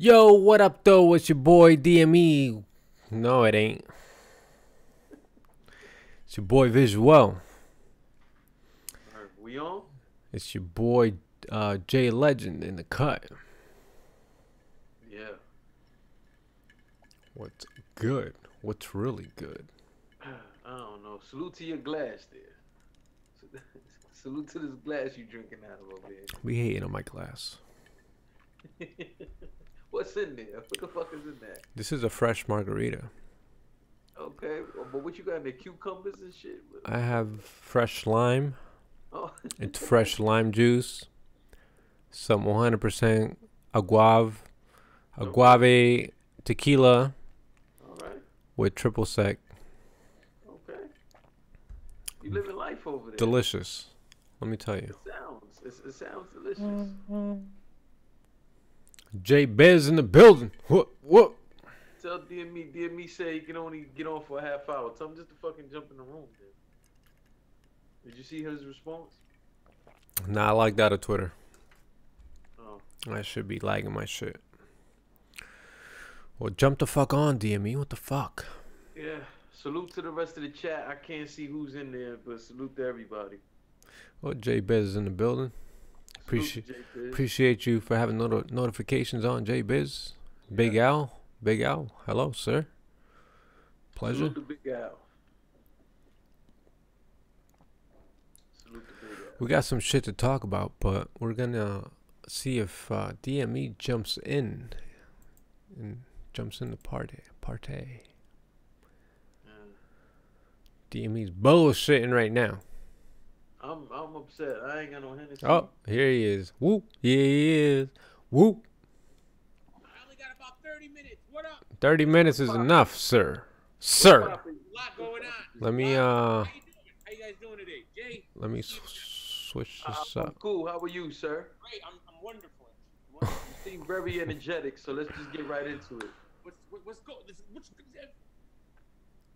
Yo, what up, though? It's your boy DME. No, it ain't. It's your boy Visual. We on? It's your boy J Legend in the cut. Yeah. What's good? What's really good? I don't know. Salute to your glass there. Salute to this glass you drinking out of over We hating on my glass. here. What's in there? What the fuck is in there? This is a fresh margarita. Okay, but what you got in there? Cucumbers and shit? I have fresh lime. Oh. It's fresh lime juice. Some 100% agave tequila All right. with triple sec. Okay. You living life over there. Delicious. Let me tell you. It sounds delicious. J Biz in the building. What? Tell DME say he can only get on for a half hour. Tell him just to fucking jump in the room, dude. Did you see his response? Nah, I like that on Twitter. Oh. I should be lagging my shit. Well, jump the fuck on, DME. What the fuck? Yeah. Salute to the rest of the chat. I can't see who's in there, but salute to everybody. Well, J Biz is in the building. Appreciate you for having notifications on, J Biz. Big Al. Big Al. Hello, sir. Pleasure. Salute to Big Al. Salute to Big Al. We got some shit to talk about, but we're gonna see if DME jumps in the party. DME's bullshitting right now. I'm upset. I ain't got no Hennessy. Oh, here he is. Whoop. Here he is. Whoop. I only got about 30 minutes. What up? 30 minutes is enough, sir. Sir. A lot going on. Let me How you doing? How you guys doing today? Jay? let me switch this I'm up. cool. How are you, sir? Great. I'm wonderful. You seem very energetic, so let's just get right into it. What's go? What's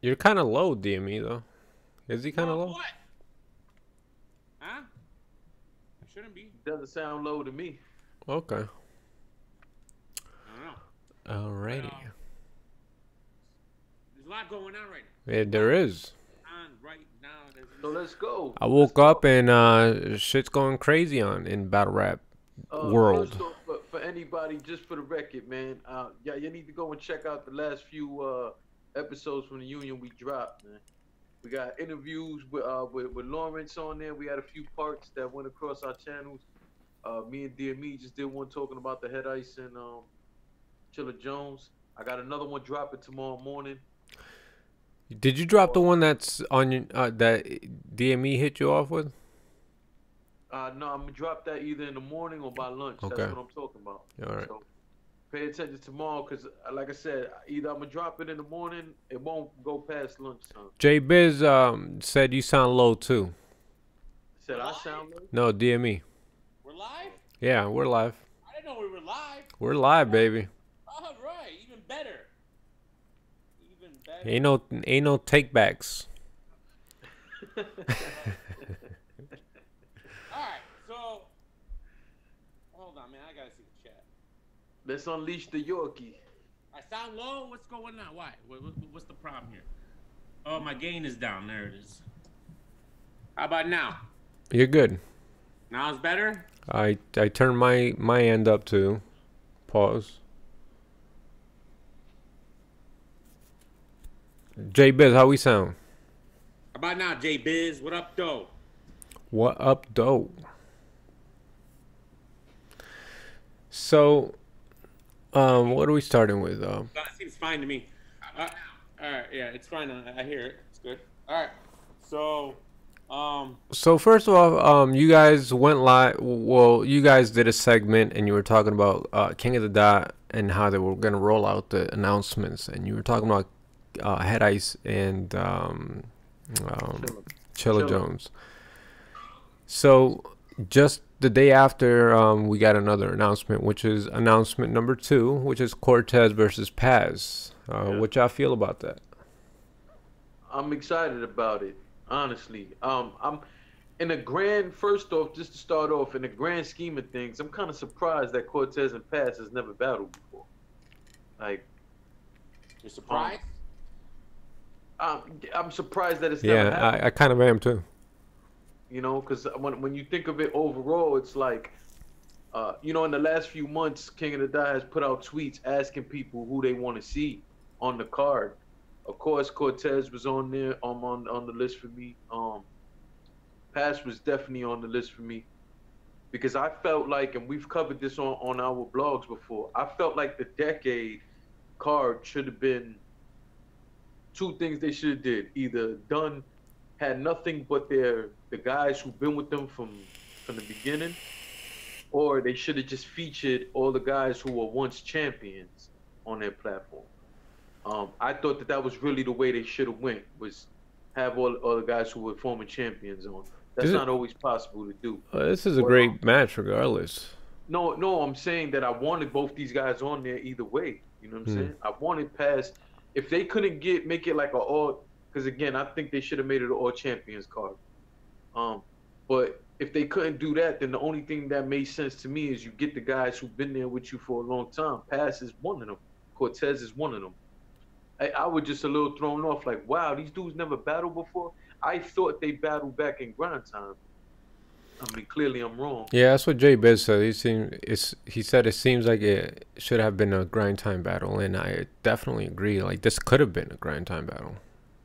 You're kind of low, DME though. Is he kind of low? What? Huh? I shouldn't be. Doesn't sound low to me. Okay. I don't know. Alrighty. There's a lot going on right now. Yeah, there is. Right now. So let's go. I woke up and shit's going crazy in battle rap world. First off, for anybody, just for the record, man, you need to go and check out the last few episodes from the Union we dropped, man. We got interviews with Lawrence on there. We had a few parts that went across our channels. Me and DME just did one talking about the Head Ice and Chilla Jones. I got another one dropping tomorrow morning. Did you drop the one that's on your that DME hit you off with? No, I'm gonna drop that either in the morning or by lunch. Okay. That's what I'm talking about. All right. So pay attention tomorrow, cause like I said, either I'm gonna drop it in the morning. It won't go past lunchtime. J Biz said you sound low too. Said I sound low? No, DME. We're live? Yeah, we're live. I didn't know we were live. We're live, baby. All right. Even better. Even better. Ain't no take backs. All right. So, hold on, man. I gotta see the chat. Let's unleash the Yorkie. I sound low. What's going on? Why? What's the problem here? Oh, my gain is down. There it is. How about now? You're good. Now it's better. I turned my end up too. Pause. J Biz, how we sound? How about now, J Biz? What up, though? What up, though? So, what are we starting with? That seems fine to me. All right, yeah, it's fine. I hear it. It's good. All right. So first of all, you guys went live. Well, you guys did a segment, and you were talking about King of the Dot and how they were gonna roll out the announcements, and you were talking about Head Ice and Chilla Jones. So just the day after, we got another announcement, which is announcement number 2, which is Cortez versus Paz. What y'all feel about that? I'm excited about it, honestly. I'm in a grand, first off, just to start off, in the grand scheme of things, I'm kind of surprised that Cortez and Paz has never battled before. Like, You're surprised? I'm surprised that it's never Yeah, happened. I kind of am too. You know, because when you think of it overall, it's like, you know, in the last few months, King of the Dot has put out tweets asking people who they want to see on the card. Of course, Cortez was on there, on the list for me. Pass was definitely on the list for me because I felt like, and we've covered this on our blogs before. I felt like the decade card should have been two things they should have did. Either done had nothing but the guys who've been with them from the beginning, or they should have just featured all the guys who were once champions on their platform. I thought that was really the way they should have went, was have all the guys who were former champions on. That's not always possible to do. This is a great match, regardless. No, I'm saying that I wanted both these guys on there either way. You know what I'm saying? I wanted past. If they couldn't make it like a all, because again, I think they should have made it an all champions card. But if they couldn't do that, then the only thing that made sense to me is you get the guys who've been there with you for a long time. Pass is one of them. Cortez is one of them. I was just a little thrown off, like, wow, these dudes never battled before. I thought they battled back in grind time. I mean, clearly I'm wrong. Yeah, that's what Jay Biz said. He said it seems like it should have been a grind time battle, and I definitely agree. Like, this could have been a grind time battle.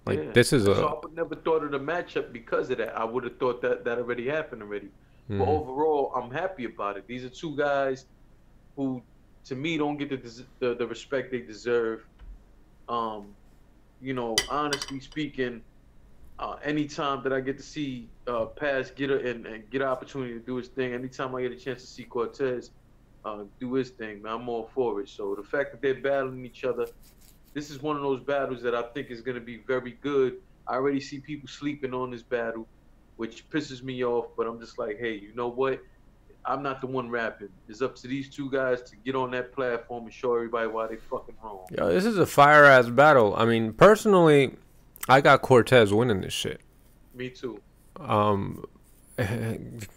Like, Yeah. this is So I would never thought of the matchup because of that. I would have thought that already happened already. But overall, I'm happy about it. These are two guys who, to me, don't get the respect they deserve. You know, honestly speaking, anytime that I get to see Paz get and get an opportunity to do his thing, anytime I get a chance to see Cortez do his thing, man, I'm all for it. So the fact that they're battling each other, this is one of those battles that I think is going to be very good. I already see people sleeping on this battle, which pisses me off, but I'm just like, hey, you know what? I'm not the one rapping. It's up to these two guys to get on that platform and show everybody why they fucking wrong. Yo, this is a fire-ass battle. I mean, personally, I got Cortez winning this shit. Me too.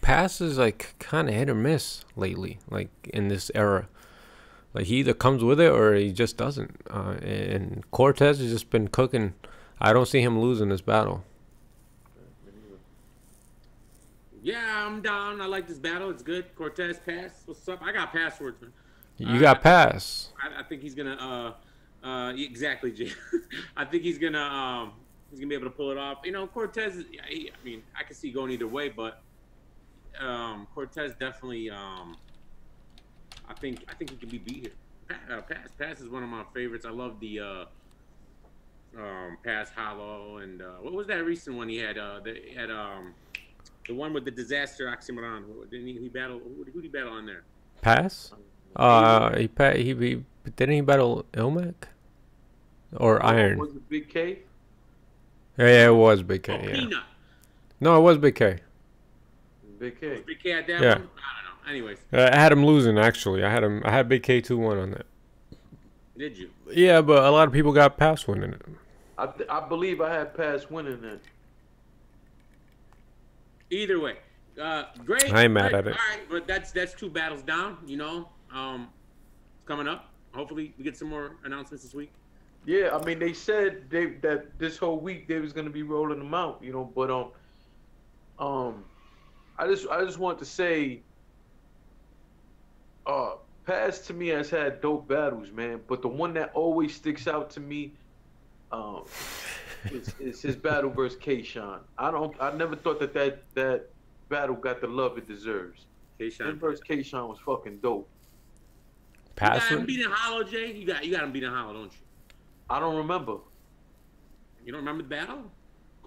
Pass is like kind of hit or miss lately, like in this era. Like, he either comes with it or he just doesn't. And Cortez has just been cooking. I don't see him losing this battle. Yeah, I'm down. I like this battle. It's good. Cortez, Pass. What's up? I got passwords, man. You got Pass. I think he's gonna exactly, Jay. I think he's gonna be able to pull it off. You know, Cortez is, I mean, I can see going either way, but Cortez definitely I think he can be beat here. Pass is one of my favorites. I love the Pass Hollow, and what was that recent one he had? The one with the disaster oxymoron. Didn't he battle? Who did he battle on there? Pass? He didn't he battle Ilmac? Or Iron? Was it Big K? Yeah, it was Big K. Oh, Yeah. Peanut. No, it was Big K. Big K. Was Big K at that Yeah. one? I don't know. Anyways, I had him losing, actually. I had Big K 2-1 on that. did you? Yeah, but a lot of people got Pass winning it. I believe I had Pass winning that. Either way, great. I ain't mad at it. All right, but that's two battles down. You know, coming up. Hopefully, we get some more announcements this week. Yeah, I mean, they said that this whole week they was gonna be rolling them out, you know. But I just want to say, Pass to me has had dope battles, man. But the one that always sticks out to me, is his battle versus K-Shine. I never thought that battle got the love it deserves. K-Shine versus K-Shine was fucking dope. Pass You got him beating Hollow, Jay. You got him beating Hollow, don't you? I don't remember. You don't remember the battle?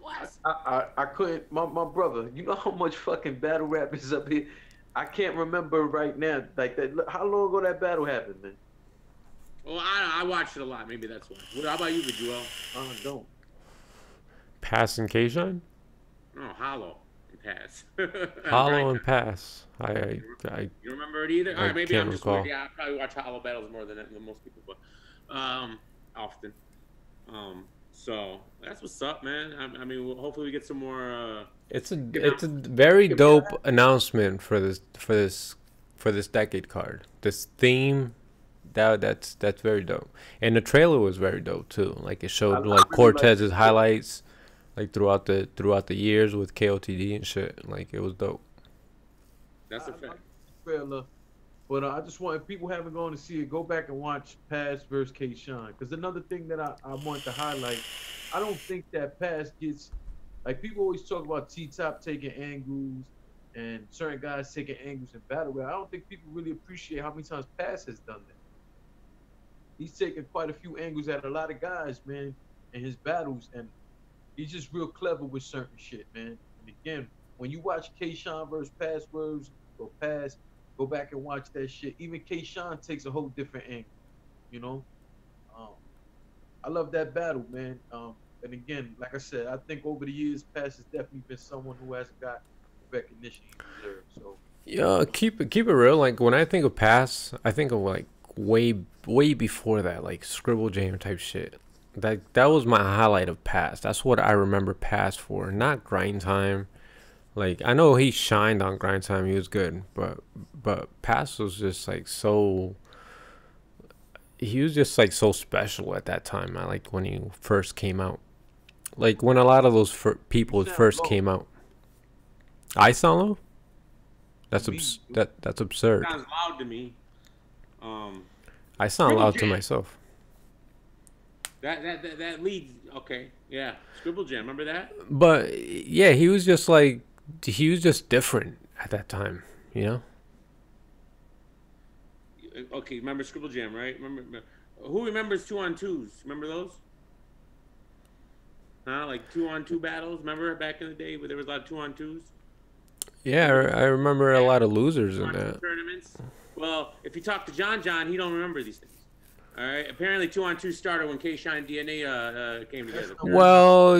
What? I couldn't. My brother, you know how much fucking battle rap is up here. I can't remember right now. Like that. How long ago that battle happened, man? Well, I watched it a lot. Maybe that's why. How about you, Joel? I don't. Pass and K-Shine? No, Hollow and Pass. Hollow and Pass. I You don't remember it either? All right, maybe can't I'm just recall. weird. Yeah, I probably watch Hollow battles more than most people, but often. So that's what's up, man. I mean, hopefully we get some more. It's a very dope announcement for this decade card. This theme, that's very dope. And the trailer was very dope too. Like it I showed like really like Cortez's the highlights like throughout the years with KOTD and shit. Like it was dope. That's a like fact. the trailer. But I just want, if people haven't gone to see it, go back and watch Paz versus K-Shine. Because another thing that I want to highlight, I don't think that Paz gets, like people always talk about T-Top taking angles and certain guys taking angles in battle rap. I don't think people really appreciate how many times Paz has done that. He's taken quite a few angles at a lot of guys, man, in his battles. And he's just real clever with certain shit, man. And again, when you watch K-Shine versus Paz Words or Paz, go back and watch that shit. Even K-Shine takes a whole different angle, you know? I love that battle, man. And again, like I said, I think over the years, Paz has definitely been someone who hasn't got the recognition he deserves. So Yeah, keep it real. Like when I think of Pass, I think of like way before that, like Scribble Jam type shit. That was my highlight of Pass. That's what I remember Pass for, not Grind Time. Like I know he shined on Grind Time, he was good, but Pass was just like so. He was just like so special at that time. I like when he first came out. Like when a lot of those people you sound first low. came out. I sound low. That's Me, that's absurd. Sounds loud to me. I sound Scribble loud to Jam. myself. That leads. Okay, yeah. Scribble Jam. Remember that? But yeah, he was just like he was just different at that time, you know? Okay, remember Scribble Jam, right? Remember who remembers 2-on-2s? Remember those? Huh? Like 2-on-2 battles. Remember back in the day where there was a lot of 2-on-2s? Yeah, I remember a lot of losers in 2-on-2 that. tournaments. Well, if you talk to John, he don't remember these things. All right. Apparently, 2-on-2 started when K-Shine and DNA came together. Well,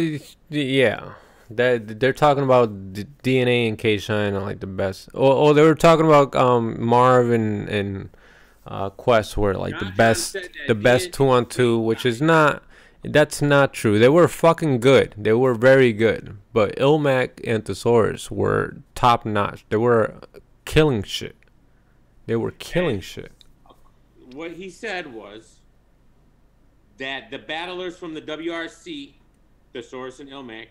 yeah. That they're talking about DNA and K-Shine are like the best. Oh, they were talking about Marv and Quest were like John said that the best DNA 2-on-2, which is not. That's not true. They were fucking good. They were very good. But Ilmac and Thesaurus were top notch. They were killing shit. They were killing shit. What he said was that the battlers from the WRC, Thesaurus and Ilmac,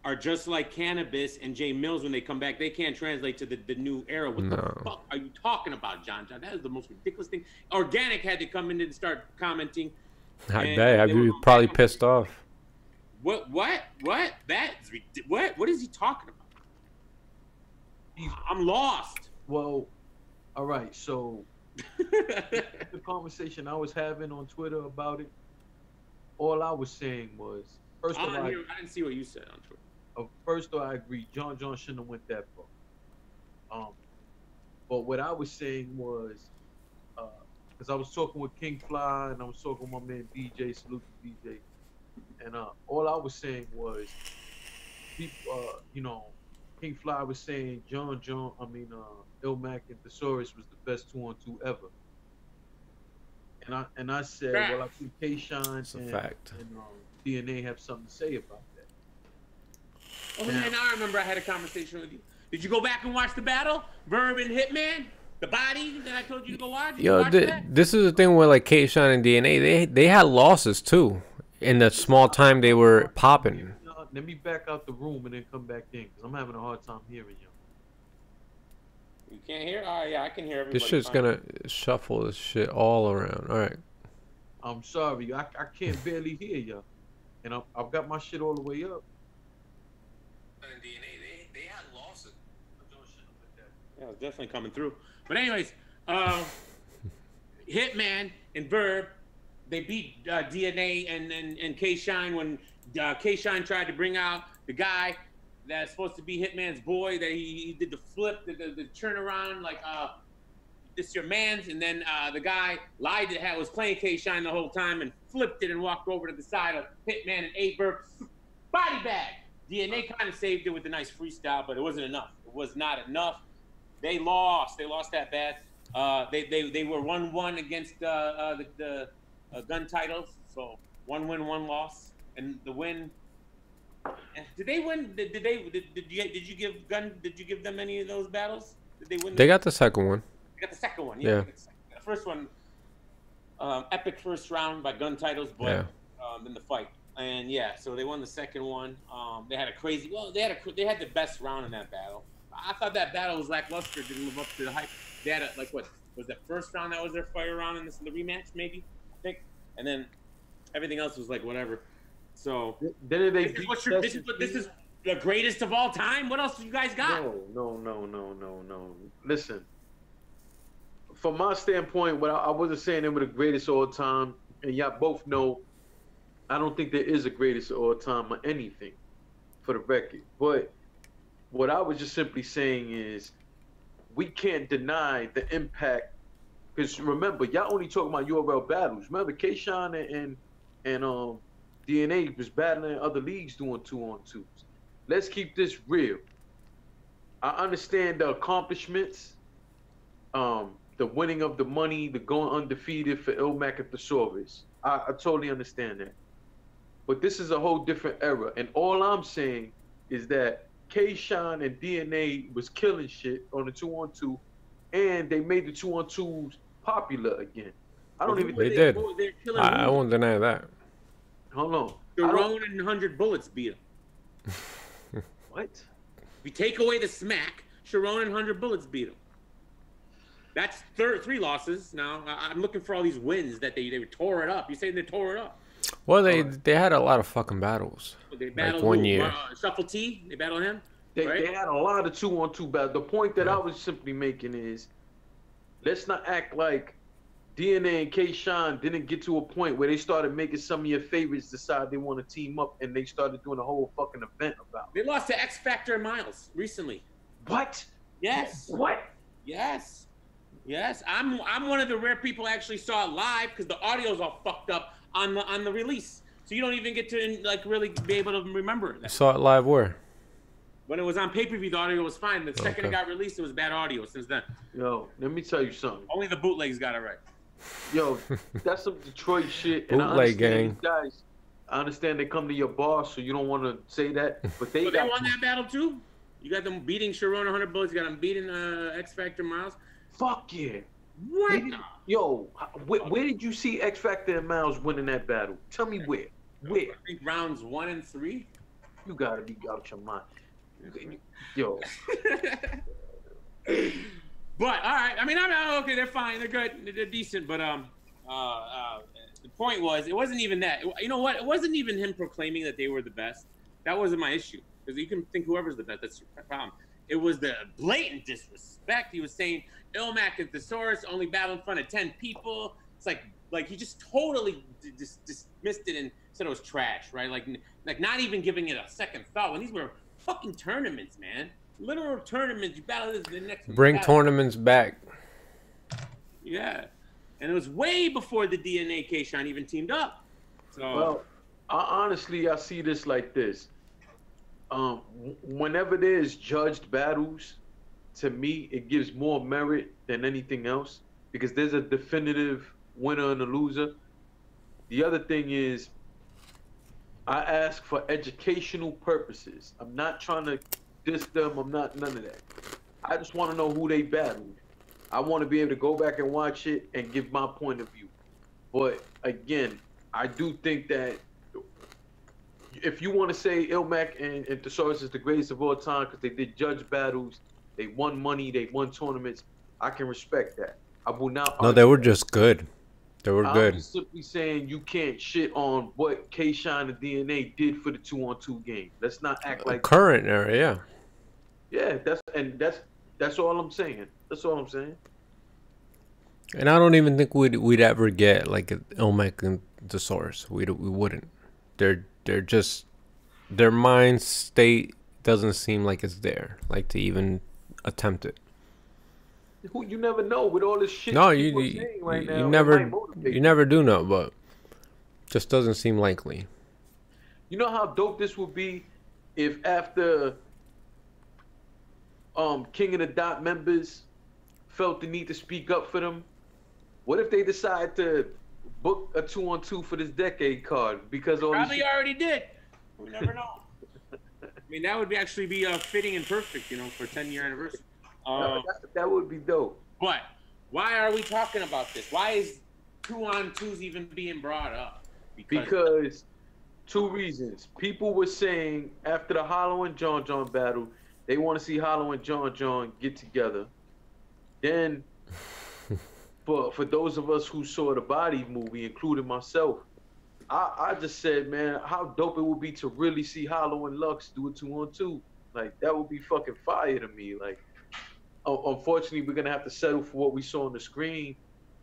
are just like Cannabis and Jay Mills when they come back. They can't translate to the new era. What the fuck are you talking about, John? That is the most ridiculous thing. Organic had to come in and start commenting. I bet. I'd be probably pissed off. What? That's what is he talking about? I'm lost. well, all right. So the conversation I was having on Twitter about it, all I was saying was, first of all, I didn't see what you said on Twitter. first of all, I agree. John shouldn't have went that far. But what I was saying was, because I was talking with King Fly and I was talking with my man DJ, salute to DJ, and all I was saying was, people, King Fly was saying Ilmac and Thesaurus was the best 2-on-2 ever. And I said, Fact. well, I think K-Shine and DNA have something to say about that. Oh, and now I remember I had a conversation with you. Did you go back and watch the battle? Verb and Hitman? The body that I told you to go watch? Did you watch that? This is the thing with like K-Shine and DNA. They had losses too in the small time they were popping. Let me back out the room and then come back in because I'm having a hard time hearing you. You can't hear? Oh, yeah, I can hear everybody. This shit's fine. gonna shuffle this shit all around. All right. I'm sorry, I can't barely hear you, and I've got my shit all the way up. And DNA, they had losses. Yeah, it was definitely coming through. But anyways, Hitman and Verb, they beat DNA and K-Shine when K-Shine tried to bring out the guy that's supposed to be Hitman's boy, that he did the flip, the turnaround, like, this your man's, and then the guy lied that was playing K-Shine the whole time and flipped it and walked over to the side of Hitman and A-Verb. Body bag. DNA kind of saved it with a nice freestyle, but it wasn't enough. It was not enough. They lost. They lost that bad. They were 1-1 against the gun titles. So 1 win, 1 loss, and the win. Did they win? Did you give them any of those battles? Did they win? They got the second one. They got the second one. Yeah. The first one. Epic first round by gun titles, but in the fight. And yeah, so they won the second one. They had a crazy. Well, they had the best round in that battle. I thought that battle was lackluster. Didn't live up to the hype. They had like what was that first round? That was their fire round in the rematch, maybe I think. And then everything else was like whatever. So then they this is the greatest of all time. What else do you guys got? No. Listen, from my standpoint, I wasn't saying they were the greatest of all time, and y'all both know I don't think there is a greatest of all time or anything, for the record. But what I was just simply saying is we can't deny the impact, because remember, y'all only talking about URL battles. Remember, K-Shine and DNA was battling in other leagues doing 2-on-2s. Let's keep this real. I understand the accomplishments, the winning of the money, the going undefeated for Ilmac and Thesaurus. I totally understand that. But this is a whole different era. And all I'm saying is that K-Shine and DNA was killing shit on the 2-on-2, and they made the 2-on-2s popular again. I don't even think they did. I won't deny that. Hold on. Sharon and 100 Bullets beat him. What? If you take away the smack, Sharon and 100 Bullets beat him. That's 3 losses. Now I'm looking for all these wins that they tore it up. You saying they tore it up? Well, they had a lot of fucking battles. They battled like 1 year. Shuffle T. They battled him. They had a lot of 2-on-2 battles. The point that I was simply making is, let's not act like DNA and K-Shine didn't get to a point where they started making some of your favorites decide they want to team up, and they started doing a whole fucking event about it. They lost to X Factor and Miles recently. What? Yes. What? Yes. Yes. I'm one of the rare people who actually saw it live, because the audio's all fucked up on the release, so you don't even get to like really be able to remember that. You saw it live where? When it was on pay-per-view, the audio was fine. The second it got released, it was bad audio since then. Yo, let me tell you something. Only the bootlegs got it right. Yo, that's some Detroit shit. Bootleg gang. Guys, I understand they come to your bar, so you don't want to say that. But they won that battle too? You got them beating Sharon 100 Bullets. You got them beating X Factor Miles. Fuck yeah. What? Yo, where did you see X Factor and Miles winning that battle? Tell me where. Where? I think rounds 1 and 3. You gotta be out your mind. Yo. But all right, I mean, I'm okay. They're fine. They're good. They're decent. But the point was, it wasn't even that. You know what? It wasn't even him proclaiming that they were the best. That wasn't my issue, because you can think whoever's the best. That's your problem. It was the blatant disrespect. He was saying Ilmac and Thesaurus only battle in front of 10 people. It's like he just totally dismissed it and said it was trash, right? Like not even giving it a second thought, when these were fucking tournaments, man. Literal tournaments. You battle this the next. Bring tournaments back. Yeah, and it was way before the DNA K-Shine even teamed up. So well, honestly, I see this like this. Whenever there's judged battles, to me, it gives more merit than anything else, because there's a definitive winner and a loser. The other thing is, I ask for educational purposes. I'm not trying to diss them. I'm not none of that. I just want to know who they battled. I want to be able to go back and watch it and give my point of view. But again, I do think that if you want to say Ilmac and Thesaurus is the greatest of all time because they did judge battles, they won money, they won tournaments, I can respect that. I will not. No, they were just good. They were good. I'm simply saying you can't shit on what K-Shine and DNA did for the 2-on-2 game. Let's not act like current era, yeah. Yeah, that's all I'm saying. That's all I'm saying. And I don't even think we'd ever get like Ilmac and Thesaurus. We wouldn't. They're just, their mind state doesn't seem like it's there, like to even attempt it. You never know with all this shit. No, you never do know, but just doesn't seem likely. You know how dope this would be if after King of the Dot members felt the need to speak up for them. What if they decide to book a 2-on-2 for this decade card because all probably already did. We never know. I mean, that would actually be fitting and perfect, for 10-year anniversary. That would be dope. But why are we talking about this? Why is 2-on-2s even being brought up? Because 2 reasons. People were saying after the Hollow and John John battle, they want to see Hollow and John John get together. Then, for those of us who saw the Body movie, including myself, I just said, man, how dope it would be to really see Hollow and Lux do a 2-on-2. Like, that would be fucking fire to me. Like, unfortunately, we're gonna have to settle for what we saw on the screen,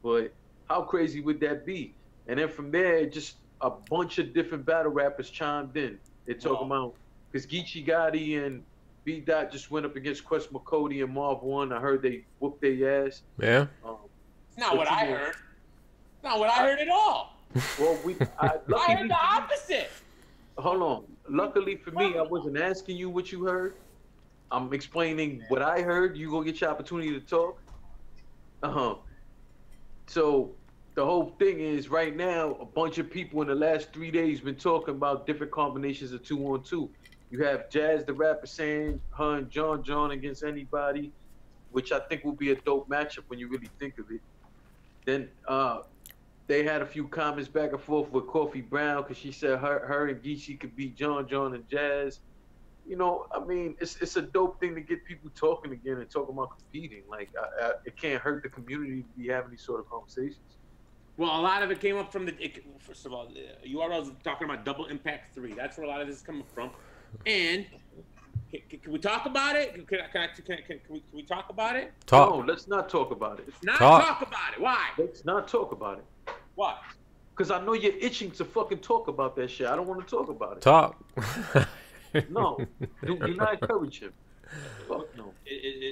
but how crazy would that be? And then from there, just a bunch of different battle rappers chimed in. They're talking about, because Geechee Gotti and B Dot just went up against Quest McCody and Marv 1. I heard they whooped their ass. Yeah. It's not what I heard. It's not what I heard at all. Well, I heard the opposite. Hold on. Luckily for me, I wasn't asking you what you heard. I'm explaining what I heard. You gonna get your opportunity to talk. So the whole thing is right now, a bunch of people in the last 3 days been talking about different combinations of 2-on-2. You have Jazz the rapper saying her and John John against anybody, which I think will be a dope matchup when you really think of it. Then they had a few comments back and forth with Coffee Brown because she said her and Geechee could beat John John and Jazz. You know, I mean, it's a dope thing to get people talking again and talking about competing. Like, it can't hurt the community to be having these sort of conversations. Well, a lot of it came up from first of all, URL's talking about Double Impact 3. That's where a lot of this is coming from. And can we talk about it? Can we talk about it? No, let's not talk about it. Talk about it. Why? Let's not talk about it. Why? Because I know you're itching to fucking talk about that shit. I don't want to talk about it. Talk. No, do not encourage him. Fuck no.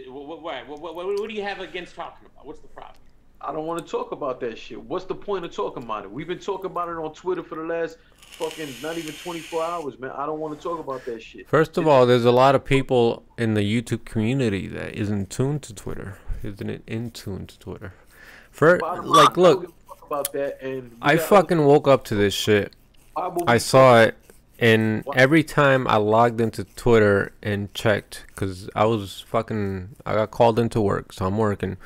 What do you have against talking about? What's the problem? I don't want to talk about that shit. What's the point of talking about it? We've been talking about it on Twitter for the last fucking not even 24 hours, man. I don't want to talk about that shit. First of all, there's a lot of people in the YouTube community that isn't tuned to Twitter. Isn't in tune to Twitter. Like, look, about that, and I fucking woke up to this shit. I saw it, and every time I logged into Twitter and checked, because I got called into work, so I'm working.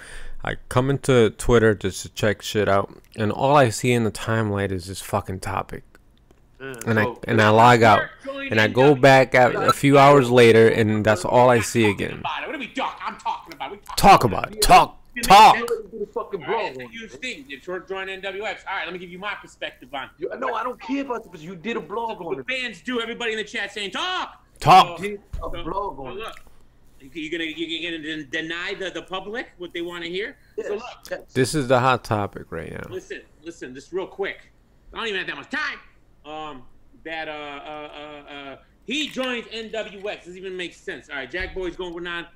I come into Twitter just to check shit out, and all I see in the timeline is this fucking topic. And I log out, and I go back a few hours later, and that's all I see again. What are we talking? I'm talking about it. Talk about it. Talk. It's a huge thing. If you're joining NWX, all right, let me give you my perspective on it. No, I don't care about it because you did a blog on it. Fans do. Everybody in the chat saying talk. You did a blog on it. You're gonna deny the public what they want to hear. Yes. So look, this is the hot topic right now. Listen, just real quick. I don't even have that much time. He joins NWX. Doesn't even make sense. All right, Jack Boy's going on.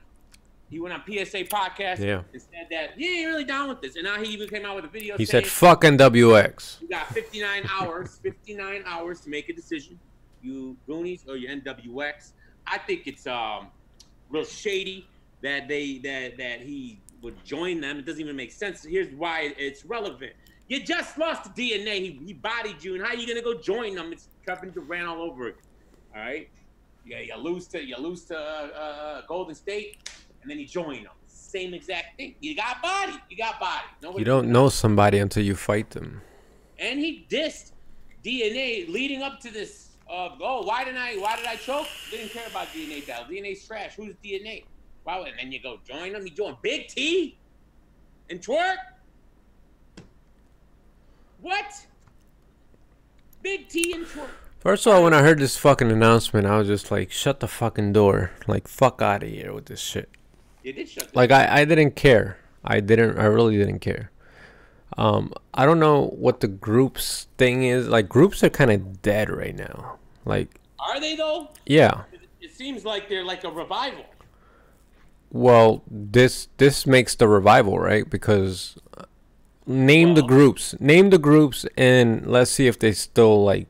He went on PSA podcast and said that he ain't really down with this. And now he even came out with a video. He said, "Fuck NWX." You got 59 hours to make a decision. You Goonies or your NWX. I think it's real shady that he would join them. It doesn't even make sense. Here's why it's relevant. You just lost the DNA. He bodied you, and how are you gonna go join them? It's Kevin Durant all over it. All right. Yeah, you lose to Golden State, and then you join them. Same exact thing. You got body. You don't know somebody until you fight them. And he dissed DNA leading up to this. Why did I choke? Didn't care about DNA battle. DNA's trash. Who's DNA? Wow, and then you go join them. You join Big T and Twerk. What? Big T and Twerk. First of all, when I heard this fucking announcement, I was just like, shut the fucking door. Like, fuck out of here with this shit. You did shut the door. Like, I didn't care. I really didn't care. I don't know what the groups thing is. Like, groups are kind of dead right now. Like, are they though? Yeah. It seems like they're like a revival. Well, this makes the revival, right? Because name the groups, and let's see if they still like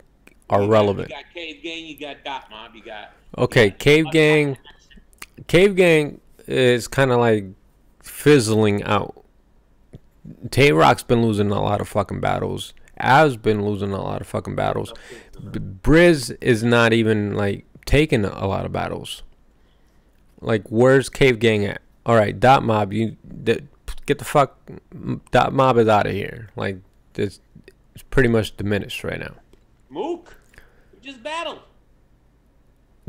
are relevant. You got Cave Gang, you got Dot Mob, you got. Cave Gang. Cave Gang is kind of like fizzling out. Tay-Rock's been losing a lot of fucking battles. Av's been losing a lot of fucking battles. Briz is not even like taking a lot of battles. Like, where's Cave Gang at? All right, Dot Mob, get the fuck. Dot Mob is out of here. Like, it's pretty much diminished right now. Mook, we just battled.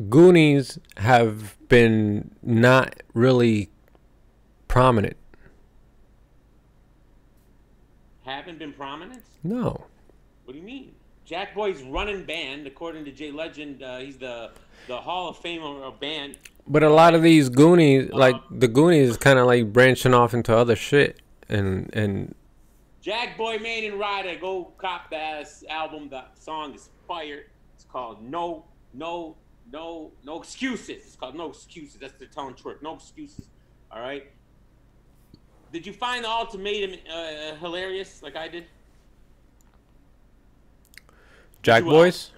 Goonies have been not really prominent. Haven't been prominent? No. What do you mean? Jack Boy's running band, according to Jay Legend. He's the Hall of Fame of band. But a lot of these Goonies, like the Goonies, is kind of like branching off into other shit, and Jack Boy, Main and Ryder, go cop that album. The song is fire. It's called No Excuses. It's called No Excuses. That's the telling Twerk. No Excuses. All right. Did you find the ultimatum hilarious like I did? Jack Boys?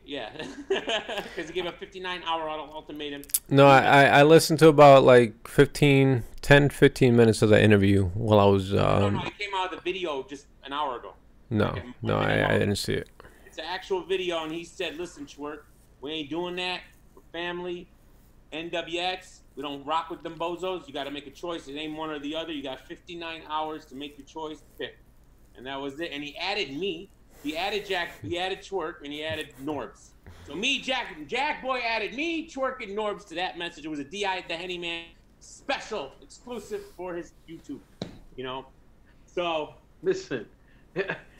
Yeah, because he gave a 59-hour ultimatum. No, I listened to about like 10, 15 minutes of the interview while I was. No, it came out of the video just an hour ago. No, I didn't see it. It's an actual video, and he said, "Listen, Twerk, we ain't doing that. We're family. NWX, we don't rock with them bozos. You got to make a choice. It ain't one or the other. You got 59 hours to make your choice. Pick." And that was it. And he added me. He added Twerk, and he added Norbs. So me, Jack Boy added me, Twerk, and Norbs to that message. It was a D.I. the Henny Man special, exclusive for his YouTube. You know? So. Listen.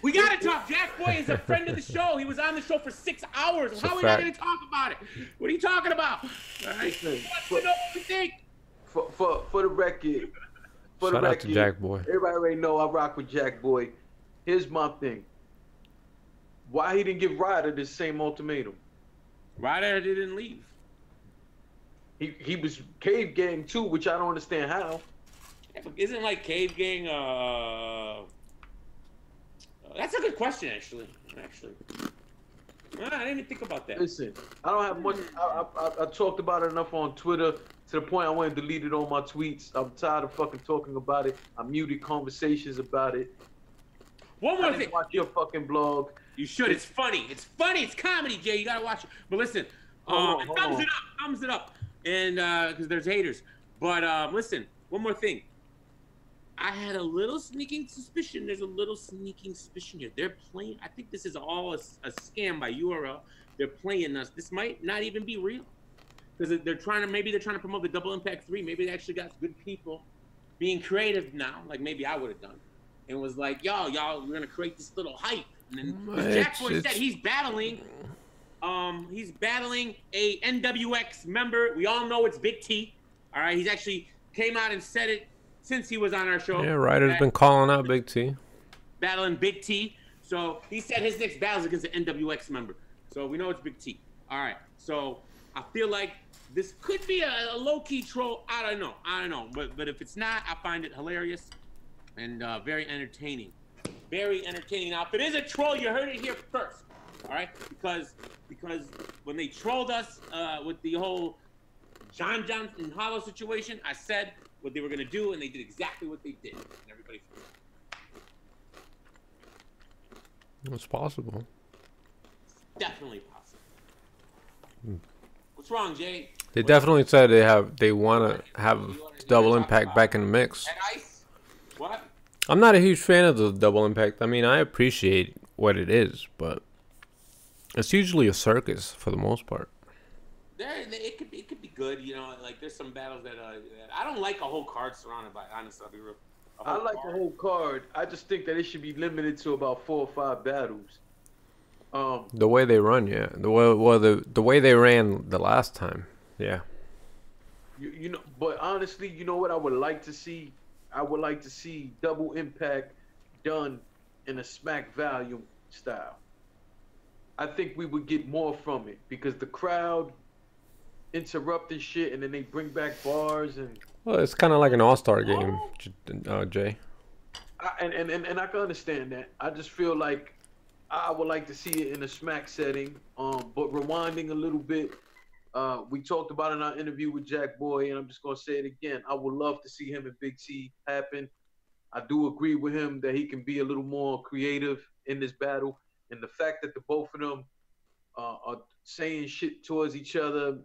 We got to talk. Jack Boy is a friend of the show. He was on the show for 6 hours. How are we not going to talk about it? What are you talking about? All right. Listen, he wants to know what we think. For the record. Shout out to Jack Boy. Everybody already know I rock with Jack Boy. Here's my thing. Why he didn't give Ryder the same ultimatum? Ryder didn't leave. He was Cave Gang too, which I don't understand how. Yeah, but isn't like Cave Gang? That's a good question, actually. I didn't even think about that. Listen, I don't have much. I talked about it enough on Twitter to the point I went and deleted all my tweets. I'm tired of fucking talking about it. I muted conversations about it. One more thing. Watch your fucking blog. You should. It's funny. It's funny. It's comedy, Jay. You gotta watch it. But listen, thumbs it up, and because there's haters. But listen, one more thing. I had a little sneaking suspicion. There's a little sneaking suspicion here. They're playing. I think this is all a scam by URL. They're playing us. This might not even be real, because they're trying to promote the Double Impact 3. Maybe they actually got good people being creative now, like maybe I would have done, and was like, y'all, we're gonna create this little hype. And then Jack Boy said he's battling a NWX member. We all know it's Big T. All right, he's actually came out and said it since he was on our show. Yeah, Ryder's been calling out Big T. Battling Big T. So he said his next battle is against an NWX member. So we know it's Big T. All right. So I feel like this could be a low-key troll. I don't know. But if it's not, I find it hilarious and very entertaining. Very entertaining. Now, if it is a troll, you heard it here first. All right? Because when they trolled us with the whole John Johnson Hollow situation, I said what they were going to do, and they did exactly what they did. And everybody forgot. It's possible. It's definitely possible. What's wrong, Jay? They definitely said they want to have Double Impact back in the mix. Ice? What? I'm not a huge fan of the Double Impact. I mean, I appreciate what it is, but it's usually a circus for the most part. It could be good, you know. Like there's some battles that I don't like a whole card surrounded by. Honestly, I'll be real. I like the whole card. I just think that it should be limited to about 4 or 5 battles. The way they run, yeah. The way they ran the last time, yeah. You know, but honestly, you know what I would like to see? I would like to see Double Impact done in a Smack Volume style. I think we would get more from it because the crowd interrupting shit and then they bring back bars and. Well, it's kind of like an all-star game, Jay. And I can understand that. I just feel like I would like to see it in a Smack setting. But rewinding a little bit, we talked about in our interview with Jack Boy, and I'm just gonna say it again. I would love to see him and Big T happen. I do agree with him that he can be a little more creative in this battle, and the fact that the both of them are saying shit towards each other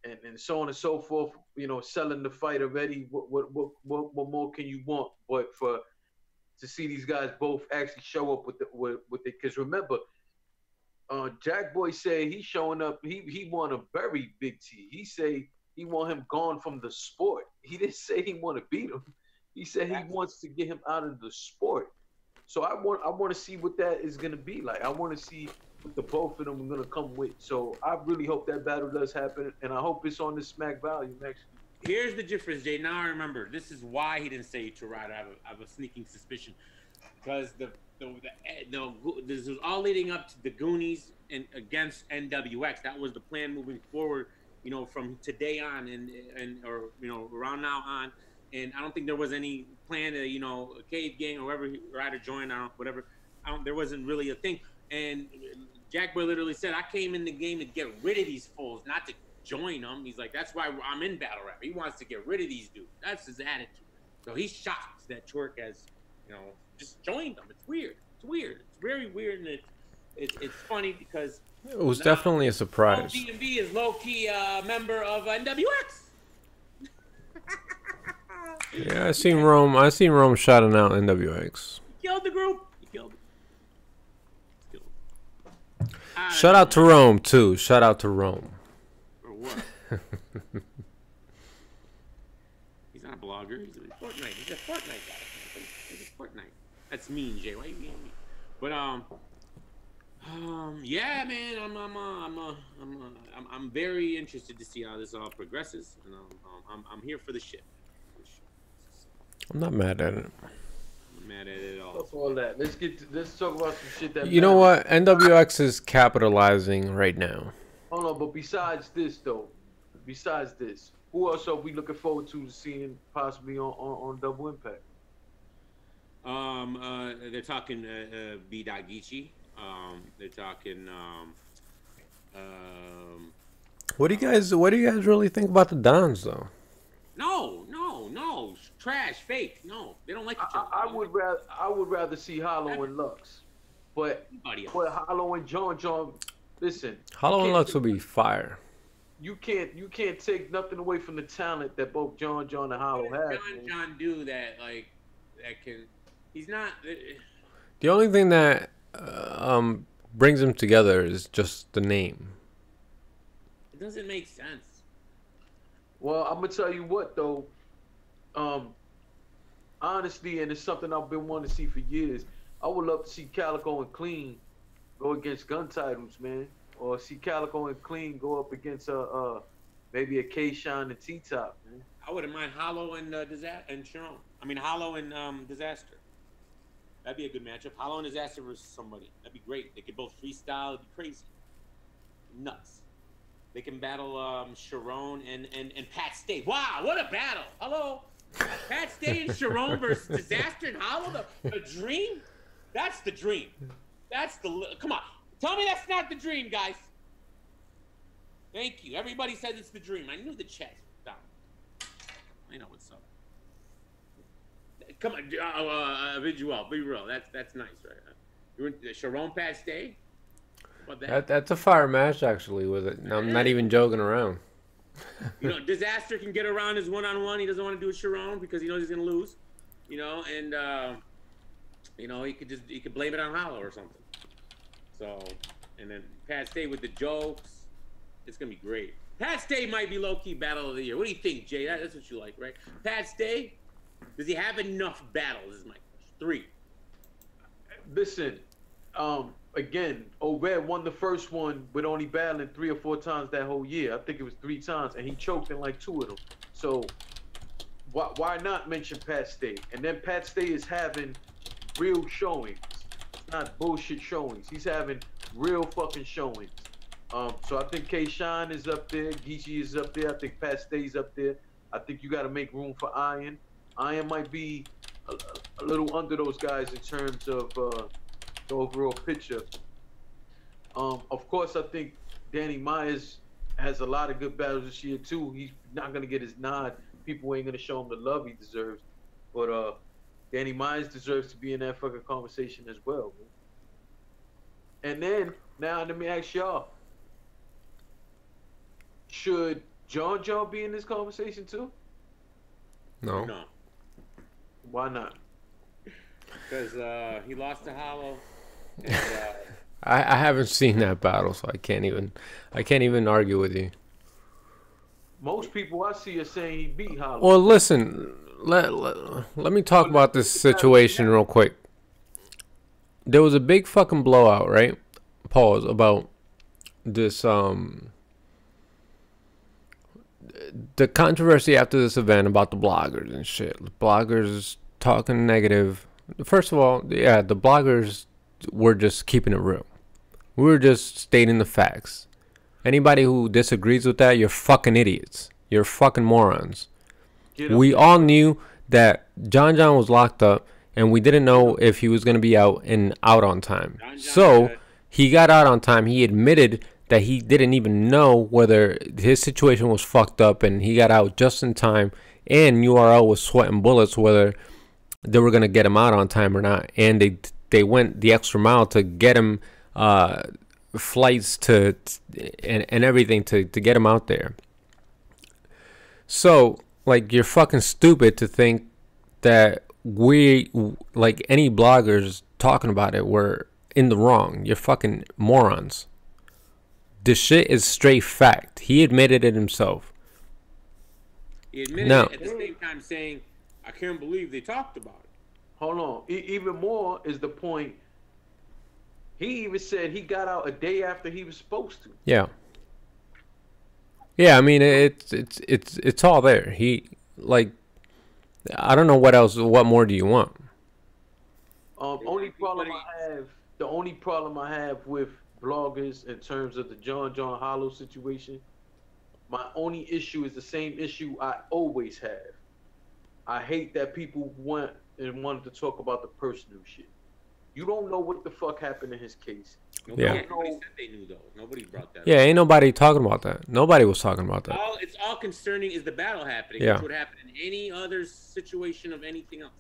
and so on and so forth, you know, selling the fight already. What more can you want? But to see these guys both actually show up with it. Because remember, Jack Boy say he's showing up. He want a very big T. He say he want him gone from the sport. He didn't say he want to beat him. He said he wants to get him out of the sport. So I want to see what that is gonna be like. I want to see what the both of them are gonna come with. So I really hope that battle does happen, and I hope it's on the Smack volume actually. Here's the difference, Jay. Now I remember. This is why he didn't say Toronto. I have a sneaking suspicion, because this was all leading up to the Goonies and against NWX. That was the plan moving forward. You know, from today on and or you know around now on. And I don't think there was any plan to, you know, a Cave Gang or whoever Ryder joined, whatever. There wasn't really a thing. And Jack Boy literally said, I came in the game to get rid of these fools, not to join them. He's like, that's why I'm in battle rap. He wants to get rid of these dudes. That's his attitude. So he's shocked that Twerk has, you know, just joined them. It's weird. It's weird. It's very weird. And it's funny because it was definitely a surprise. DMV is low-key member of NWX. Yeah, I seen Rome shouting out NWX. He killed the group. He killed it. Shout out to Rome too. Shout out to Rome. For what? He's not a blogger. He's a Fortnite. He's a Fortnite guy. He's a Fortnite. That's mean, Jay. Why are you being mean? But yeah, man. I'm very interested to see how this all progresses, and I'm here for the shit. I'm not mad at it. I'm mad at it all. Fuck all that. Let's talk about some shit that. You know what? NWX is capitalizing right now. Hold on, but besides this, who else are we looking forward to seeing possibly on Double Impact? They're talking B. Dagichi. They're talking. What do you guys really think about the Dons though? No. Trash, fake. No, they don't like each other. I would rather see Hollow and Lux, but Hollow and John. Listen, Hollow and Lux will be fire. You can't take nothing away from the talent that both John and Hollow have. John do that that can. He's not. The only thing that brings them together is just the name. It doesn't make sense. Well, I'm gonna tell you what though. Honestly, and it's something I've been wanting to see for years. I would love to see Calico and Clean go against gun titles, man, or see Calico and Clean go up against maybe a K-Shine and T-Top, man. I wouldn't mind Hollow and Sharon. I mean Hollow and Disaster. That'd be a good matchup. Hollow and Disaster versus somebody. That'd be great. They could both freestyle. It'd be crazy. Nuts. They can battle Sharon and Pat Stay. Wow, what a battle! Hello, Pat Stay and Sharon versus Disaster and Hollow. The dream. That's the dream. Come on. Tell me that's not the dream, guys. Thank you. Everybody says it's the dream. I knew the chat was down. I know what's up. Come on, Visual. Be real. That's nice, right? You want Sharon Pat Stay? That's a fire match, actually, with it. I'm not even joking around. You know, Disaster can get around his one-on-one. He doesn't want to do a Sharon because he knows he's going to lose. You know, and, you know, he could blame it on Hollow or something. So, and then Pat Stay with the jokes. It's going to be great. Pat Stay might be low-key battle of the year. What do you think, Jay? That's what you like, right? Pat Stay, does he have enough battles is my question. 3. Listen, again, Obed won the first one with only battling 3 or 4 times that whole year. I think it was 3 times, and he choked in like 2 of them. So why not mention Pat Stay? And then Pat Stay is having real showings, not bullshit showings. He's having real fucking showings. So I think K-Shine is up there, Geechee is up there. I think Pat Stay's up there. I think you got to make room for Iron. Iron might be a little under those guys in terms of the overall picture. Of course, I think Danny Myers has a lot of good battles this year too. He's not gonna get his nod. People ain't gonna show him the love he deserves. But Danny Myers deserves to be in that fucking conversation as well, man. And then now let me ask y'all: should John be in this conversation too? No. No. Why not? because he lost to Hollow. And, I haven't seen that battle, so I can't even argue with you. Most people I see are saying he beat Hollow. Well, listen, let me talk about this situation real quick. There was a big fucking blowout, right? Pause about this the controversy after this event about the bloggers and shit. Bloggers talking negative. First of all, yeah, the bloggers were just keeping it real. We were just stating the facts. Anybody who disagrees with that, you're fucking idiots. You're fucking morons. We all knew that John was locked up, and we didn't know if he was going to be out on time. So he got out on time. He admitted that he didn't even know whether his situation was fucked up, and he got out just in time. And URL was sweating bullets whether they were going to get him out on time or not. And they went the extra mile to get him flights and everything to get him out there. So, like, you're fucking stupid to think that we, like, any bloggers talking about it were in the wrong. You're fucking morons. This shit is straight fact. He admitted it himself. He admitted it at the same time saying, I can't believe they talked about it. Hold on. Even more is the point. He even said he got out a day after he was supposed to. Yeah. Yeah, I mean it's all there. He, like, I don't know what else. What more do you want? The only problem I have with bloggers in terms of the John Hollow situation, my only issue is the same issue I always have. I hate that people wanted to talk about the personal shit. You don't know what the fuck happened in his case. Nobody said they knew, though. Nobody brought that up. Yeah, ain't nobody talking about that. Nobody was talking about that. It's all concerning is the battle happening. Yeah. Which would happen in any other situation of anything else.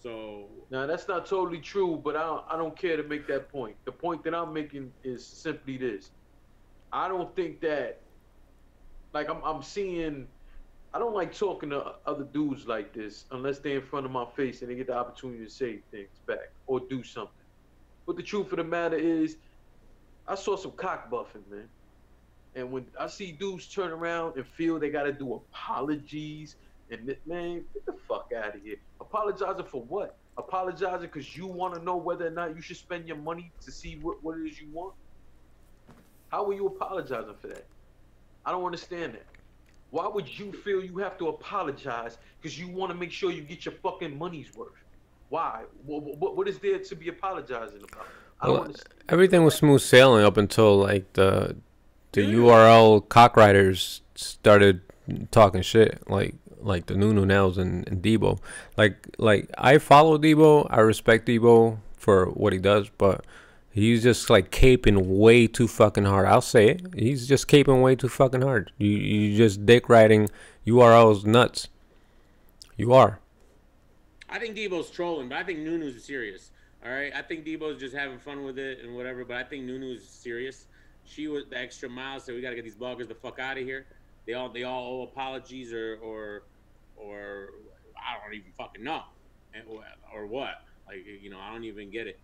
So now that's not totally true, but I don't care to make that point. The point that I'm making is simply this: I don't think that, like, I'm seeing. I don't like talking to other dudes like this unless they're in front of my face and they get the opportunity to say things back or do something. But the truth of the matter is, I saw some cock buffing, man. And when I see dudes turn around and feel they got to do apologies, and man, get the fuck out of here. Apologizing for what? Apologizing because you want to know whether or not you should spend your money to see what it is you want? How are you apologizing for that? I don't understand that. Why would you feel you have to apologize because you want to make sure you get your fucking money's worth? Why? What is there to be apologizing about? I don't understand. Everything was smooth sailing up until, like, the URL cockriders started talking shit, like the Nunu Nails and Debo. Like I follow Debo, I respect Debo for what he does, but he's just, like, caping way too fucking hard. I'll say it. He's just caping way too fucking hard. You just dick riding URL's nuts. You are. I think Debo's trolling, but I think Nunu's serious. All right, I think Debo's just having fun with it and whatever, but I think Nunu's serious. She was the extra mile, so we gotta get these bloggers the fuck out of here. They all owe apologies or I don't even fucking know, or what? Like, you know, I don't even get it.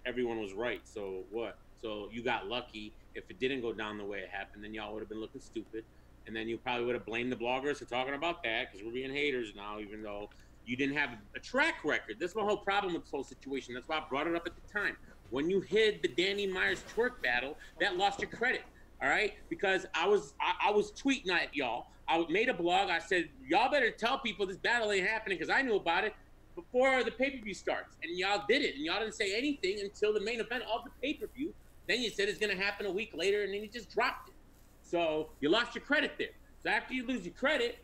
Everyone was right. So what? So you got lucky. If it didn't go down the way it happened, then y'all would have been looking stupid, and then you probably would have blamed the bloggers for talking about that because we're being haters now, even though you didn't have a track record. That's my whole problem with this whole situation. That's why I brought it up at the time. When you hid the Danny Myers twerk battle, that lost your credit. All right, because I was tweeting at y'all. I made a blog. I said, y'all better tell people this battle ain't happening because I knew about it before the pay-per-view starts. And y'all did it. And y'all didn't say anything until the main event of the pay-per-view. Then you said it's going to happen a week later, and then you just dropped it. So you lost your credit there. So after you lose your credit,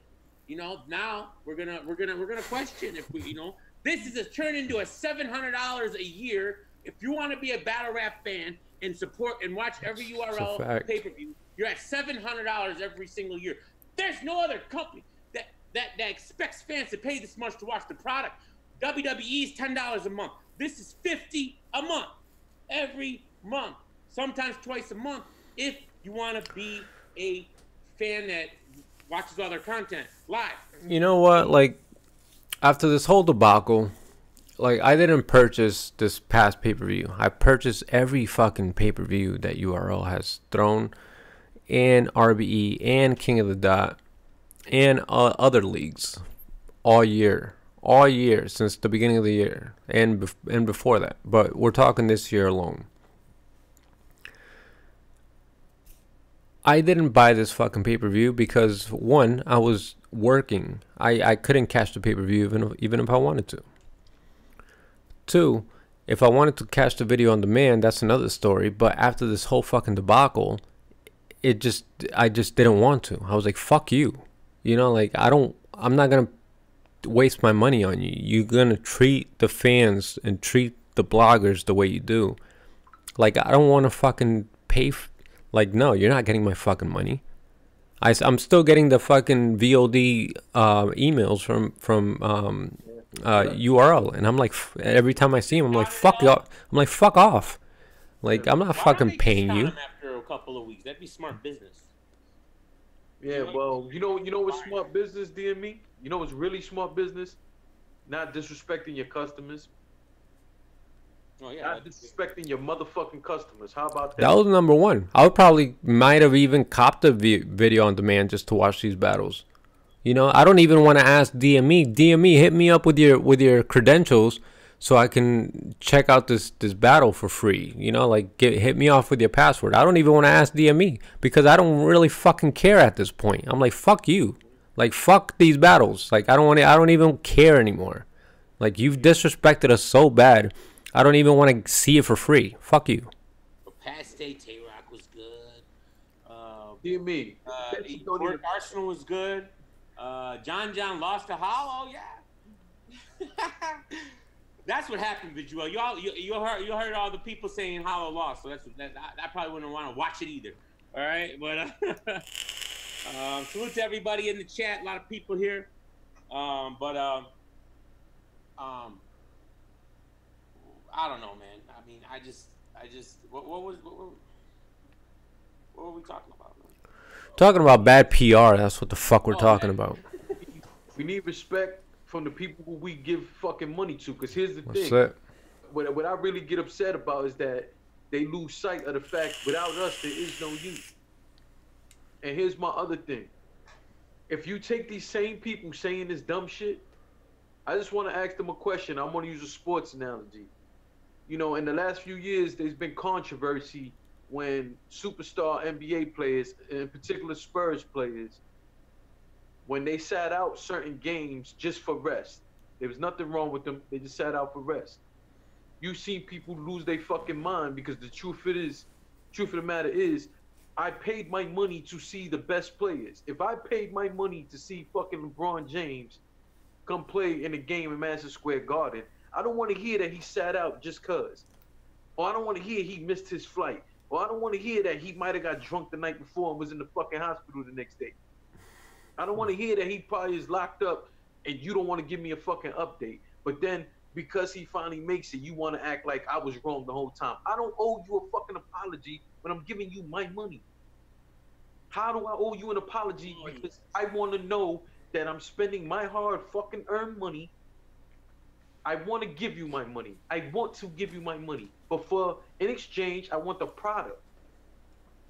you know, now we're gonna question if we, you know, this is turned into a $700 a year. If you want to be a battle rap fan and support and watch every URL pay-per-view, you're at $700 every single year. There's no other company that expects fans to pay this much to watch the product. WWE's $10 a month. This is $50 a month, every month, sometimes twice a month. If you want to be a fan that watches all their content live. You know what? Like, after this whole debacle, like I didn't purchase this past pay-per-view. I purchased every fucking pay-per-view that URL has thrown, and RBE and King of the Dot and other leagues all year since the beginning of the year and before that. But we're talking this year alone. I didn't buy this fucking pay-per-view because, one, I was working. I couldn't catch the pay-per-view even if I wanted to. Two, if I wanted to catch the video on demand, that's another story. But after this whole fucking debacle, I just didn't want to. I was like, fuck you. You know, like, I'm not going to waste my money on you. You're going to treat the fans and treat the bloggers the way you do. Like, I don't want to fucking pay. Like, no, you're not getting my fucking money. I'm still getting the fucking VOD emails from URL, and I'm like, every time I see him, I'm like, fuck off. I'm like, fuck off. Like, I'm not fucking paying you. After a couple of weeks, that'd be smart business. Yeah, well, you know what's smart business, DME? You know what's really smart business? Not disrespecting your customers. Oh, yeah, not disrespecting your motherfucking customers. How about that? That was number one. I would probably might have even copped a video on demand just to watch these battles. You know, I don't even want to ask DME. DME, hit me up with your credentials so I can check out this battle for free. You know, like hit me off with your password. I don't even want to ask DME because I don't really fucking care at this point. I'm like, fuck you. Like, fuck these battles. Like, I don't even care anymore. Like, you've disrespected us so bad. I don't even want to see it for free. Fuck you. Past day, Tay-Rock was good. DME. Arsenal was good. John lost to Hollow, yeah. That's what happened, Visual. You heard all the people saying Hollow lost, so I probably wouldn't want to watch it either. All right, but salute to everybody in the chat. A lot of people here, I don't know, man. I mean, I just what were we talking about, man? Talking about bad PR. That's what the fuck we're talking about. We need respect from the people who we give fucking money to. Because here's the thing. It. What I really get upset about is that they lose sight of the fact without us, there is no you. And here's my other thing. If you take these same people saying this dumb shit, I just want to ask them a question. I'm going to use a sports analogy. You know, in the last few years, there's been controversy when superstar NBA players, in particular Spurs players, when they sat out certain games just for rest. There was nothing wrong with them. They just sat out for rest. You've seen people lose their fucking mind because the truth of the matter is, I paid my money to see the best players. If I paid my money to see fucking LeBron James come play in a game in Madison Square Garden, I don't want to hear that he sat out just cause. Or I don't want to hear he missed his flight. Or I don't want to hear that he might have got drunk the night before and was in the fucking hospital the next day. I don't want to hear that he probably is locked up and you don't want to give me a fucking update. But then because he finally makes it, you want to act like I was wrong the whole time. I don't owe you a fucking apology when I'm giving you my money. How do I owe you an apology? Because I want to know that I'm spending my hard fucking earned money. I want to give you my money. I want to give you my money. But in exchange, I want the product.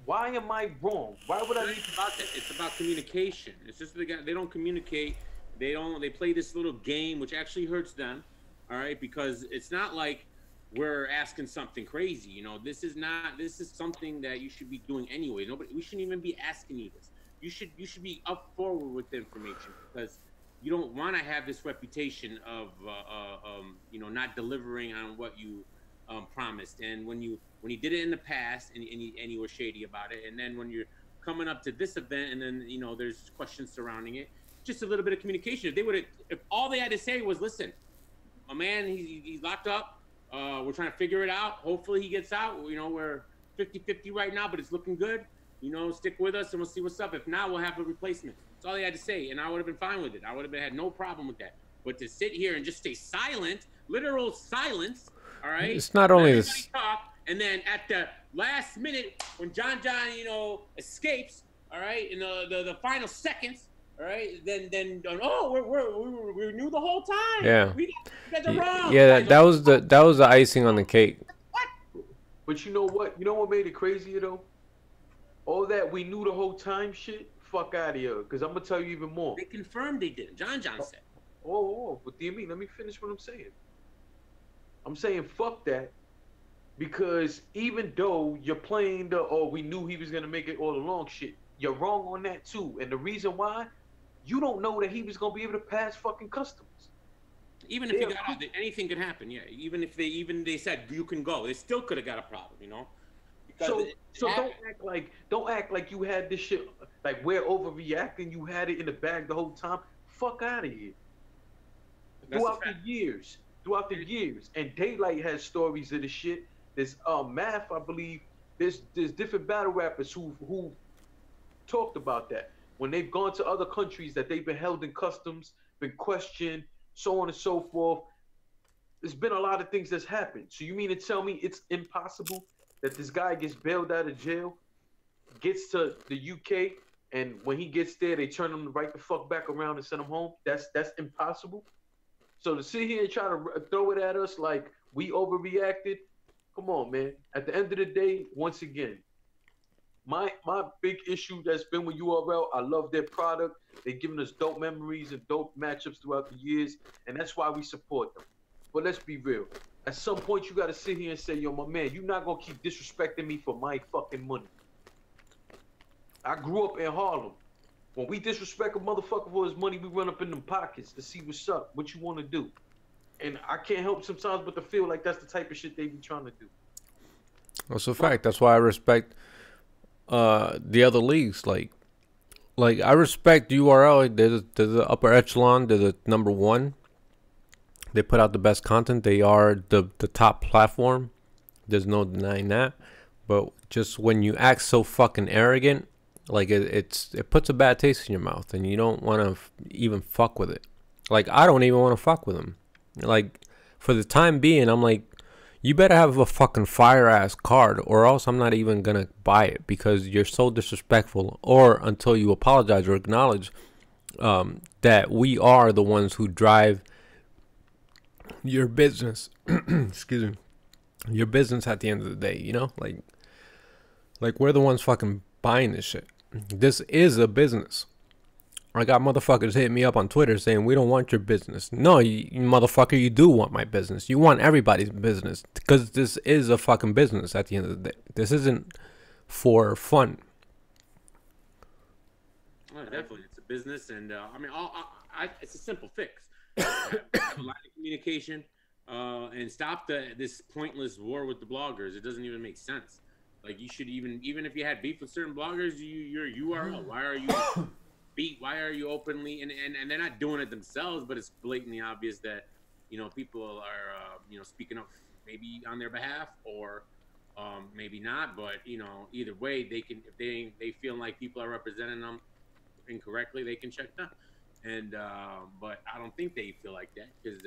Why am I wrong? Why would I? It's about communication. It's just they don't communicate. They play this little game, which actually hurts them. All right, because it's not like we're asking something crazy. You know, this is something that you should be doing anyway. We shouldn't even be asking you this. You should be up forward with the information because you don't want to have this reputation of not delivering on what you promised. And when you did it in the past and you were shady about it, and then when you're coming up to this event and then there's questions surrounding it, just a little bit of communication. If all they had to say was, listen, my man, he's locked up. We're trying to figure it out. Hopefully he gets out. We're 50-50 right now, but it's looking good. Stick with us and we'll see what's up. If not, we'll have a replacement. That's all they had to say, and I would have been fine with it. I would have had no problem with that. But to sit here and just stay silent, literal silence, all right? It's not only this. Talk, and then at the last minute, when John, escapes, all right, in the final seconds, all right, then we knew the whole time. Yeah. guys are wrong. Yeah, that was the icing on the cake. But you know what? You know what made it crazier though? All that we knew the whole time shit. Fuck out of here. Because I'm gonna tell you even more. They confirmed they did. John said. What do you mean? Let me finish what I'm saying. I'm saying fuck that. Because even though you're playing the we knew he was gonna make it all along shit, you're wrong on that too. And the reason why, you don't know that he was gonna be able to pass fucking customs. Even if he got out, anything could happen. Yeah. Even if they said you can go, they still could have got a problem. You know. So don't act like you had this shit like we're overreacting. You had it in the bag the whole time. Fuck out of here. Throughout the years, and Daylight has stories of the shit. There's Math, I believe. There's different battle rappers who talked about that when they've gone to other countries that they've been held in customs, been questioned, so on and so forth. There's been a lot of things that's happened. So you mean to tell me it's impossible that this guy gets bailed out of jail, gets to the UK, and when he gets there, they turn him right the fuck back around and send him home? That's impossible. So to sit here and try to throw it at us like we overreacted, come on, man. At the end of the day, once again, my big issue that's been with URL, I love their product. They've given us dope memories and dope matchups throughout the years, and that's why we support them. But let's be real. At some point, you got to sit here and say, yo, my man, you're not going to keep disrespecting me for my fucking money. I grew up in Harlem. When we disrespect a motherfucker for his money, we run up in them pockets to see what's up, what you want to do. And I can't help sometimes but to feel like that's the type of shit they be trying to do. That's a fact. That's why I respect the other leagues. Like I respect URL. They're the upper echelon. They're the number one. They put out the best content. They are the top platform. There's no denying that. But just when you act so fucking arrogant, like it puts a bad taste in your mouth, and you don't want to even fuck with it. Like I don't even want to fuck with them. Like for the time being, I'm like, you better have a fucking fire ass card, or else I'm not even gonna buy it because you're so disrespectful. Or until you apologize or acknowledge that we are the ones who drive your business. Excuse me, your business at the end of the day. You know, like we're the ones fucking buying this shit. This is a business. I got motherfuckers hitting me up on Twitter saying we don't want your business. No, you motherfucker, you do want my business. You want everybody's business because this is a fucking business at the end of the day. This isn't for fun. Well, definitely, it's a business, and I mean, it's a simple fix. Have a line of communication and stop this pointless war with the bloggers. It doesn't even make sense. Like you should even if you had beef with certain bloggers, you're URL. Why are you openly and they're not doing it themselves, but it's blatantly obvious that people are speaking up maybe on their behalf or maybe not, but either way they can, if they feel like people are representing them incorrectly, they can check them. And but I don't think they feel like that because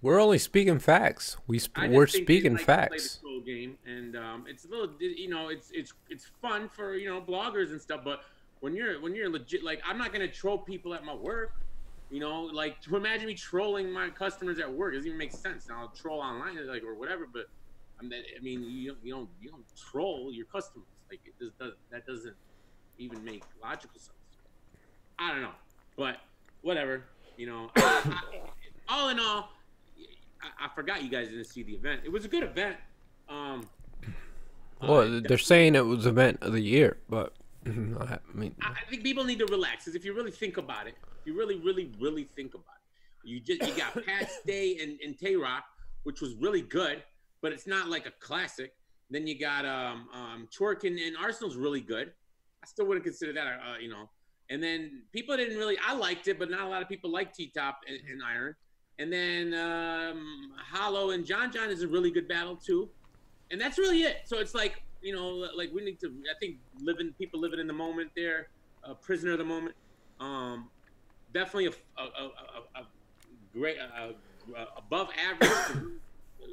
we're only speaking facts. We're speaking facts. Play the game, and it's a little, it's fun for bloggers and stuff. But when you're legit, like I'm not gonna troll people at my work. Like to imagine me trolling my customers at work doesn't even make sense. Now I'll troll online or whatever, but I mean you don't troll your customers. Like that doesn't even make logical sense. I don't know, but whatever. All in all. I forgot you guys didn't see the event. It was a good event. Well, they're saying it was event of the year, but I mean, I think people need to relax. Because if you really think about it, if you really, really, really think about it, you got Pat Stay and Tay Rock, which was really good, but it's not like a classic. Then you got Twerk and Arsenal's really good. I still wouldn't consider that And then people didn't really. I liked it, but not a lot of people like T-Top and Iron. And then Hollow and John is a really good battle too, and that's really it. So it's like like we need to. I think people living in the moment there, prisoner of the moment. Definitely a great, above average,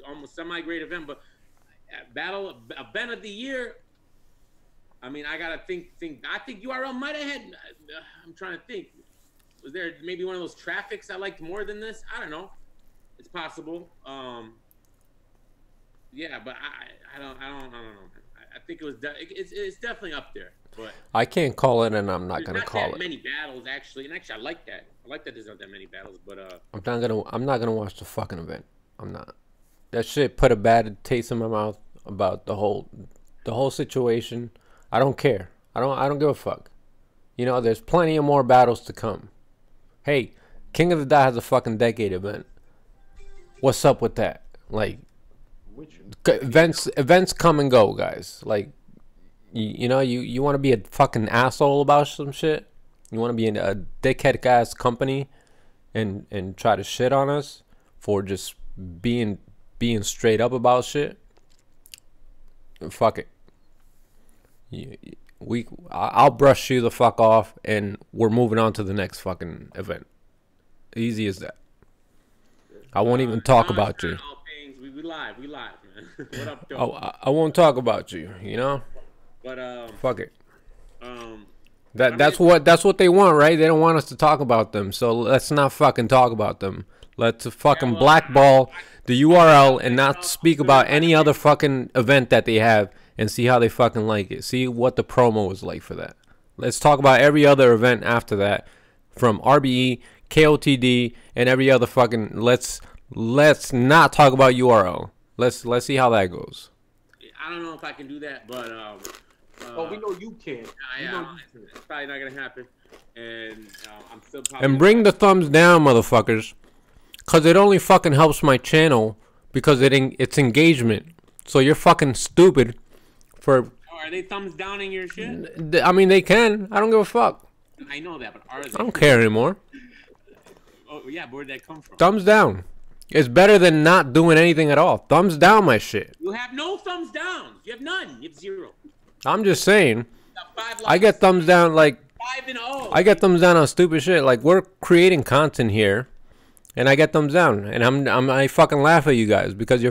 almost semi-great event. But event of the year. I mean, I gotta think. I think URL might have had. I'm trying to think. Was there maybe one of those traffics I liked more than this? I don't know. It's possible. Yeah, but I don't know. I think it was it's definitely up there. But I can't call it, and I'm not gonna call that it. many battles actually, and actually I like that. I like that there's not that many battles, but I'm not gonna watch the fucking event. I'm not. That shit put a bad taste in my mouth about the whole situation. I don't care. I don't give a fuck. You know, there's plenty of more battles to come. Hey, King of the Dot has a fucking decade event. What's up with that? Like, events come and go, guys. Like, you know, you want to be a fucking asshole about some shit. You want to be in a dickhead ass company and try to shit on us for just being straight up about shit. Fuck it. I'll brush you the fuck off, and we're moving on to the next fucking event. Easy as that. I won't even talk about you. We live, man. What up, though? I won't talk about you. You know. But fuck it. That's what they want, right? They don't want us to talk about them, so let's not fucking talk about them. Let's fucking blackball the URL and not speak about any other fucking event that they have, and see how they fucking like it. See what the promo was like for that. Let's talk about every other event after that, from RBE, KOTD, and every other fucking. Let's not talk about URL. Let's see how that goes. I don't know if I can do that, but we know you can. It's probably not gonna happen, and I'm still. And bring the thumbs down, motherfuckers, cause it only fucking helps my channel because it's engagement. So you're fucking stupid. Are they thumbs downing your shit? I mean, they can. I don't give a fuck. I know that, but are they? I don't care anymore. Oh yeah, but where'd that come from? Thumbs down. It's better than not doing anything at all. Thumbs down my shit. You have no thumbs down. You have none. You have 0. I'm just saying. I get thumbs down like 5-0. I get thumbs down on stupid shit. Like, we're creating content here, and I get thumbs down, and I fucking laugh at you guys because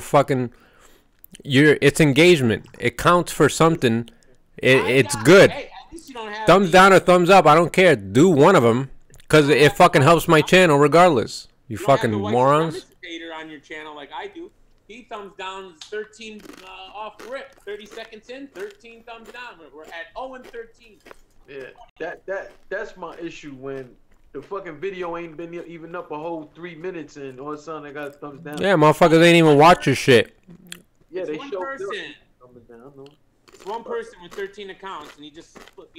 it's engagement. It counts for something. It's good. Hey, at least you don't have thumbs down or thumbs up, I don't care. Do one of them, because it fucking helps my channel regardless. You fucking morons. Hater on your channel like I do. He thumbs down 13 off rip. 30 seconds in, 13 thumbs down. We're at 0 and 13. Yeah, that's my issue when the fucking video ain't been even up a whole 3 minutes and all of a sudden I got thumbs down. Yeah, motherfuckers ain't even watch your shit. Yeah, it's they one show person. thumbs down. No. It's one person with 13 accounts, and he just put,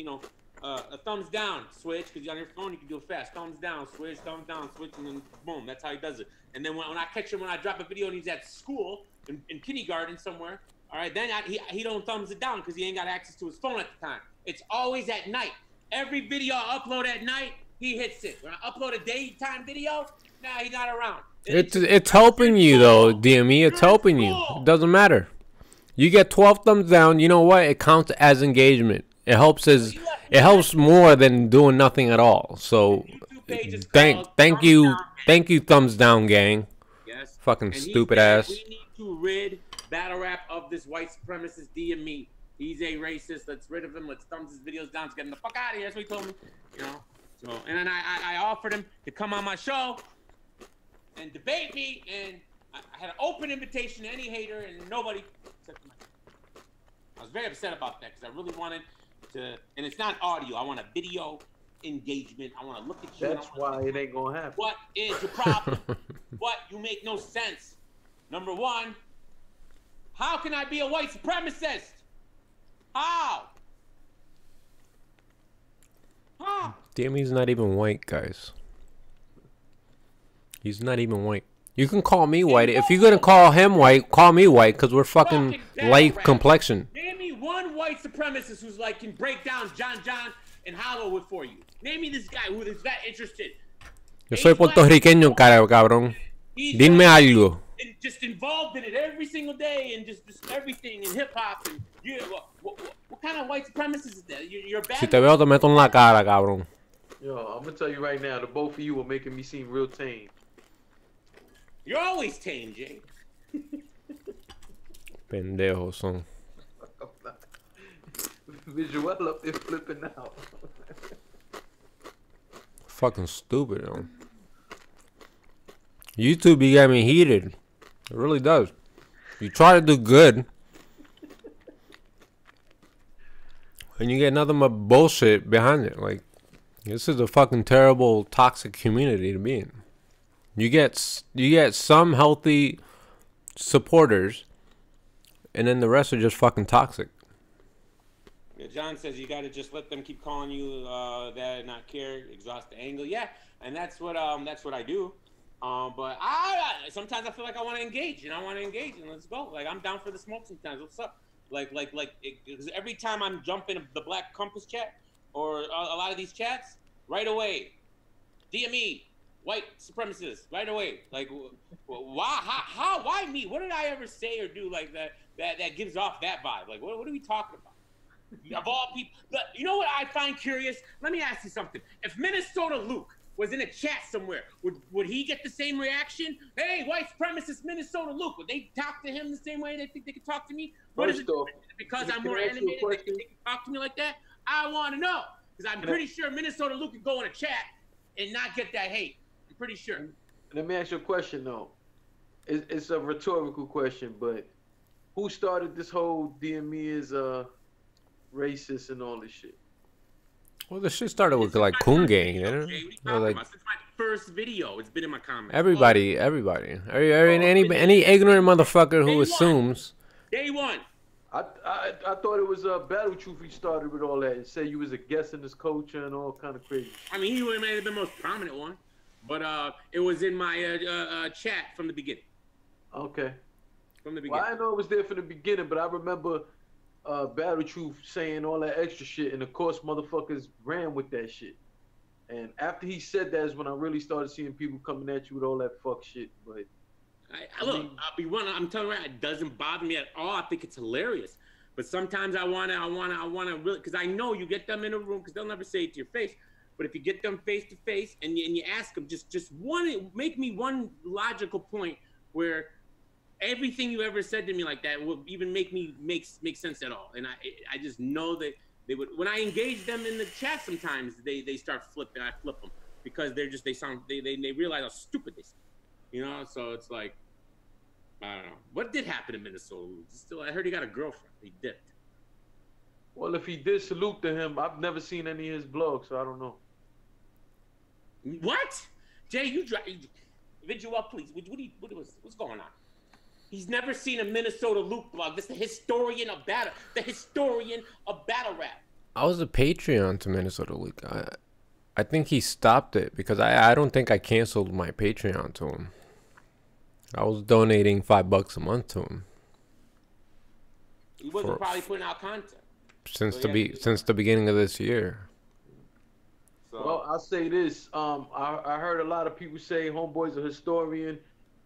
a thumbs down switch, because on your phone you can do it fast. Thumbs down switch, thumbs down switch, and then boom, that's how he does it. And then when I catch him when I drop a video and he's at school in kindergarten somewhere, all right, then he don't thumbs it down because he ain't got access to his phone at the time. It's always at night. Every video I upload at night, he hits it. When I upload a daytime video, nah, he's not around. It's helping you though, DME. It's helping you. It doesn't matter. You get 12 thumbs down. You know what? It counts as engagement. It helps more than doing nothing at all. So thank you, thumbs down gang. Yes. Fucking stupid ass. We need to rid battle rap of this white supremacist DME. He's a racist. Let's rid of him. Let's thumbs his videos down. Let's get him the fuck out of here. That's what he told me. So and then I offered him to come on my show and debate me, and I had an open invitation to any hater, and nobody accepted my. I was very upset about that because I really wanted to, and it's not audio. I want a video engagement. I want to look at you. That's why it ain't gonna happen. What is your problem? What? You make no sense. Number one, how can I be a white supremacist? How? DME's not even white, guys. He's not even white. You can call me white. If you're gonna call him white, call me white, because we're fucking light complexion. Name me one white supremacist who's like can break down John and Hollywood for you. Name me this guy who is that interested. Yo soy puertorriqueño, cabrón. Dime algo. Just involved in it every single day and just everything in hip hop and what kind of white supremacist is that? You're bad. Si te veo te meto en la cara, cabrón. Yo, I'm gonna tell you right now, the both of you are making me seem real tame. You're always tame, Jay. Pendejos son. Visual up there flipping out. Fucking stupid, yo. YouTube, you got me heated. It really does. You try to do good, and you get nothing but bullshit behind it. Like, this is a fucking terrible, toxic community to be in. You get some healthy supporters, and then the rest are just fucking toxic. Yeah, John says you got to just let them keep calling you that and not care, exhaust the angle. Yeah, and that's what I do. But I sometimes I feel like I want to engage, and let's go. Like, I'm down for the smoke sometimes. What's up? Because every time I'm jumping the Black Compass chat or a lot of these chats, right away, DME, white supremacists, right away. Like, why? How? Why me? What did I ever say or do like that? That gives off that vibe. Like, what are we talking about? Of all people, you know what I find curious? Let me ask you something. If Minnesota Luke was in a chat somewhere, would he get the same reaction? Hey, white supremacist Minnesota Luke, would they talk to him the same way they think they could talk to me? What is it? Because I'm more animated, they can talk to me like that? I want to know. Because I'm pretty sure Minnesota Luke could go in a chat and not get that hate. I'm pretty sure. Let me ask you a question, though. It's a rhetorical question, but who started this whole DME is racist and all this shit? Well, the shit started with like Coon Gang, you know? Like, it's my first video. It's been in my comments. Everybody. Any ignorant motherfucker who assumes. Day one. I thought it was Battle Truth he started with all that and said you was a guest in this culture and all kind of crazy. I mean, he may have been the most prominent one, but it was in my chat from the beginning. Okay. From the beginning. Well, I know it was there from the beginning, but I remember Battle Truth saying all that extra shit, and of course motherfuckers ran with that shit. And after he said that is when I really started seeing people coming at you with all that fuck shit. But look, I'm telling you right, it doesn't bother me at all. I think it's hilarious. But sometimes I wanna really, because I know you get them in a room because they'll never say it to your face. But if you get them face to face and you ask them make me one logical point where everything you ever said to me like that would even make sense at all. And I just know that they would, when I engage them in the chat sometimes they start flipping. I flip them because they realize how stupid they sound. You know, so it's like, I don't know. What did happen in Minnesota? I heard he got a girlfriend. He dipped. Well, if he did salute to him, I've never seen any of his blogs, so I don't know. What? Jay, you Visual, please. What's going on? He's never seen a Minnesota Luke blog. This is the historian of battle rap. I was a Patreon to Minnesota Luke. I think he stopped it because I don't think I canceled my Patreon to him. I was donating $5 a month to him. He wasn't probably putting out content since the beginning of this year. So. Well, I'll say this. I heard a lot of people say homeboy's a historian.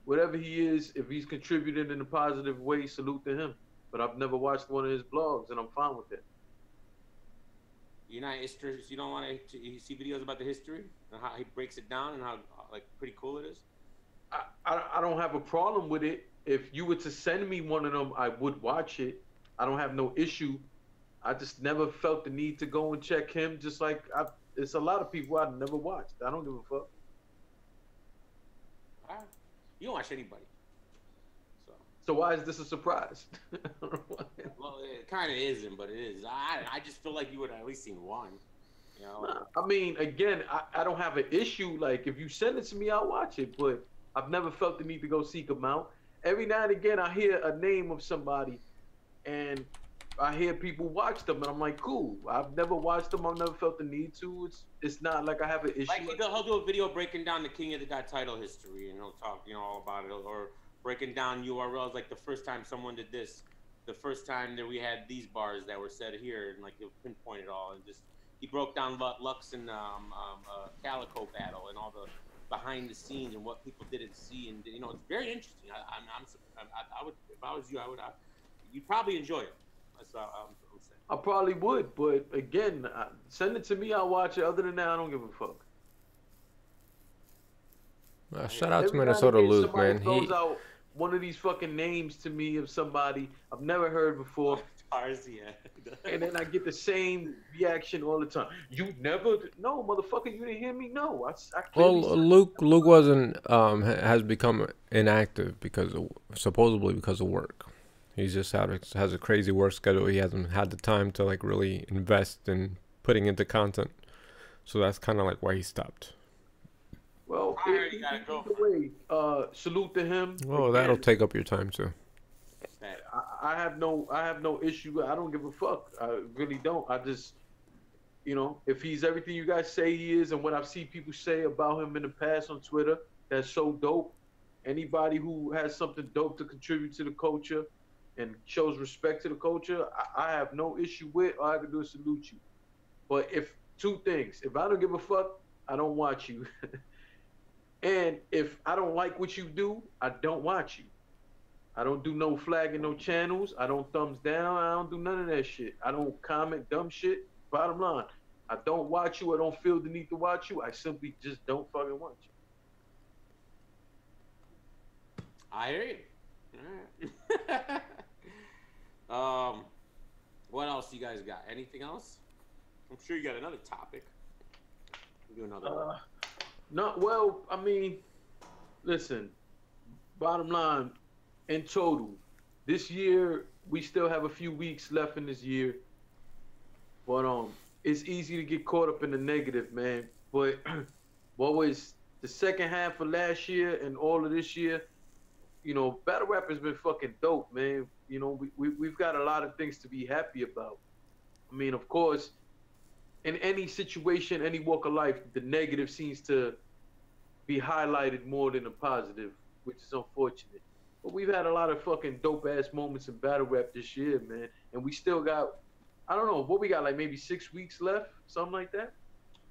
Whatever he is, if he's contributing in a positive way, salute to him. But I've never watched one of his blogs, and I'm fine with it. You're not interested? You don't want to see videos about the history and how he breaks it down and how like pretty cool it is? I don't have a problem with it. If you were to send me one of them, I would watch it. I don't have no issue. I just never felt the need to go and check him. Just like it's a lot of people I've never watched. I don't give a fuck. You don't watch anybody. So why is this a surprise? Well, it kind of isn't, but it is. I just feel like you would have at least seen one. You know? Nah, I mean, again, I don't have an issue. Like, if you send it to me, I'll watch it. But I've never felt the need to go seek them out. Every now and again, I hear a name of somebody, and I hear people watch them, and I'm like, cool. I've never watched them. I've never felt the need to. It's not like I have an issue. Like he'll do a video breaking down the King of the God title history, and he'll talk, all about it, or breaking down URLs. Like the first time someone did this, the first time that we had these bars that were said here, and like he'll pinpoint it all, and he broke down Lux and Calico battle and all the behind the scenes and what people didn't see, and it's very interesting. I would, if I was you, you'd probably enjoy it. That's what I'm saying. I probably would, but again, send it to me. I'll watch it. Other than that, I don't give a fuck. Shout out to Minnesota Luke, man. one of these fucking names to me of somebody I've never heard before. Stars, yeah. And then I get the same reaction all the time. You never, no, motherfucker, you didn't hear me? No, I Well, clearly said. Luke wasn't has become inactive because of, supposedly because of work. He's just has a crazy work schedule. He hasn't had the time to like really invest in putting into content. So that's kind of like why he stopped. Well, either way, salute to him. Well, that'll take up your time too. I have no issue. I don't give a fuck. I really don't. I just, if he's everything you guys say he is, and what I've seen people say about him in the past on Twitter, that's so dope. Anybody who has something dope to contribute to the culture and shows respect to the culture, I have no issue with. All I can do is salute you. But if two things, if I don't give a fuck, I don't watch you. And if I don't like what you do, I don't watch you. I don't do no flagging, no channels. I don't thumbs down. I don't do none of that shit. I don't comment dumb shit. Bottom line, I don't watch you. I don't feel the need to watch you. I simply just don't fucking watch you. I hear you. All right. What else you guys got? Anything else? I'm sure you got another topic. We'll do another one. No, well, I mean, listen, bottom line, in total, this year, we still have a few weeks left in this year. But it's easy to get caught up in the negative, man. But what was the second half of last year and all of this year, battle rap has been fucking dope, man. We've got a lot of things to be happy about. I mean, of course, in any situation, any walk of life, the negative seems to be highlighted more than the positive, which is unfortunate. But we've had a lot of fucking dope ass moments in battle rap this year, man. And we still got, I don't know, what we got, like maybe 6 weeks left, something like that.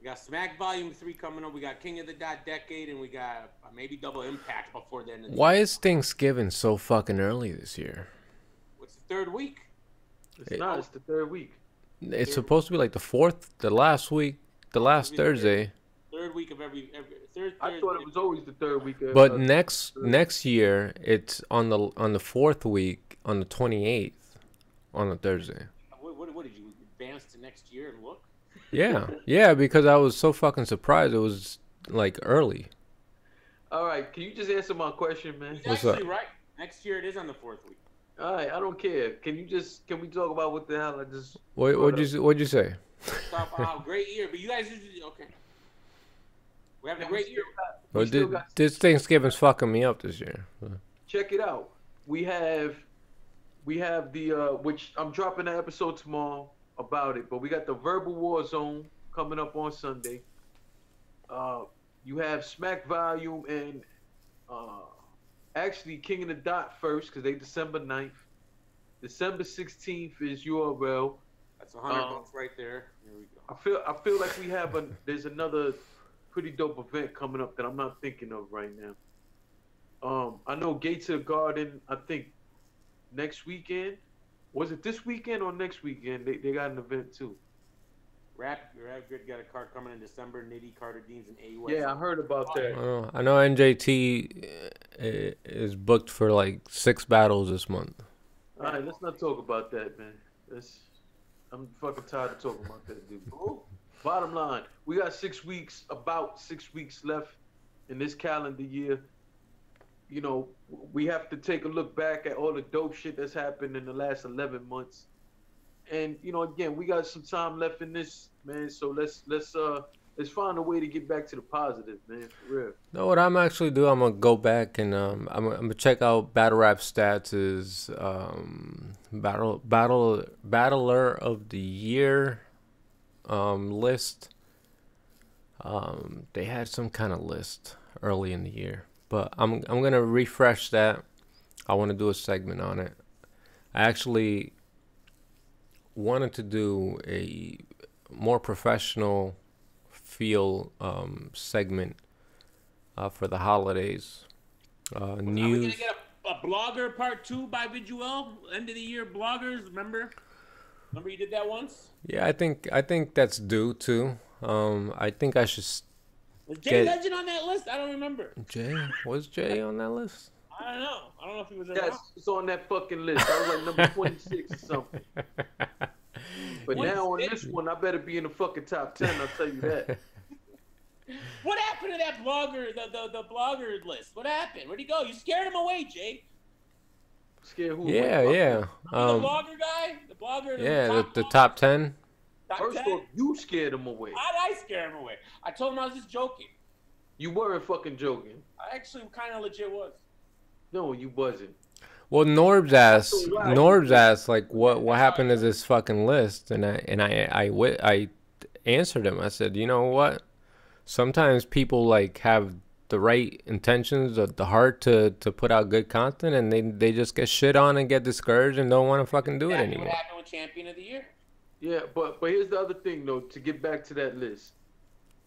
We got Smack Volume 3 coming up. We got King of the Dot Decade, and we got maybe Double Impact before the end of the Why year. is Thanksgiving so fucking early this year? What's the third week? It's not, it's the third week. It's supposed to be like the fourth, the last week, the last Thursday. Third week of every third. I thought it was always the third week. But next year it's on the fourth week on the 28th on a Thursday. What did you advance to next year and look? Yeah, because I was so fucking surprised it was like early. All right, can you just answer my question, man? What's actually up? Right. Next year it is on the fourth week. All right, I don't care. Can we talk about what the hell I just? What'd you say? Great year, but you guys usually okay. We're having a great year. This Thanksgiving's fucking me up this year. Check it out. We have the which I'm dropping an episode tomorrow about it, but we got the Verbal War Zone coming up on Sunday. You have Smack Volume and actually King of the Dot first because they December 9th. December 16th is URL. That's $100 right there. Here we go. I feel like we have there's another pretty dope event coming up that I'm not thinking of right now. I know Gates of the Garden, I think next weekend. Was it this weekend or next weekend? They got an event too. Rap Grid got a card coming in December. Nitty, Carter Deans, and AUS. Yeah, I heard about that. I know NJT is booked for like 6 battles this month. All right, let's not talk about that, man. I'm fucking tired of talking about that, dude. Bottom line, we got about 6 weeks left in this calendar year. We have to take a look back at all the dope shit that's happened in the last 11 months. And, again, we got some time left in this, man. So let's find a way to get back to the positive, man, for real. No, what I'm actually doing, I'm going to go back and I'm gonna check out Battle Rap Stats' Battler of the Year list. They had some kind of list early in the year, but I'm gonna refresh that. I want to do a segment on it. I actually wanted to do a more professional feel segment for the holidays. News. Are we gonna get a blogger part 2 by Visual? End of the year bloggers. Remember you did that once? Yeah, I think that's due too. I think I should. Was Jay Legend on that list? I don't remember. Was Jay on that list? I don't know. I don't know if he was around. Yes, it's on that fucking list. I was like number 26 or something. But now on this one, I better be in the fucking top 10. I'll tell you that. What happened to that blogger, the blogger list? What happened? Where'd he go? You scared him away, Jay. Scared who? Yeah, yeah. The blogger guy? The blogger? Yeah, the top 10. First off, you scared him away. How did I scare him away? I told him I was just joking. You weren't fucking joking. I actually kind of legit was. No, you wasn't. Well, Norb's asked like what happened to this fucking list, and I answered him. I said, you know what? Sometimes people like have the right intentions, the heart to put out good content, and they just get shit on and get discouraged and don't want to fucking do it anymore. What happened with Champion of the Year? Yeah, but here's the other thing though. To get back to that list,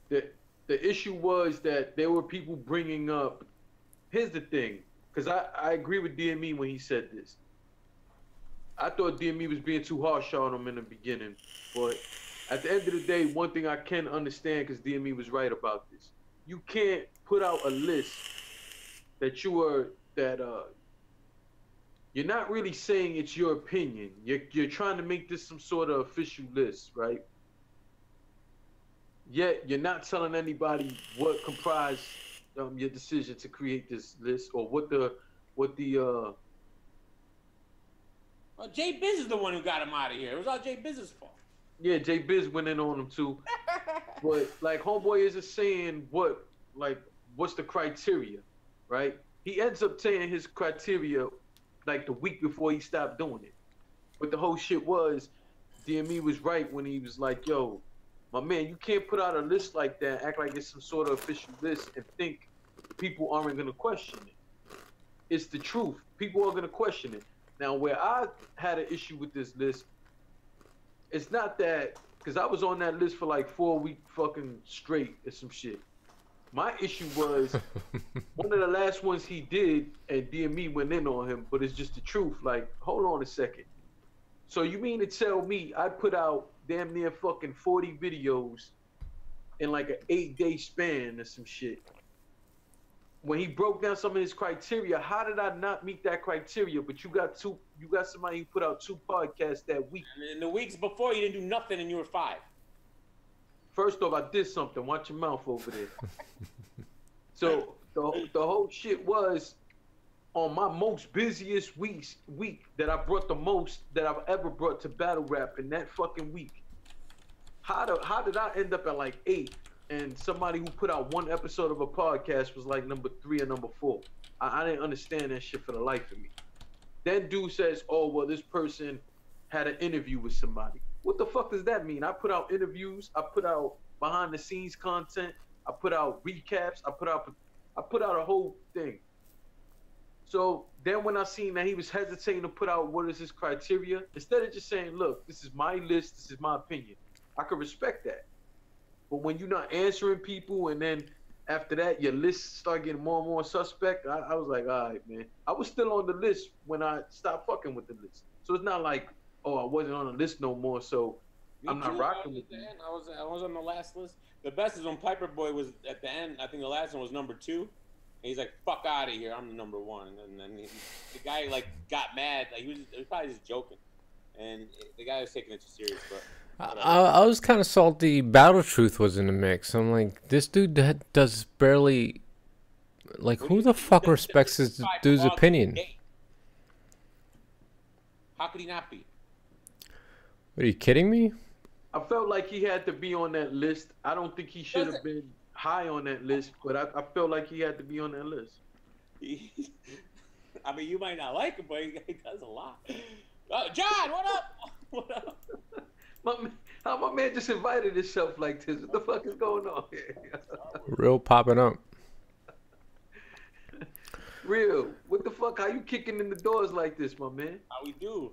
the issue was that there were people bringing up. Here's the thing. Because I agree with DME when he said this. I thought DME was being too harsh on him in the beginning. But at the end of the day, one thing I can understand, because DME was right about this. You can't put out a list that you're not really saying it's your opinion. You're trying to make this some sort of official list, right? Yet you're not telling anybody what comprised your decision to create this list, or what the Well, Jay Biz is the one who got him out of here. It was all Jay Biz's fault. Yeah, Jay Biz went in on him too. But like homeboy isn't saying what's the criteria, right? He ends up saying his criteria like the week before he stopped doing it. But the whole shit was, DME was right when he was like, yo, my man, you can't put out a list like that, act like it's some sort of official list, and think people aren't going to question it. It's the truth. People are going to question it. Now, where I had an issue with this list, it's not that, because I was on that list for like 4 weeks fucking straight or some shit. My issue was one of the last ones he did, and DME went in on him, but it's just the truth. Like, hold on a second. So you mean to tell me I put out damn near fucking 40 videos in like an 8-day span or some shit? When he broke down some of his criteria, how did I not meet that criteria? But you got somebody who put out 2 podcasts that week. And in the weeks before, you didn't do nothing and you were 5. First off, I did something. Watch your mouth over there. So the whole shit was on my most busiest week that I brought the most that I've ever brought to battle rap in that fucking week. How did I end up at like 8? And somebody who put out 1 episode of a podcast was like number 3 or number 4. I didn't understand that shit for the life of me. Then dude says, oh, well, this person had an interview with somebody. What the fuck does that mean? I put out interviews. I put out behind the scenes content. I put out recaps. I put out a whole thing. So then when I seen that he was hesitating to put out what is his criteria, instead of just saying, look, this is my list, this is my opinion, I could respect that. But when you're not answering people, and then after that, your list start getting more and more suspect, I was like, all right, man. I was still on the list when I stopped fucking with the list. So it's not like, oh, I wasn't on the list no more, so I'm not rocking with you. I was on the last list. The best is when Piper Boy was at the end. I think the last one was number 2. And he's like, fuck out of here, I'm the number 1. And then the guy like got mad. Like he was probably just joking. And the guy was taking it too serious, but... I was kind of salty. Battle Truth was in the mix. I'm like, this dude does barely. Like, who the fuck respects this dude's opinion? How could he not be? Are you kidding me? I felt like he had to be on that list. I don't think he should have been high on that list, but I felt like he had to be on that list. I mean, you might not like him, but he does a lot. John, what up? What up? How my man just invited himself like this? What the fuck is going on here? Real popping up. Real. What the fuck? How you kicking in the doors like this, my man? How we do?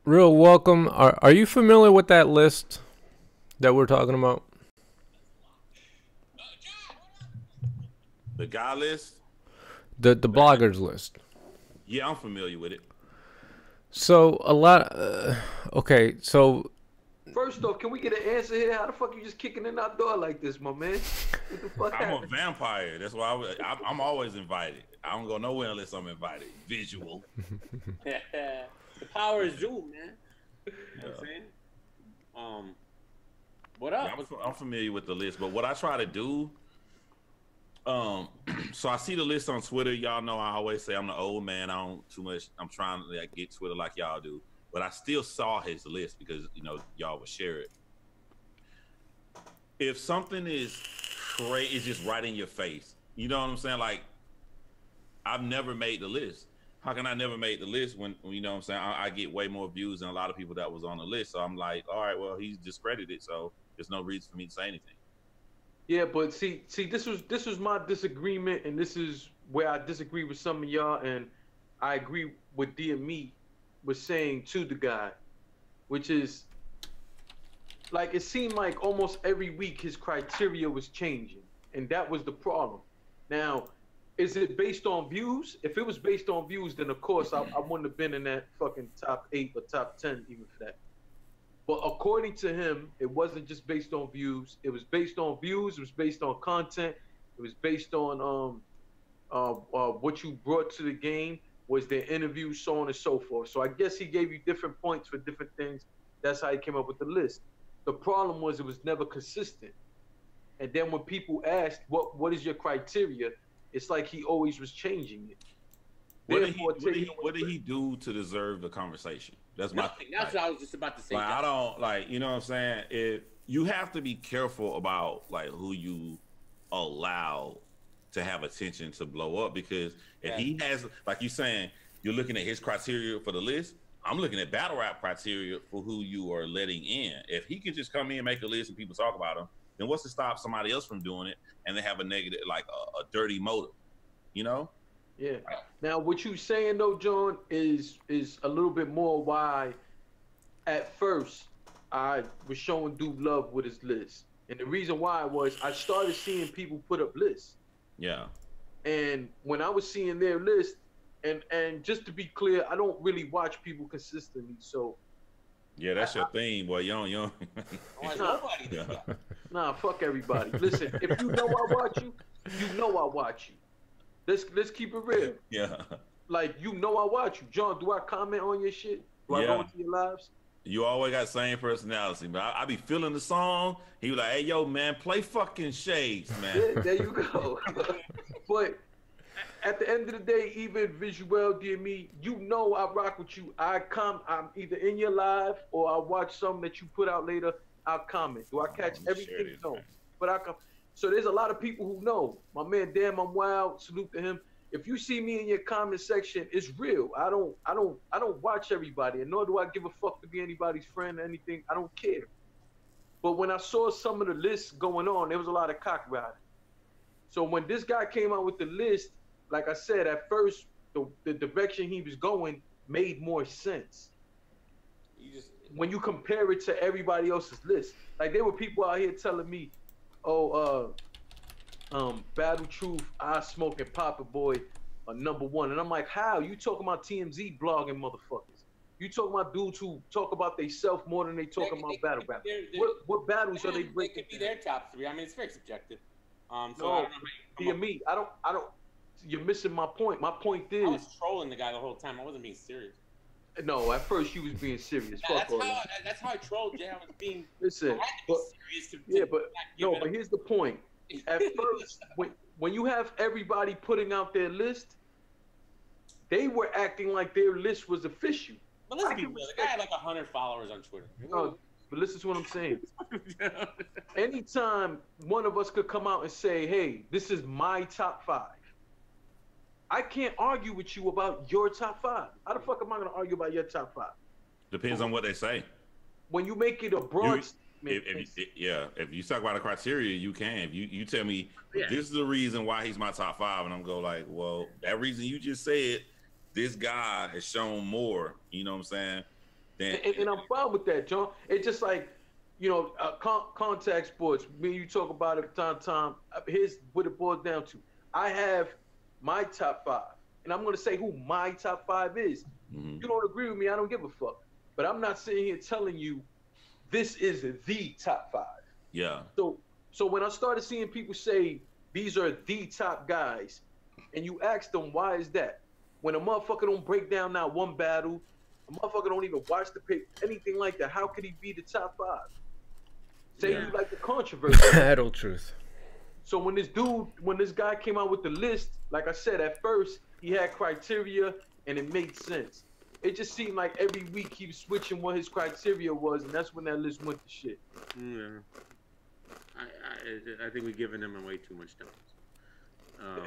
Real, welcome. Are you familiar with that list that we're talking about? The guy list? The bloggers list. Yeah, I'm familiar with it. So a lot. Okay, so First off, can we get an answer here? How the fuck you just kicking in our door like this, my man? What the fuck I'm a happened? vampire. That's why I'm always invited. I don't go nowhere unless I'm invited. Visual. The power is Zoom, man. You know what I'm saying? What up? Yeah, I'm familiar with the list, but what I try to do, so I see the list on Twitter. Y'all know I always say I'm the old man. I don't too much. I'm trying to get Twitter like y'all do, but I still saw his list because y'all would share it. If something is crazy, it's just right in your face. You know what I'm saying? Like, I've never made the list. How can I never make the list when you know what I'm saying? I get way more views than a lot of people that was on the list. So I'm like, all right, well, he's discredited, so there's no reason for me to say anything. Yeah, but see, this was my disagreement, and this is where I disagree with some of y'all, and I agree with D and me was saying to the guy, which is like it seemed like almost every week his criteria was changing, and that was the problem. Now, is it based on views? If it was based on views, then of course I wouldn't have been in that fucking top 8 or top 10 even for that. But according to him, it wasn't just based on views. It was based on views. It was based on content. It was based on what you brought to the game. Was their interviews, so on and so forth. So I guess he gave you different points for different things. That's how he came up with the list. The problem was it was never consistent. And then when people asked, what is your criteria? It's like he always was changing it. What did he do to deserve the conversation? That's my thing. That's what I was just about to say. Like, I don't you know what I'm saying? If you have to be careful about like who you allow to have attention to blow up, because if he has, like you saying, you're looking at his criteria for the list. I'm looking at battle rap criteria for who you are letting in. If he can just come in and make a list and people talk about him, then what's to stop somebody else from doing it and they have a negative, like a dirty motive, you know? Yeah. Now, what you saying though, John, is a little bit more why at first I was showing Dude love with his list. And the reason why was I started seeing people put up lists. Yeah. And when I was seeing their list, and just to be clear, I don't really watch people consistently, so. Yeah, that's your thing, boy. You don't. Nah, fuck everybody. Listen, if you know I watch you, you know I watch you. Let's keep it real. Yeah. Like, you know I watch you. John, do I comment on your shit? Do I go into your lives? You always got the same personality, but I be feeling the song. He was like, hey, yo, man, play fucking Shades, man. Yeah, there you go. But at the end of the day, even Visual, dear me, you know I rock with you. I'm either in your live or I watch something that you put out later. I'll comment. Do I catch everything? No. But I come. So there's a lot of people who know. My man, Damn, I'm Wild. Salute to him. If you see me in your comment section, it's real. I don't watch everybody, and nor do I give a fuck to be anybody's friend or anything. I don't care. But when I saw some of the lists going on, there was a lot of cock riding. So when this guy came out with the list, like I said, at first the direction he was going made more sense. When you compare it to everybody else's list, like there were people out here telling me, Battle Truth, I Smoke, and Papa Boy are #1. And I'm like, how? You talking about TMZ blogging motherfuckers. You talking about dudes who talk about they self more than they talking about battle rap. What battles are they breaking? It could be their top 3. I mean, it's very subjective. So no, I don't know how you me, I don't, you're missing my point. My point is, I was trolling the guy the whole time. I wasn't being serious. No, at first you was being serious. That's how I trolled, Jay. I was being serious but here's the point. At first, when you have everybody putting out their list, they were acting like their list was official. But let's be real. The guy had like 100 followers on Twitter. No, but listen to what I'm saying. Anytime one of us could come out and say, hey, this is my top 5. I can't argue with you about your top 5. How the fuck am I going to argue about your top 5? Depends on what they say. When you make it a broad statement. If you talk about the criteria, you can. If you tell me this is the reason why he's my top 5, and I'm go like, well, that reason you just said, this guy has shown more. You know what I'm saying? And I'm fine with that, John. It's just like, contact sports. When you talk about it time, here's what it boils down to. I have my top 5, and I'm going to say who my top 5 is. Mm-hmm. You don't agree with me, I don't give a fuck. But I'm not sitting here telling you this is the top 5. Yeah. So when I started seeing people say these are the top guys, and you ask them why is that, when a motherfucker don't break down not one battle, a motherfucker don't even watch the pay, anything like that, how could he be the top 5? Say you like the controversy. Battle truth. So when this guy came out with the list, like I said, at first he had criteria and it made sense. It just seemed like every week he was switching what his criteria was, and that's when that list went to shit. Yeah. I think we're giving him way too much time.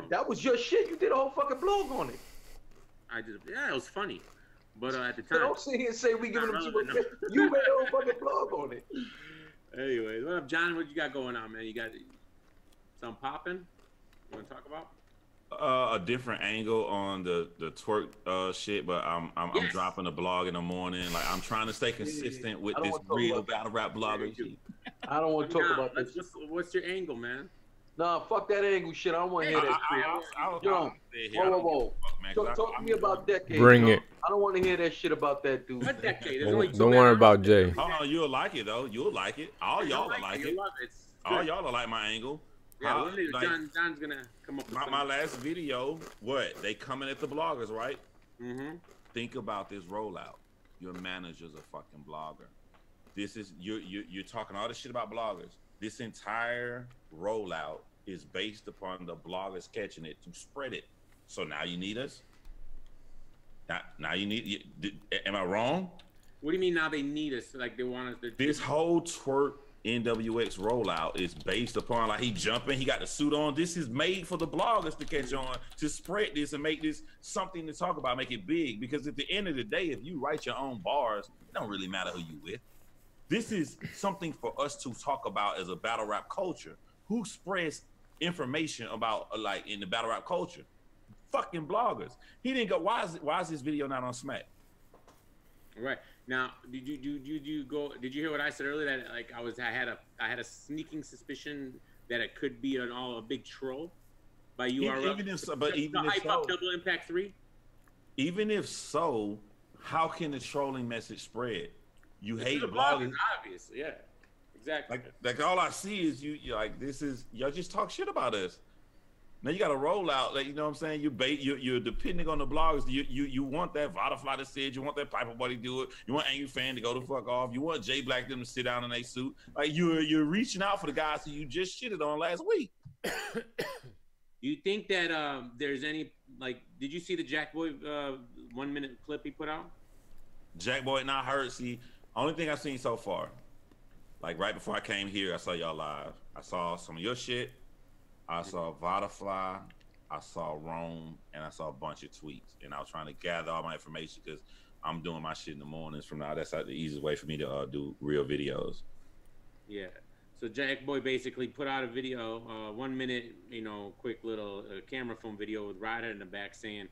That was your shit. You did a whole fucking blog on it. It was funny, but at the So time. don't sit here and say we giving him too much. You made a whole fucking blog on it. Anyways, what up, John? What you got going on, man? You got something popping? You want to talk about? A different angle on the twerk shit, but I'm dropping a blog in the morning. Like I'm trying to stay consistent with this real battle rap blogger. I don't want to talk about this. What's your angle, man? Nah, fuck that angle shit. I don't want to hear that shit. Whoa. Talk to me about decade. Bring it. I don't want to hear that shit about that dude. What decade? Don't worry about Jay. Hold on, you'll like it though. You'll like it. All y'all will like it. All y'all will like my angle. Yeah, John's gonna come up with my last video. What they coming at the bloggers, right? Mm-hmm. Think about this rollout. Your manager's a fucking blogger. This is you're talking all this shit about bloggers. This entire rollout is based upon the bloggers catching it to spread it. So now you need us. Now you need. Am I wrong? What do you mean now they need us? Like they want us to. This whole twerk NWX rollout is based upon like he jumping, he got the suit on. This is made for the bloggers to catch on, to spread this and make this something to talk about, make it big. Because at the end of the day, if you write your own bars, it don't really matter who you with. This is something for us to talk about as a battle rap culture. Who spreads information about like in the battle rap culture? Fucking bloggers. He didn't go. Why is this video not on Smack? Right. Now, did you hear what I said earlier? That like I had a sneaking suspicion that it could be a big troll by URL. Even if so, Double Impact 3. Even if so, how can the trolling message spread? You hate the blogging. Obviously, yeah, exactly. Like all I see is you like this is y'all just talk shit about us. Now you got to roll out, like you know what I'm saying. You're depending on the bloggers. You want that Vodafly to say it. You want that Piper Boy to do it. You want Angry Fan to go the fuck off. You want Jay Black them to sit down in their suit. Like you're reaching out for the guys who you just shitted on last week. You think that there's any like? Did you see the Jack Boy 1 minute clip he put out? Jack Boy not heard. See, only thing I've seen so far, like right before I came here, I saw y'all live. I saw some of your shit. I saw Vodafly, I saw Rome, and I saw a bunch of tweets. And I was trying to gather all my information because I'm doing my shit in the mornings from now. That's like the easiest way for me to do real videos. Yeah. So Jack Boy basically put out a video, 1 minute, quick little camera phone video with Ryder in the back saying,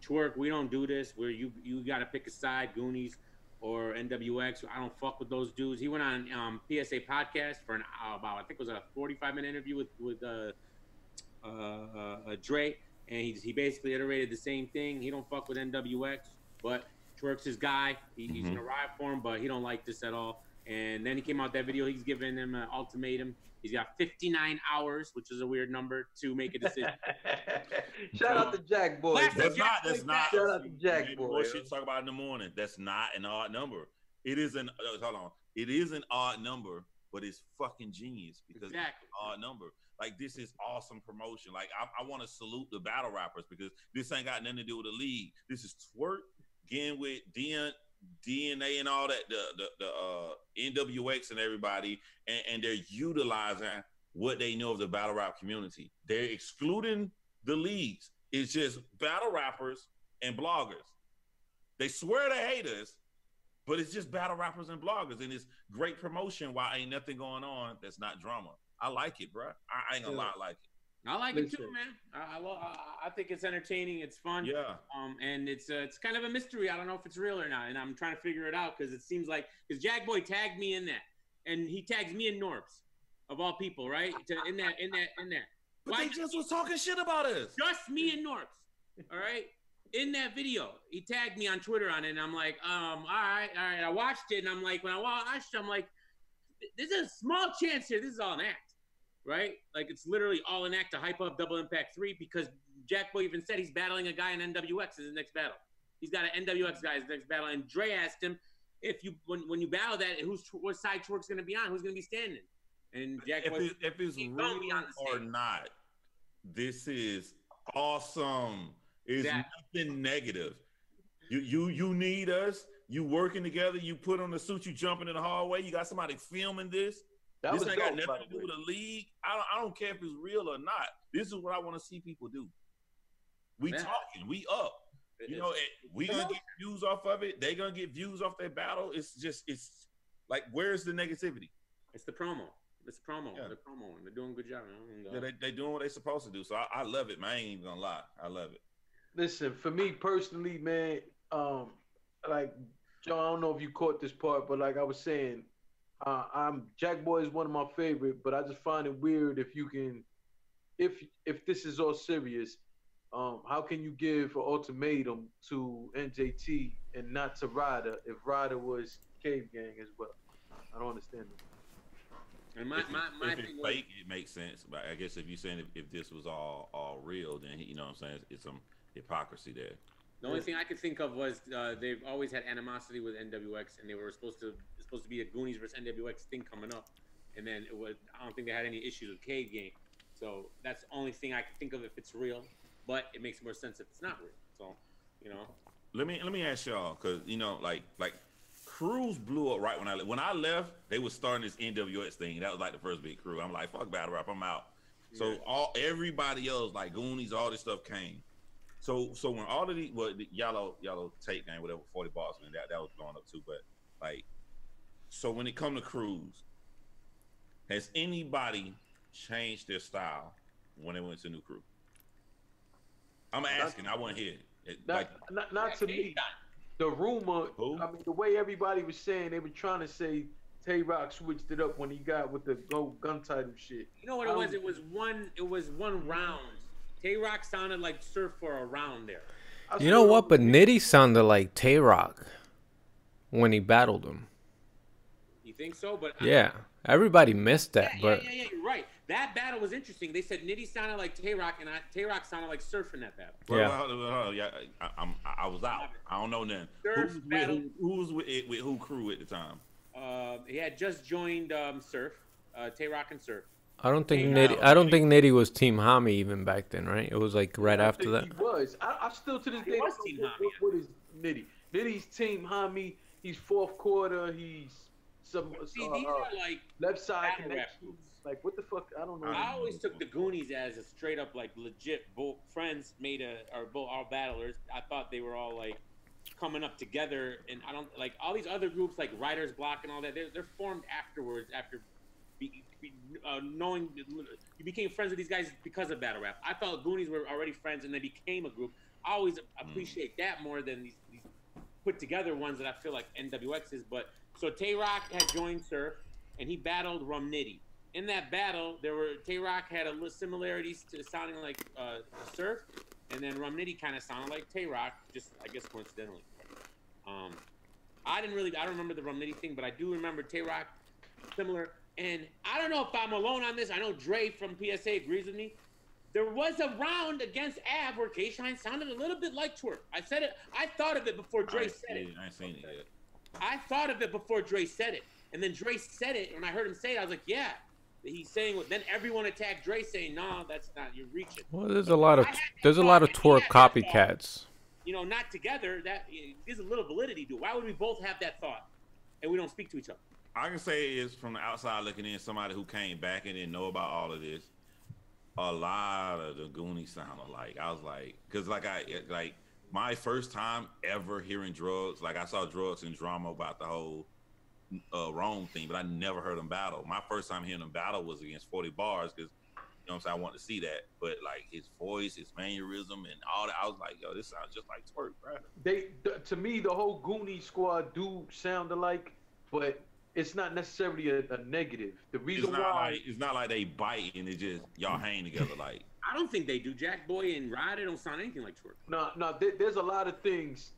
"Twerk, we don't do this. Where you got to pick a side, Goonies or NWX. I don't fuck with those dudes." He went on PSA podcast for about I think it was a 45-minute interview with Dre, and he basically iterated the same thing. He don't fuck with NWX, but Twerk's his guy. He's gonna ride for him, but he don't like this at all. And then he came out that video. He's giving him an ultimatum. He's got 59 hours, which is a weird number, to make a decision. Shout out to Jack Boy. That's not. Shout out to Jack Boy. What shit talk about in the morning? That's not an odd number. It is an hold on. It is an odd number, but it's fucking genius because it's an odd number. Like this is awesome promotion. Like I want to salute the battle rappers because this ain't got nothing to do with the league. This is Twerk getting with DNA and all that, the NWX and everybody, and they're utilizing what they know of the battle rap community. They're excluding the leagues. It's just battle rappers and bloggers. They swear they hate us, but it's just battle rappers and bloggers, and it's great promotion while ain't nothing going on that's not drama. I like it, bro. I ain't gonna lie, I like it. I like it too, man. I think it's entertaining. It's fun. Yeah. And it's kind of a mystery. I don't know if it's real or not, and I'm trying to figure it out because it seems like because Jack Boy tagged me in that, and he tags me and Norps, of all people, right? In that. But they just was talking shit about us. Just me and Norps. All right. In that video, he tagged me on Twitter on it, and I'm like, all right. I watched it, and I'm like, when I watched, I'm like, there's a small chance here this is all an act, right? Like it's literally all an act to hype up Double Impact 3 because Jack Boy even said he's battling a guy in NWX as his next battle. He's got an NWX guy as his next battle, and Dre asked him if you when you battle that, what side Twerk's going to be on, who's going to be standing, and Jack Boy, if it's real or not, this is awesome. It's nothing negative. You need us. You working together. You put on the suit. You jumping in the hallway. You got somebody filming this. This ain't got nothing to do with the league. I don't care if it's real or not. This is what I want to see people do. We talking. We up. You know, we gonna get views off of it. They gonna get views off their battle. It's like, where's the negativity? It's the promo. It's the promo. Yeah. They're promoing. They're doing a good job. Yeah, they doing what they supposed to do. So I love it, man. I ain't even gonna lie. I love it. Listen, for me personally, man, like John, I don't know if you caught this part, but like I was saying, Jack Boy is one of my favorite, but I just find it weird if you can, if this is all serious, how can you give an ultimatum to NJT and not to Ryder if Ryder was Cave Gang as well? I don't understand it. And my if thing it's fake, it makes sense. But I guess if you're saying if this was all real, then you know what I'm saying, it's some hypocrisy there. The only thing I could think of was they've always had animosity with NWX, and they were supposed to be a Goonies versus NWX thing coming up, and then I don't think they had any issues with Cave Gang. So that's the only thing I can think of if it's real, but it makes more sense if it's not real. So, you know. Let me ask y'all, because you know, like Crews blew up right when I left. They was starting this NWX thing. That was like the first big crew. I'm like, fuck battle rap, I'm out. So everybody else, like Goonies, all this stuff came. So when all of the yellow tape game, whatever, 40 bars, man, that was blowing up too. But like, so when it come to Crews, has anybody changed their style when they went to new crew? I'm asking. I want to hear it. Not to me. The rumor, I mean, the way everybody was saying, they were trying to say Tay Rock switched it up when he got with the gun title shit. You know what it was? It was one round. Tay Rock sounded like Surf for a round there. You know what? But Nitty sounded like Tay Rock when he battled him. You think so? But yeah, everybody missed that. Yeah, you're right. That battle was interesting. They said Nitty sounded like Tay Rock, and Tay Rock sounded like Surf in that battle. I was out. I don't know then. Who was with who crew at the time? He had just joined Surf, Tay Rock and Surf. I don't think Nitty was Team Hami even back then, right? It was like right after that. He was. I still to this day was Team Hami. What is Nitty? Nitty's Team Hami. He's fourth quarter. He's some these are like left side connections. Like what the fuck? I don't know. I always took the Goonies as a straight up like legit. Both friends both all battlers. I thought they were all like coming up together, and I don't like all these other groups like Writers Block and all that. They're formed afterwards after. Knowing you became friends with these guys because of battle rap. I thought Goonies were already friends and they became a group. I always appreciate that more than these put together ones that I feel like NWX is. But so Tay Rock had joined Surf and he battled Rum Nitty. In that battle, Tay Rock had a little similarities to sounding like Surf, and then Rum Nitty kind of sounded like Tay Rock, just I guess coincidentally. I don't remember the Rum Nitty thing, but I do remember Tay Rock similar. And I don't know if I'm alone on this. I know Dre from PSA agrees with me. There was a round against Av where K-Shine sounded a little bit like Twerk. I said it. I thought of it before Dre said it. I ain't seen it yet. I thought of it before Dre said it. And then Dre said it. When I heard him say it, I was like, yeah. He's saying, then everyone attacked Dre saying, no, that's not, you're reaching. Well, there's a lot of Twerk copycats. You know, not together. That gives a little validity to it. Why would we both have that thought and we don't speak to each other? I can say is from the outside looking in, somebody who came back and didn't know about all of this. A lot of the Goonies sound alike. I was like, because like my first time ever hearing Drugs, like I saw Drugs and Drama about the whole Rome thing, but I never heard them battle. My first time hearing them battle was against 40 Bars because, you know what I'm saying, I wanted to see that. But like his voice, his mannerism, and all that, I was like, yo, this sounds just like Twerk, bro. To me, the whole Goonie squad do sound alike, but it's not necessarily a negative. The reason why it's not like they bite and it just y'all hang together like. I don't think they do. Jack Boy and Ryder don't sound anything like Twerk. No. There's a lot of things.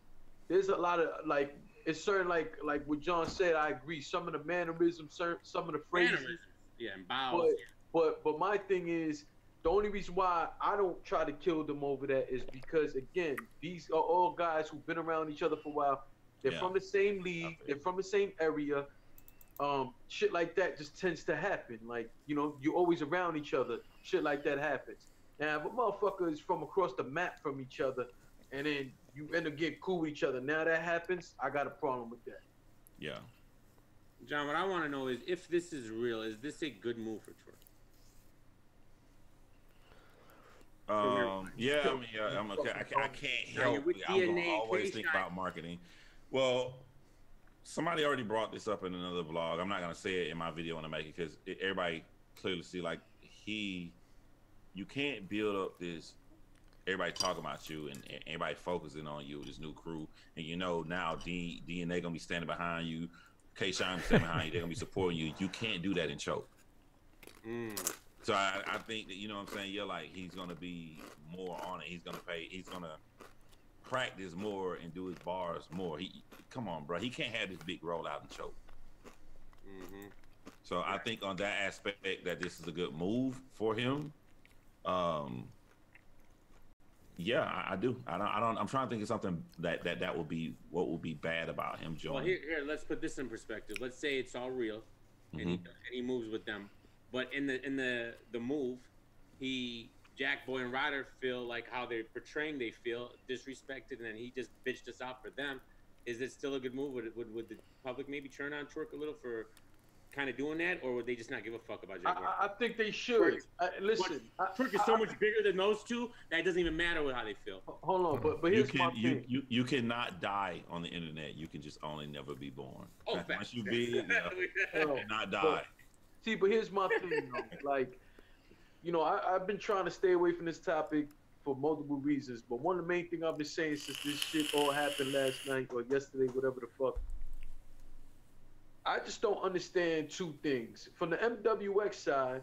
There's a lot of like it's certain like what John said. I agree. Some of the mannerisms, some of the phrases. Mannerisms. Yeah, and bows. But my thing is, the only reason why I don't try to kill them over that is because again, these are all guys who've been around each other for a while. They're from the same league. They're from the same area. Shit like that just tends to happen. Like, you know, you're always around each other. Shit like that happens. Now, if a motherfucker is from across the map from each other, and then you end up getting cool with each other, now that happens, I got a problem with that. Yeah. John, what I want to know is, if this is real, is this a good move for Twerk? Yeah, I mean, I'm okay. I can't help. I'm gonna always think about marketing. Well, somebody already brought this up in another vlog. I'm not gonna say it in my video when I make it because everybody clearly see like you can't build up this. Everybody talking about you and everybody focusing on you, this new crew, and you know now DNA gonna be standing behind you, K-Shine standing behind you. They're gonna be supporting you. You can't do that in Choke. So I think that, you know what I'm saying, yeah, like he's gonna be more on it. He's gonna practice more and do his bars more. Come on, bro. He can't have this big rollout and Choke. So I think on that aspect that this is a good move for him. Yeah, I do. I'm trying to think of something that will be what will be bad about him joining. Well, here, let's put this in perspective. Let's say it's all real, and he moves with them. But in the move, Jack Boy and Ryder feel like how they're portraying, they feel disrespected, and then he just bitched us out for them. Is it still a good move? Would the public maybe turn on Twerk a little for kind of doing that, or would they just not give a fuck about Jack Boy? I think they should. Listen, Twerk is so much bigger than those two that it doesn't even matter how they feel. Hold on, but here's my thing. You cannot die on the internet. You can just only never be born. Oh, once you be, you cannot die. But here's my thing, though. Like, you know, I've been trying to stay away from this topic for multiple reasons. But one of the main things I've been saying since this shit all happened last night or yesterday, whatever the fuck, I just don't understand two things. From the NWX side,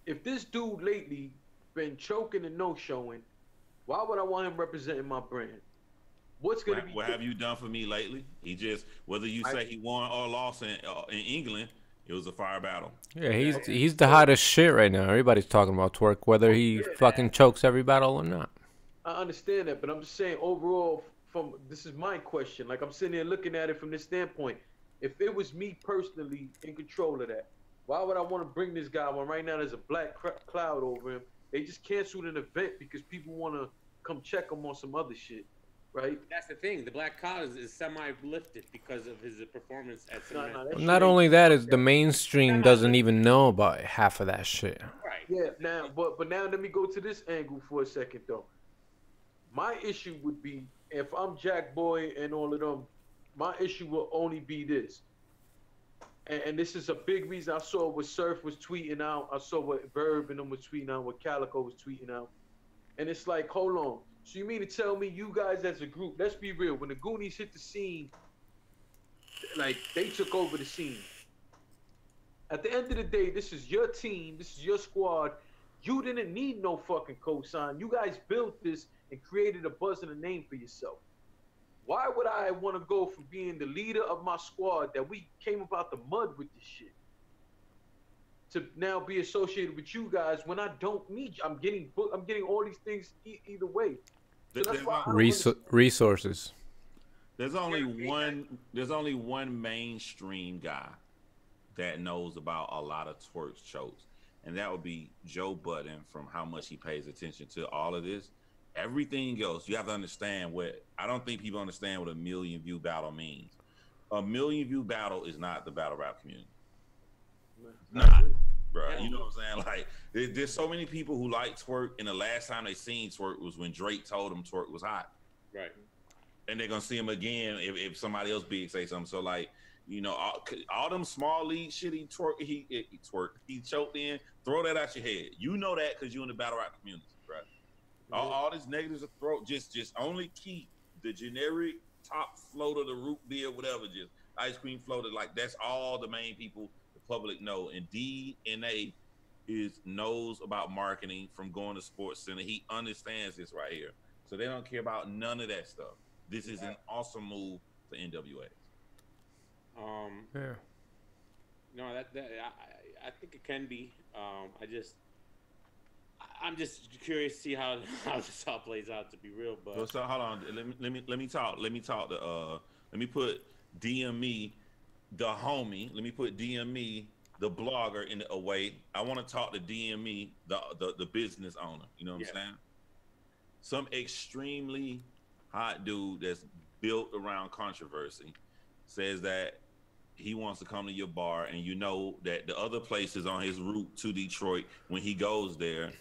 if this dude lately been choking and no-showing, why would I want him representing my brand? What's gonna be? What have you done for me lately? He just, whether you say he won or lost in England, it was a fire battle. Yeah, he's the hottest shit right now. Everybody's talking about Twerk, whether he fucking chokes every battle or not. I understand that, but I'm just saying overall, this is my question. Like, I'm sitting here looking at it from this standpoint. If it was me personally in control of that, why would I want to bring this guy when right now there's a black cloud over him? They just canceled an event because people want to come check him on some other shit. Right? That's the thing. The black cloud is semi-lifted because of his performance at some. Not only that, is the mainstream doesn't even know about half of that shit. Right. Yeah. Now, but now let me go to this angle for a second though. My issue would be if I'm Jack Boy and all of them. My issue will only be this, and this is a big reason. I saw what Surf was tweeting out. I saw what Verb and them was tweeting out. What Calico was tweeting out, and it's like, hold on. So you mean to tell me you guys as a group, let's be real, when the Goonies hit the scene, like they took over the scene. At the end of the day, this is your team, this is your squad. You didn't need no fucking cosign. You guys built this and created a buzz and a name for yourself. Why would I want to go from being the leader of my squad that we came about the mud with this shit to now be associated with you guys when I don't need you? I'm getting all these things either way. So that's why resources. There's only one mainstream guy that knows about a lot of Twerk's chokes, and that would be Joe Budden. From how much he pays attention to all of this, everything else, you have to understand what I don't think people understand what a million view battle means. A million view battle is not the battle rap community. Not. Bro, you know what I'm saying? Like, there's so many people who like Twerk, and the last time they seen Twerk was when Drake told them Twerk was hot. Right. And they're gonna see him again if somebody else big say something. So like, you know, all them small league shit he choked in. Throw that out your head. You know that because you in the battle rap community, right? All this negatives of throat. Just only keep the generic top floater, the root beer, whatever. Just ice cream floater. Like that's all the main people. Public know, and DNA knows about marketing from going to Sports Center. He understands this right here, so they don't care about none of that stuff. this is an awesome move for NWX. Yeah. No, I think it can be. I'm just curious to see how this all plays out. To be real, but So hold on. Let me talk. Let me talk to let me put DME, the homie. Let me put DME, the blogger, in the away. I want to talk to DME, the business owner. You know what I'm saying? Some extremely hot dude that's built around controversy says that he wants to come to your bar, and you know that the other places on his route to Detroit, when he goes there,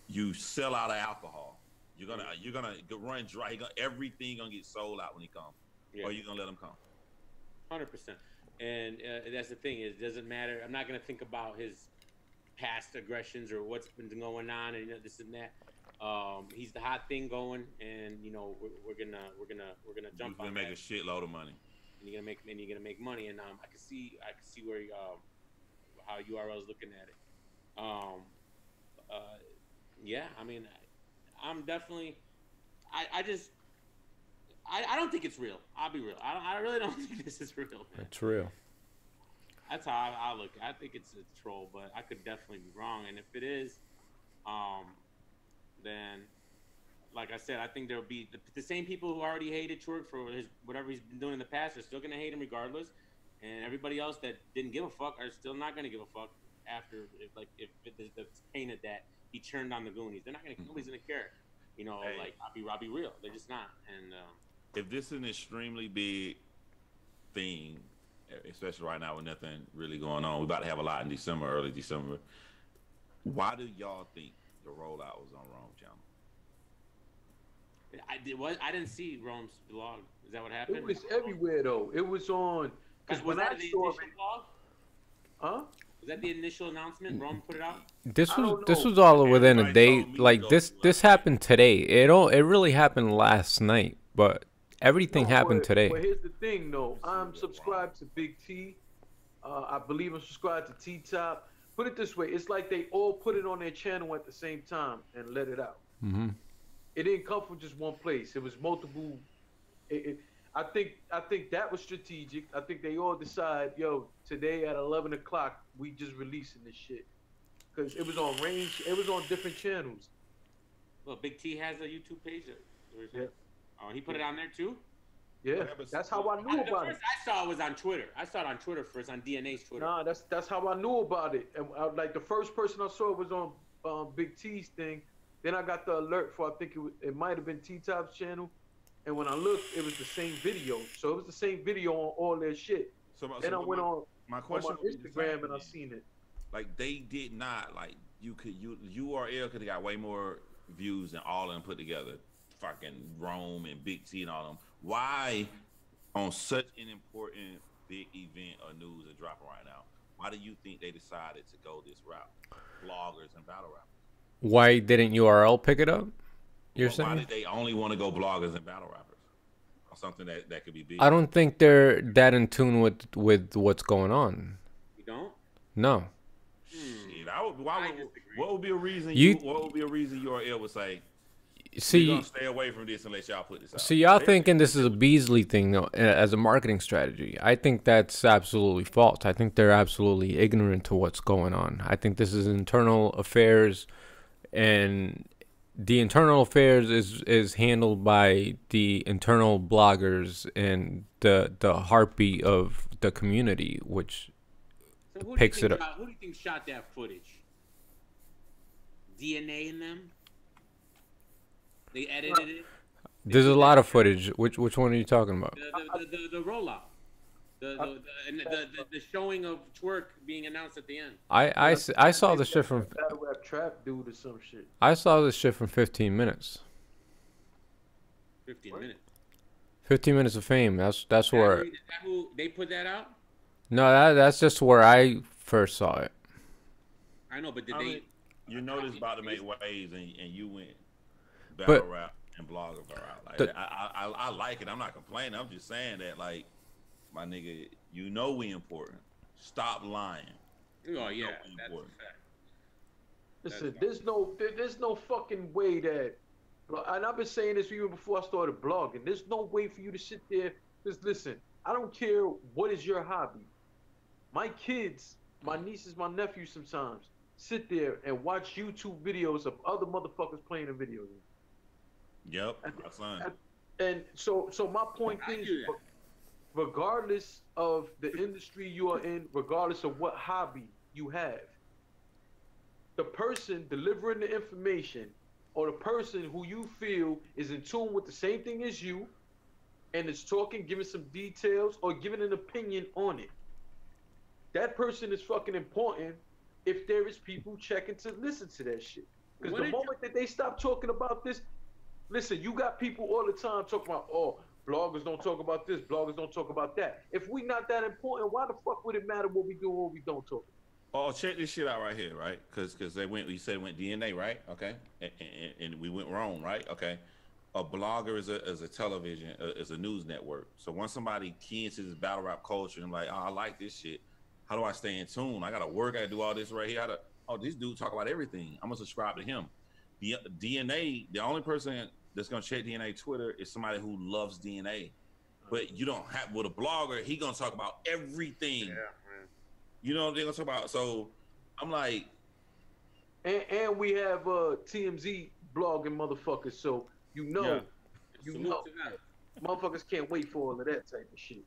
you sell out of alcohol. You're gonna run dry. Everything gonna get sold out when he comes. Or you gonna let him come? 100%. And that's the thing, is it doesn't matter. I'm not gonna think about his past aggressions or what's been going on and this and that. He's the hot thing going, and we're gonna jump on. He's gonna make a shitload of money. And you're gonna make money, and I can see where how URL is looking at it. Yeah, I mean, I'm definitely, I don't think it's real. I'll be real. I really don't think this is real, man. It's real. That's how I look. I think it's a troll, but I could definitely be wrong. And if it is, then, like I said, I think there'll be the same people who already hated Twerk for whatever he's been doing in the past are still gonna hate him regardless, and everybody else that didn't give a fuck are still not gonna give a fuck after if it's painted that he turned on the Goonies. They're not gonna. Nobody's gonna care. Hey. I'll be real. They're just not. And if this is an extremely big thing, especially right now with nothing really going on, we're about to have a lot in December, early December. Why do y'all think the rollout was on Rome channel? I didn't see Rome's blog. Is that what happened? It was everywhere though. It was on. Because when I saw the blog, huh? Was that the initial announcement? Rome put it out. This was all within a day. Like this happened today. It really happened last night, but everything happened today. But here's the thing, though. I'm subscribed to Big T. I believe I'm subscribed to T Top. Put it this way: it's like they all put it on their channel at the same time and let it out. Mm-hmm. It didn't come from just one place. It was multiple. I think that was strategic. I think they all decide, yo, today at 11 o'clock, we just releasing this shit. Because it was on range, it was on different channels. Well, Big T has a YouTube page. Yeah. He put it on there too? Yeah, that's how I knew about it. The first I saw it was on Twitter. I saw it on Twitter first, on DNA's Twitter. Nah, that's how I knew about it. And like the first person I saw was on Big T's thing. Then I got the alert for, I think it might have been T-Top's channel. And when I looked, it was the same video. So it was the same video on all their shit. Then I went on my Instagram and I seen it. Like they did not, like URL could have got way more views than all of them put together. Fucking Rome and Big T and all of them. Why on such an important big event or news are dropping right now? Why do you think they decided to go this route? Bloggers and battle rappers. Why didn't URL pick it up? You're saying? Why did they only want to go bloggers and battle rappers? Or something that could be big. I don't think they're that in tune with what's going on. You don't? No. Shit, what would be a reason? What would be a reason URL would say? See, we're gonna stay away from this unless y'all put this out. See, y'all thinking this is a Beasley thing though, as a marketing strategy. I think that's absolutely false. I think they're absolutely ignorant to what's going on. I think this is internal affairs, and the internal affairs is handled by the internal bloggers and the heartbeat of the community, which picks it up. Who do you think shot that footage? DNA in them? They edited it? There's a lot of footage. Which one are you talking about? The rollout. The showing of Twerk being announced at the end. I saw the shit from Battle Rap Trap dude or some shit. I saw this shit from 15 minutes. 15 minutes. 15 minutes of fame. That's where. Is that who they put that out? No, that's just where I first saw it. I know, but you know this about to make waves, and you went battle rap and blogger out. Like I like it. I'm not complaining. I'm just saying that, like, my nigga, we important. Stop lying. Oh yeah, that's a fact. Listen, there's no fucking way that And I've been saying this even before I started blogging. There's no way for you to sit there. Just listen. I don't care what is your hobby. My kids, my nieces, my nephews sometimes sit there and watch YouTube videos of other motherfuckers playing a video game. Yep, that's fine. And so my point is, regardless of the industry you are in, regardless of what hobby you have, the person delivering the information or the person who you feel is in tune with the same thing as you and is talking, giving some details or giving an opinion on it, that person is fucking important if there is people checking to listen to that shit. Because the moment that they stop talking about this, listen, you got people all the time talking about, oh, bloggers don't talk about this, bloggers don't talk about that. If we not that important, why the fuck would it matter what we do or what we don't talk about? Oh, check this shit out right here, right? Because we said it went DNA, right? Okay, and we went wrong, right? Okay, a blogger is a television, is a news network. So once somebody key into this battle rap culture and like, oh, I like this shit, how do I stay in tune? I gotta work, I gotta do all this right here. This dude talk about everything. I'm gonna subscribe to him. The DNA, the only person that's gonna check DNA Twitter is somebody who loves DNA. But you don't have, with a blogger, he gonna talk about everything. Yeah. You know what they're gonna talk about. So I'm like, and we have TMZ blogging motherfuckers. So motherfuckers can't wait for all of that type of shit.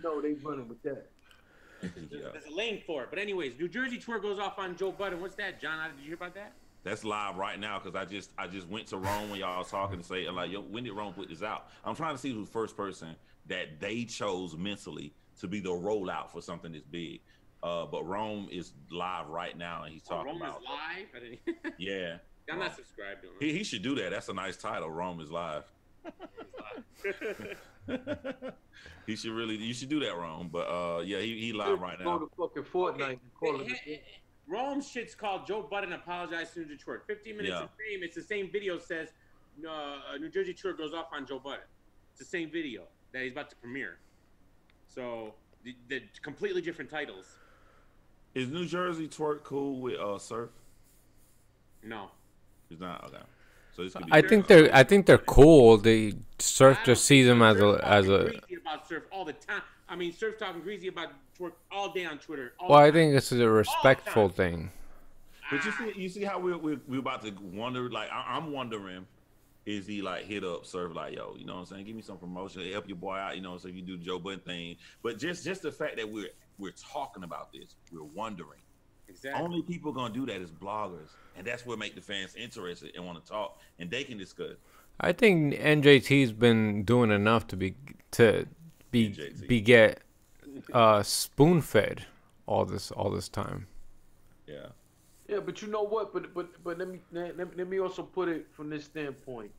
So they running with that. There's a lane for it. But anyways, New Jersey tour goes off on Joe Budden. What's that, John? Did you hear about that? That's live right now because I just went to Rome when y'all was talking to say like, yo, when did Rome put this out? I'm trying to see who's the first person that they chose mentally to be the rollout for something this big. But Rome is live right now, and he's talking Rome about. Rome is live. Yeah, I'm not subscribed to him. He should do that. That's a nice title. Rome is live. You should do that, Rome. But yeah, he live right now. Go to fucking Fortnite and call it. Rome's shit's called Joe Budden apologized to Detroit. 15 minutes of fame. It's the same video says New Jersey tour goes off on Joe Budden. It's the same video that he's about to premiere. So the completely different titles. Is New Jersey twerk cool with Surf? No, it's not. Okay, so this could be. I think they're cool. They Surf just sees them as a. Greasy about Surf all the time. I mean, Surf talking greasy about twerk all day on Twitter. I think this is a respectful thing. But you see how we're about to wonder. Like I'm wondering, is he like hit up Surf like, yo, you know what I'm saying? Give me some promotion, help your boy out, you know, so you do the Joe Budden thing. But just the fact that we're talking about this, we're wondering. Exactly. Only people gonna do that is bloggers, and that's what make the fans interested and want to talk, and they can discuss. I think NJT's been doing enough to get spoon fed all this time. Yeah. Yeah, but you know what? But let me also put it from this standpoint.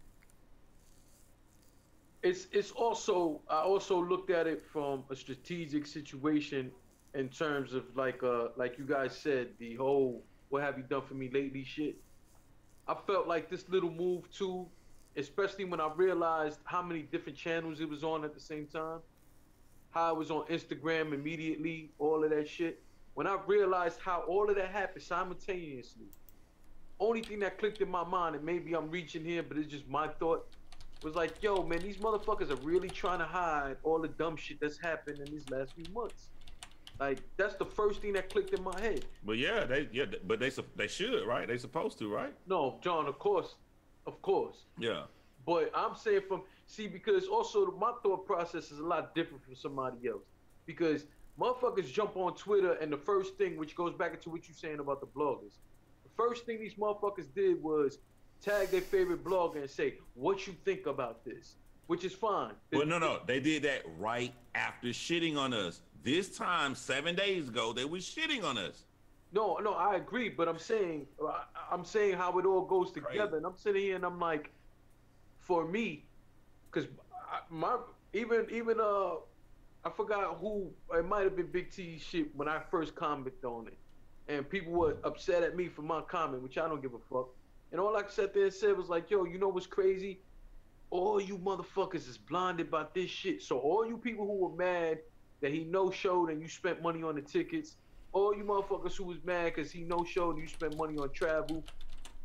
It's also, I also looked at it from a strategic situation in terms of like you guys said, the whole "what have you done for me lately" shit. I felt like this little move too, especially when I realized how many different channels it was on at the same time, how it was on Instagram immediately, all of that shit. When I realized how all of that happened simultaneously, only thing that clicked in my mind, and maybe I'm reaching here, but it's just my thought, was like, yo, man, these motherfuckers are really trying to hide all the dumb shit that's happened in these last few months. Like, that's the first thing that clicked in my head. But but they should, right? They supposed to, right? No, John, of course. Yeah. But I'm saying because also my thought process is a lot different from somebody else. Because motherfuckers jump on Twitter, and the first thing, which goes back into what you're saying about the bloggers, the first thing these motherfuckers did was tag their favorite blogger and say, what you think about this? Which is fine. Well, no. They did that right after shitting on us. This time, 7 days ago, they was shitting on us. No, I agree, but I'm saying how it all goes together. And I'm sitting here and I'm like, for me, because I forgot who, it might have been Big T shit when I first commented on it. And people were upset at me for my comment, which I don't give a fuck. And all I sat there and said was like, yo, you know what's crazy? All you motherfuckers is blinded by this shit. So all you people who were mad that he no-showed and you spent money on the tickets, all you motherfuckers who was mad because he no-showed and you spent money on travel,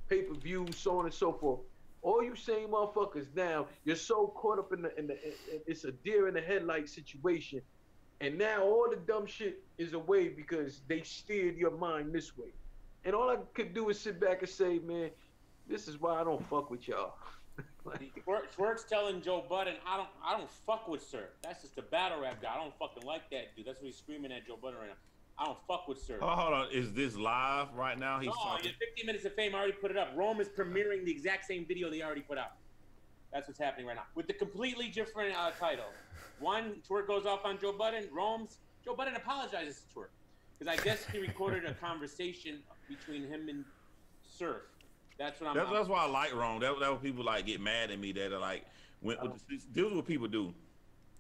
pay-per-view, so on and so forth, All you same motherfuckers now, you're so caught up in it's a deer in the headlight situation, and now all the dumb shit is away because they steered your mind this way. And all I could do is sit back and say, man, this is why I don't fuck with y'all. Twerk's telling Joe Budden, I don't fuck with Sir. That's just a battle rap guy. I don't fucking like that dude. That's what he's screaming at Joe Budden right now. I don't fuck with Sir. Oh, hold on. Is this live right now? He's talking. 15 Minutes of Fame, I already put it up. Rome is premiering the exact same video they already put out. That's what's happening right now. With the completely different title. One, Twerk goes off on Joe Budden. Joe Budden apologizes to Twerk. Because I guess he recorded a conversation between him and Surf. That's what I'm. That's why I like Rome. That was people like get mad at me that are like, this is what people do.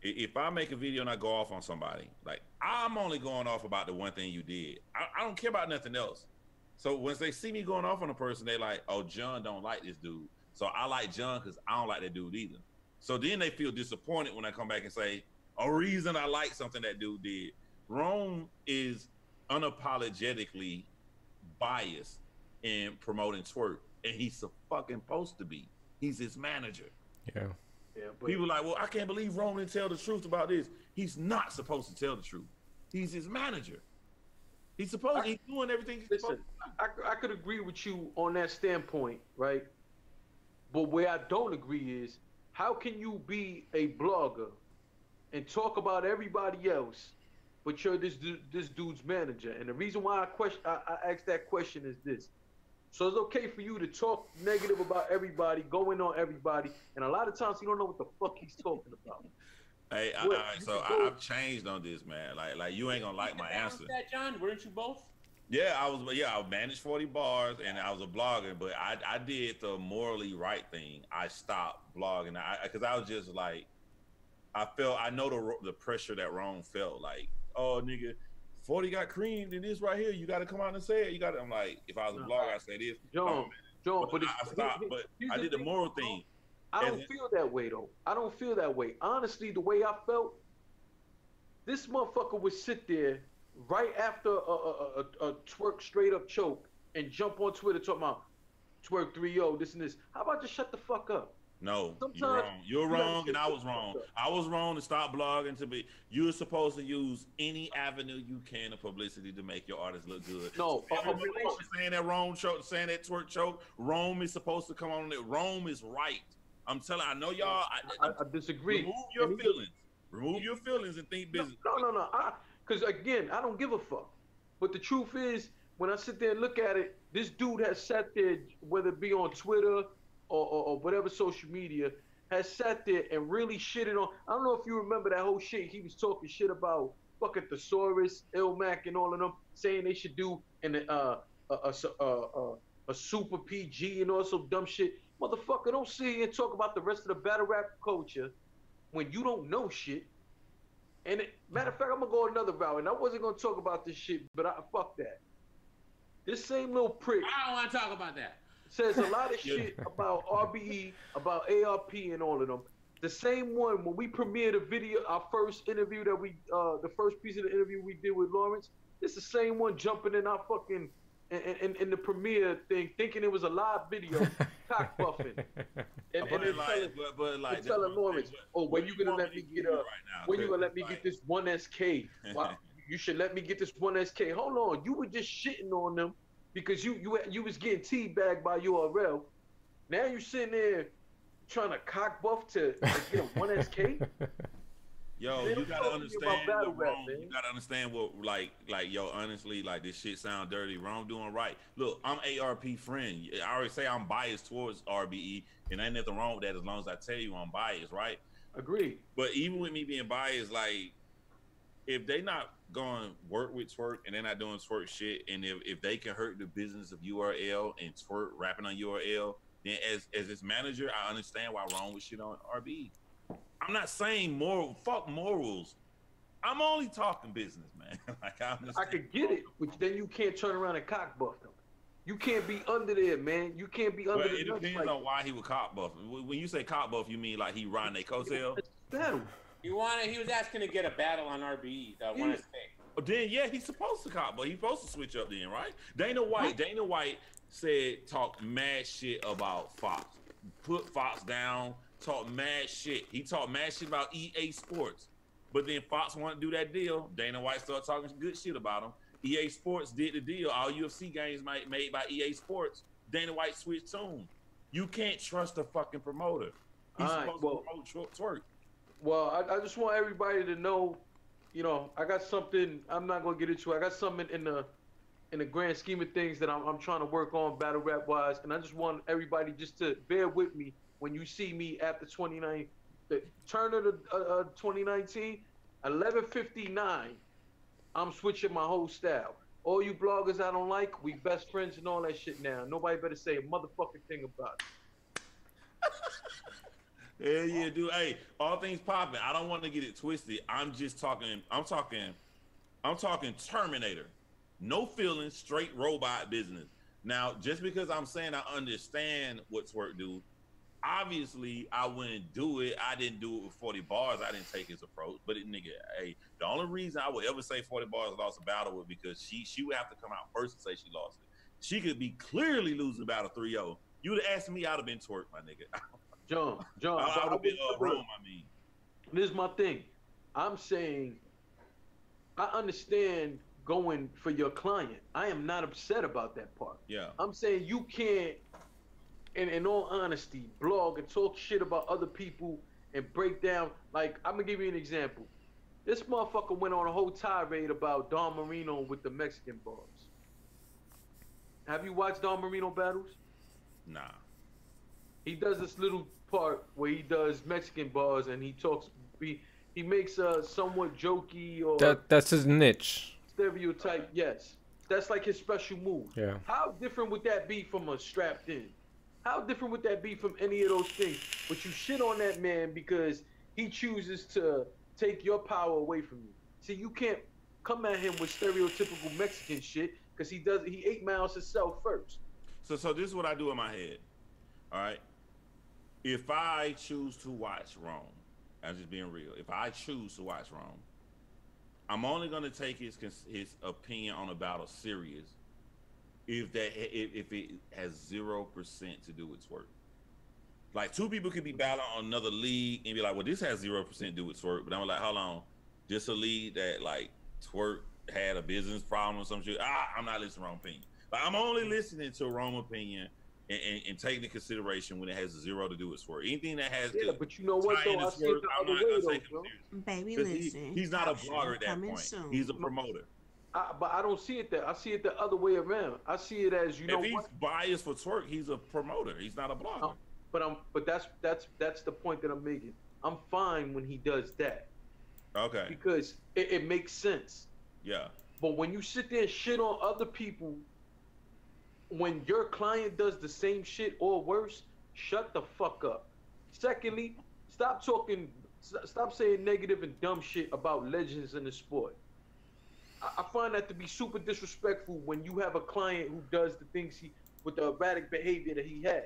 If I make a video and I go off on somebody, like I'm only going off about the one thing you did. I don't care about nothing else. So once they see me going off on a person, they like, oh, John don't like this dude. So I like John because I don't like that dude either. So then they feel disappointed when I come back and say, a reason I like something that dude did. Rome is unapologetically biased in promoting Twerk, and he's fucking supposed to be. He's his manager. Yeah. Yeah, but people like, well, I can't believe Rome didn't tell the truth about this. He's not supposed to tell the truth. He's his manager. He's doing everything he's supposed to. I could agree with you on that standpoint, right? But where I don't agree is, how can you be a blogger and talk about everybody else, but you're this dude's manager? And the reason why I asked that question is this. So it's okay for you to talk negative about everybody, going on everybody, and a lot of times you don't know what the fuck he's talking about. Hey, all right, so I've changed on this, man. Like you ain't gonna like my answer. That, John, weren't you both? Yeah, I managed 40 bars and I was a blogger, but I did the morally right thing. I stopped blogging because I was just like, I know the pressure that Rome felt. Like, oh nigga, 40 got creamed in this right here. You got to come out and say it. I'm like, if I was a blogger, I'd say this. John, but I stopped. But I did the moral thing. I don't feel that way though. I don't feel that way. Honestly, the way I felt, this motherfucker would sit there right after a Twerk straight up choke and jump on Twitter talking about Twerk 3-0, this and this. How about just shut the fuck up? No, you're wrong. You're wrong, and I was wrong. I was wrong to stop blogging. You're supposed to use any avenue you can of publicity to make your artist look good. No, saying that Rome choke, saying that Twerk choke. Rome is supposed to come on it. Rome is right. I'm telling. I know y'all. I disagree. Remove your feelings. Remove your feelings and think business. No. Because again, I don't give a fuck. But the truth is, when I sit there and look at it, this dude has sat there, whether it be on Twitter or whatever social media, has sat there and really shitted on. I don't know if you remember that whole shit. He was talking shit about fucking Thesaurus, Ilmac, and all of them, saying they should do a super PG and all some dumb shit. Motherfucker, don't sit here and talk about the rest of the battle rap culture when you don't know shit. And matter of fact, I'm gonna go another route, and I wasn't gonna talk about this shit, but fuck that. This same little prick. I don't want to talk about that. Says a lot of shit about RBE, about ARP, and all of them. The same one when we premiered a video, our first interview that the first piece of the interview we did with Lawrence. It's the same one jumping in our fucking in the premiere thing, thinking it was a live video, cock buffing, and telling Lawrence, "Oh, when you gonna let me get when you gonna let me get this 1SK? Wow, you should let me get this 1SK. Hold on, you were just shitting on them because you was getting teabagged by URL. Now you sitting there trying to cock buff to get a 1SK." Yo, you gotta understand you gotta understand what yo, honestly, like this shit sound dirty. Rome doing right. Look, I'm ARP friend. I already say I'm biased towards RBE, and ain't nothing wrong with that as long as I tell you I'm biased, right? Agreed. But even with me being biased, like if they not going work with Twerk and they're not doing Twerk shit, and if they can hurt the business of URL and Twerk rapping on URL, then as its manager, I understand why Rome with shit on RBE. I'm not saying fuck morals. I'm only talking business, man. Like I could get it, but then you can't turn around and cock buff them. You can't be under there, man. You can't be under there. It depends on why he would cock buff. When you say cock buff, you mean like he riding a coattail? Battle. He was asking to get a battle on RBE. That one is fake. Then yeah, he's supposed to cock buff. He's supposed to switch up then, right? Dana White said talk mad shit about Fox. put Fox down, talk mad shit. He talked mad shit about EA Sports. But then Fox wanted to do that deal. Dana White started talking good shit about him. EA Sports did the deal. All UFC games made by EA Sports. Dana White switched to him. You can't trust a fucking promoter. He's supposed to promote twerk. Well, I just want everybody to know, you know, I got something. I'm not gonna get into it. I got something in the grand scheme of things that I'm trying to work on battle rap wise, and I just want everybody just to bear with me when you see me after the turn of the 2019, 11:59. I'm switching my whole style. All you bloggers I don't like, we best friends and all that shit now. Nobody better say a motherfucking thing about it. Hell yeah, dude. Hey, all things popping. I don't want to get it twisted. I'm talking Terminator. No feelings, straight robot business. Now, just because I'm saying I understand what twerk do, obviously I wouldn't do it. I didn't do it with 40 bars. I didn't take his approach. But nigga, hey, the only reason I would ever say 40 bars lost a battle was because she would have to come out first and say she lost it. She could be clearly losing battle 3-0. You would have asked me, I'd have been twerk, my nigga. John, I would have been Rome, I mean. This is my thing. I'm saying I understand going for your client. I am not upset about that part. Yeah. I'm saying you can't, in all honesty, blog and talk shit about other people and break down. Like, I'm gonna give you an example. This motherfucker went on a whole tirade about Don Marino with the Mexican bars. Have you watched Don Marino battles? Nah. He does this little part where he does Mexican bars and he talks. He makes a somewhat jokey or that's his niche. Stereotype. Yes, that's like his special move. Yeah. How different would that be from a strapped in? How different would that be from any of those things? But you shit on that man because he chooses to take your power away from you. See, you can't come at him with stereotypical Mexican shit because he 8 miles himself first. So this is what I do in my head. All right. If I choose to watch Rome, I'm just being real. If I choose to watch Rome, I'm only gonna take his opinion on a battle serious if it has 0% to do with twerk. Like, two people could be battling on another league and be like, well, this has 0% to do with twerk, but I'm like, hold on, just a league that like twerk had a business problem or some shit. I'm not listening to Rome opinion. But I'm only listening to Rome opinion and taking into consideration when it has 0 to do with twerk. Anything that has but you know what though, I see it the other way though, baby, listen. He's not a blogger at that point. Soon. He's a promoter. But I don't see it that. I see it the other way around. I see it as if he's biased for twerk, he's a promoter. He's not a blogger. But that's the point that I'm making. I'm fine when he does that. Okay. Because it makes sense. Yeah. But when you sit there and shit on other people, when your client does the same shit or worse, shut the fuck up. Secondly, stop saying negative and dumb shit about legends in the sport. I find that to be super disrespectful when you have a client who does the things with the erratic behavior that he has.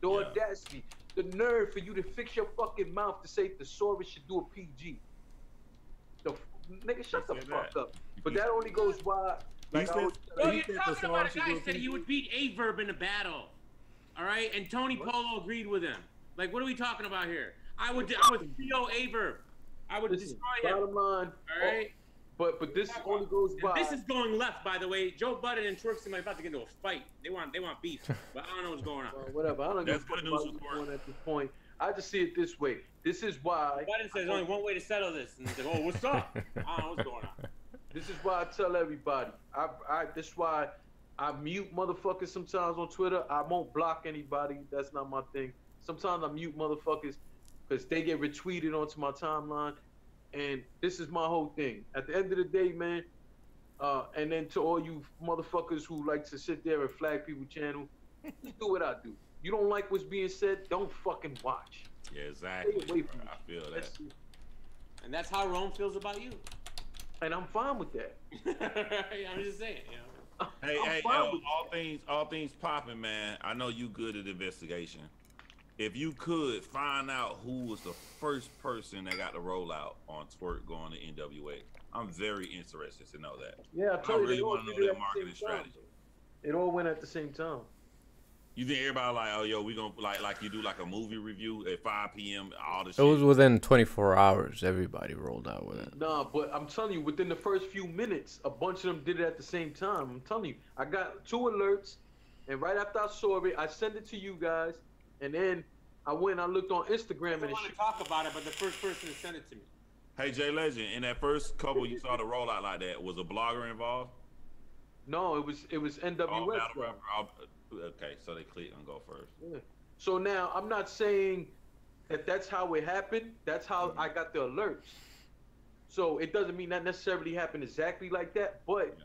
The audacity, the nerve for you to fix your fucking mouth to say Thesaurus should do a PG. Nigga, shut the fuck up. But that only goes wide. You're talking about a guy said he would beat Averb in a battle. All right? And Tony Polo agreed with him. Like, what are we talking about here? I would PO Averb. I would destroy him. Bottom line. All right? But this only goes by. This is going left, by the way. Joe Budden and Twerkson are about to get into a fight. They want beef, but I don't know what's going on. Well, whatever. I don't know what's going on at this point. I just see it this way. This is why. Budden says there's only one way to settle this. And he's like, oh, what's up? I don't know what's going on. This is why I tell everybody. This is why I mute motherfuckers sometimes on Twitter. I won't block anybody. That's not my thing. Sometimes I mute motherfuckers because they get retweeted onto my timeline. And this is my whole thing. At the end of the day, man, and then to all you motherfuckers who like to sit there and flag people's channel, just do what I do. You don't like what's being said, don't fucking watch. Yeah, exactly. Stay away from me. I feel that. And that's how Rome feels about you. And I'm fine with that. I'm just saying, you know. Hey, all things popping, man. I know you good at investigation. If you could find out who was the first person that got the rollout on twerk going to NWX, I'm very interested to know that. Yeah, I told you. really want to know that marketing strategy. It all went at the same time. You think everybody like, oh yo, we gonna like you do like a movie review at 5 p.m. all the It shit. was within 24 hours. Everybody rolled out with it. Nah, but I'm telling you, within the first few minutes, a bunch of them did it at the same time. I'm telling you, I got 2 alerts, and right after I saw it, I sent it to you guys, and then I went and I looked on Instagram I and want to talk about it, but the first person to send it to me. Hey Jay Legend, in that first couple you saw the rollout like that, was a blogger involved? No, it was NWX. Okay, so they click and go first. Yeah. So now I'm not saying that that's how it happened. That's how I got the alerts. So it doesn't mean that necessarily happened exactly like that, but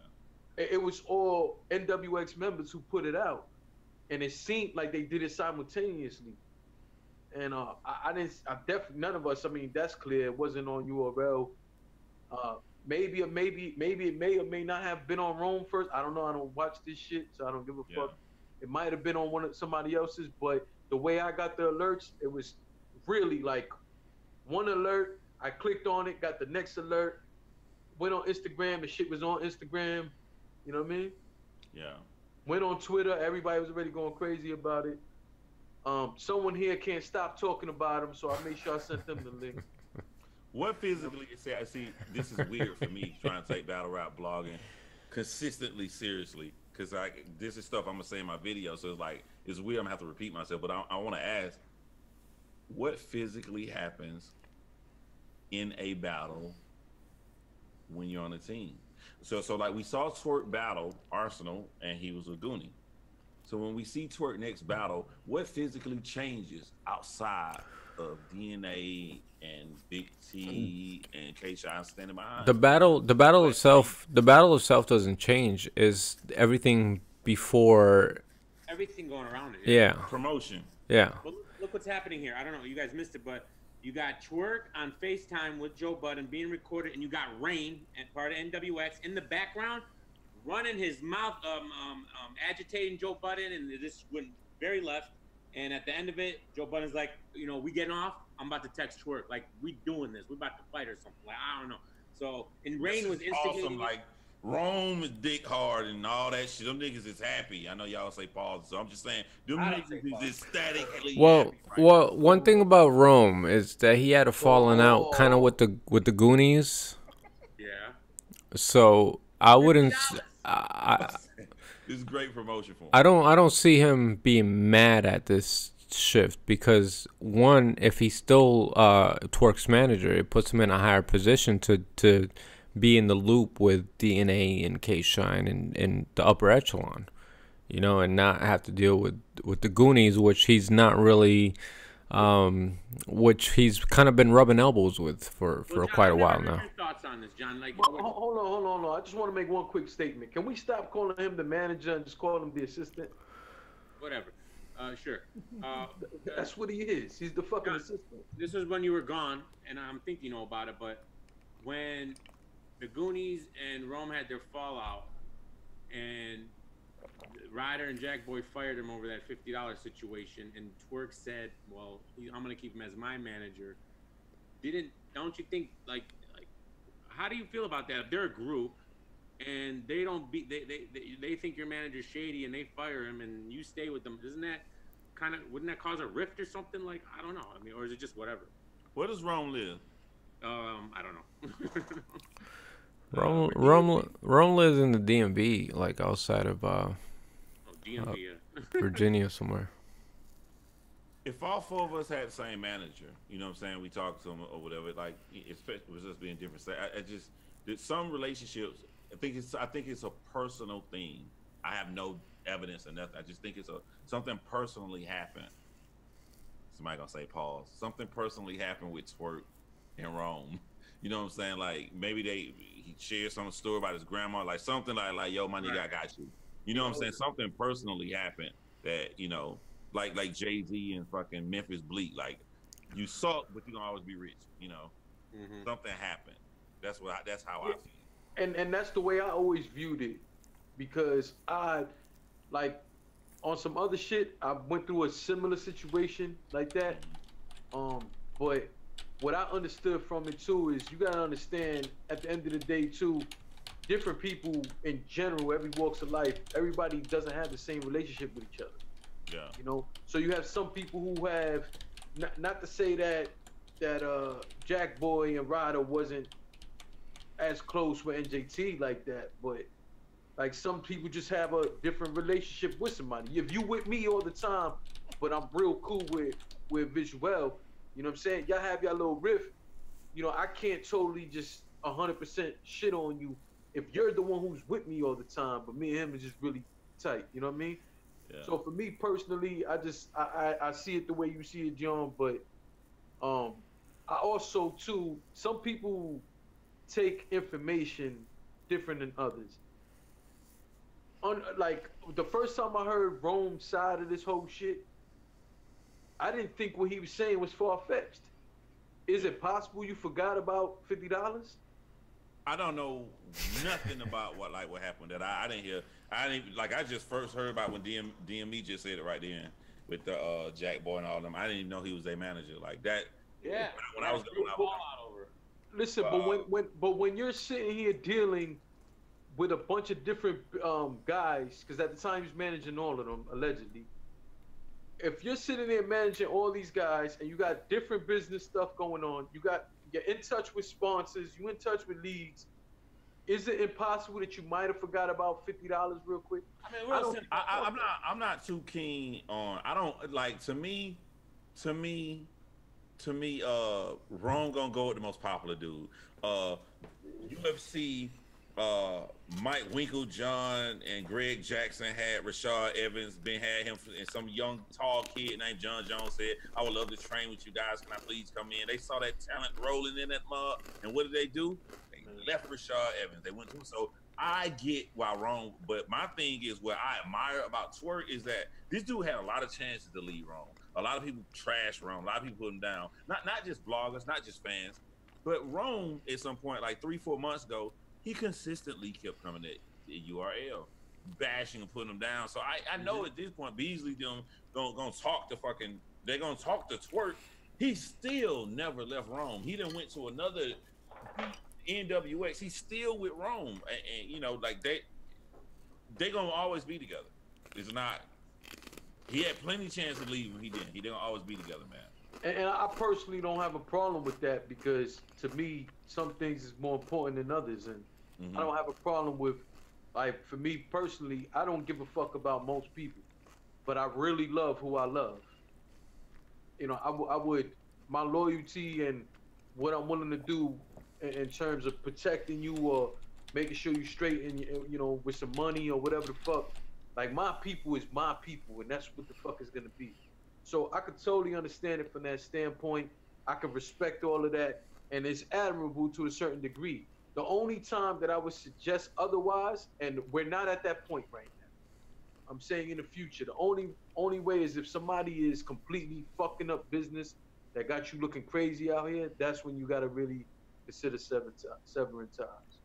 it was all NWX members who put it out, and it seemed like they did it simultaneously. And I definitely, none of us. I mean, that's clear. It wasn't on URL. Maybe it may or may not have been on Rome first. I don't know. I don't watch this shit, so I don't give a fuck. It might have been on somebody else's, but the way I got the alerts, it was really like one alert. I clicked on it, got the next alert, went on Instagram, the shit was on Instagram. You know what I mean? Yeah. Went on Twitter, everybody was already going crazy about it. Someone here can't stop talking about them, so I made sure I sent them the link. What physically, see, this is weird for me trying to take battle rap blogging consistently seriously, because this is stuff I'm gonna say in my video, so it's weird. I'm gonna have to repeat myself, but I want to ask, what physically happens in a battle when you're on a team? So like we saw Twerk battle Arsenal, and he was a Goonie. So when we see Twerk next battle, what physically changes outside of DNA and Big T and K-Shine standing behind? The battle itself doesn't change. Is everything before? Everything going around it. Yeah. Promotion. Yeah. Well, look what's happening here. I don't know. You guys missed it, but you got Twerk on FaceTime with Joe Budden being recorded, and you got Rain, and part of NWX, in the background, running his mouth, agitating Joe Budden, and this went very left. And at the end of it, Joe Budden's like, you know, we getting off. I'm about to text Twerk, like, we doing this. We about to fight or something. Like, I don't know. So, and Rain was instigating. Awesome, like Rome is dick hard and all that shit. Them niggas is happy. I know y'all say pause, so I'm just saying, them niggas is ecstatically happy. Well, one thing about Rome is that he had a falling out kind of with the Goonies. Yeah. So I wouldn't. This is great promotion for him. I don't see him being mad at this shift, because one, if he's still Twerk's manager, it puts him in a higher position to be in the loop with DNA and K-Shine and the upper echelon, you know, and not have to deal with the Goonies, which he's not really, which he's kind of been rubbing elbows with for John, quite a while now. Your thoughts on this, John? Like, Hold on. I just want to make one quick statement. Can we stop calling him the manager and just call him the assistant? whatever. Sure. That's what he is. He's the fucking assistant. This was when you were gone, and I'm thinking you know about it, but when the Goonies and Rome had their fallout, and Ryder and Jack Boy fired him over that $50 situation, and Twerk said, "Well, I'm gonna keep him as my manager." Don't you think like how do you feel about that? If they're a group and they don't they think your manager's shady and they fire him and you stay with them, wouldn't that cause a rift or something? Like, I don't know. I mean, or is it just whatever? Where does Rome live? I don't know. Rome lives in the DMV, like outside of DMV, Virginia somewhere. If all four of us had the same manager, you know what I'm saying, we talked to him or whatever, like, especially with us being different, I just, there's some relationships, I think it's a personal thing. I have no evidence or nothing. I just think it's something personally happened. Somebody gonna say pause. Something personally happened with Twerk in Rome. You know what I'm saying? Like, maybe he shared some story about his grandma, like something like yo, my nigga, I got you. You know what I'm saying? Something personally happened that, you know, like Jay-Z and fucking Memphis Bleak, like, you suck, but you gonna always be rich. You know, something happened. That's how I feel. And that's the way I always viewed it, because I, like, on some other shit, I went through a similar situation like that. But what I understood from it too is you gotta understand, at the end of the day too, different people in general, every walks of life, everybody doesn't have the same relationship with each other. Yeah. You know, so you have some people who have, not to say that Jack Boy and Ryder wasn't as close with NJT like that, but like some people just have a different relationship with somebody. If you with me all the time, but I'm real cool with Visuel, you know what I'm saying? Y'all have your little riff. You know, I can't totally just 100% shit on you if you're the one who's with me all the time, but me and him is just really tight. You know what I mean? Yeah. So for me personally, I see it the way you see it, John. But I also too, some people take information different than others. Like the first time I heard Rome's side of this whole shit, I didn't think what he was saying was far-fetched. Is it possible you forgot about $50? I don't know nothing about what happened that I didn't hear. I didn't even, I just first heard about when DME just said it right then with the Jack Boy and all them. I didn't even know he was their manager like that. Yeah. When I was going out over. Listen, but when you're sitting here dealing with a bunch of different guys, because at the time he's managing all of them allegedly. If you're sitting there managing all these guys and you got different business stuff going on, you're in touch with sponsors, you're in touch with leagues, is it impossible that you might have forgot about $50 real quick? I mean, I'm not too keen on. I don't like to me. Rome gonna go with the most popular dude. UFC. Mike Winklejohn and Greg Jackson had Rashad Evans, had him, and some young tall kid named John Jones said, "I would love to train with you guys. Can I please come in?" They saw that talent rolling in that mud, and what did they do? They left Rashad Evans. They went to him. So I get why Rome, but my thing is what I admire about Twerk is that this dude had a lot of chances to leave Rome. A lot of people trash Rome. A lot of people put him down. Not just bloggers, not just fans, but Rome at some point, like 3-4 months ago. He consistently kept coming at the URL, bashing and putting them down. So I know at this point, Beasley them gonna talk to they're gonna talk to Twerk. He still never left Rome. He done went to another NWX. He's still with Rome, and you know, like they gonna always be together. It's not. He had plenty of chance to leave when he didn't. He didn't always be together, man. And I personally don't have a problem with that because to me, some things is more important than others, and I don't have a problem with, like, for me personally, I don't give a fuck about most people, but I really love who I love. You know, I would, my loyalty and what I'm willing to do in terms of protecting you or making sure you straight and, you know, with some money or whatever the fuck, like, my people is my people, and that's what the fuck it's gonna be. So I could totally understand it from that standpoint. I can respect all of that, and it's admirable to a certain degree. The only time that I would suggest otherwise, and we're not at that point right now, I'm saying in the future, the only way is if somebody is completely fucking up business that got you looking crazy out here, that's when you got to really consider severing ties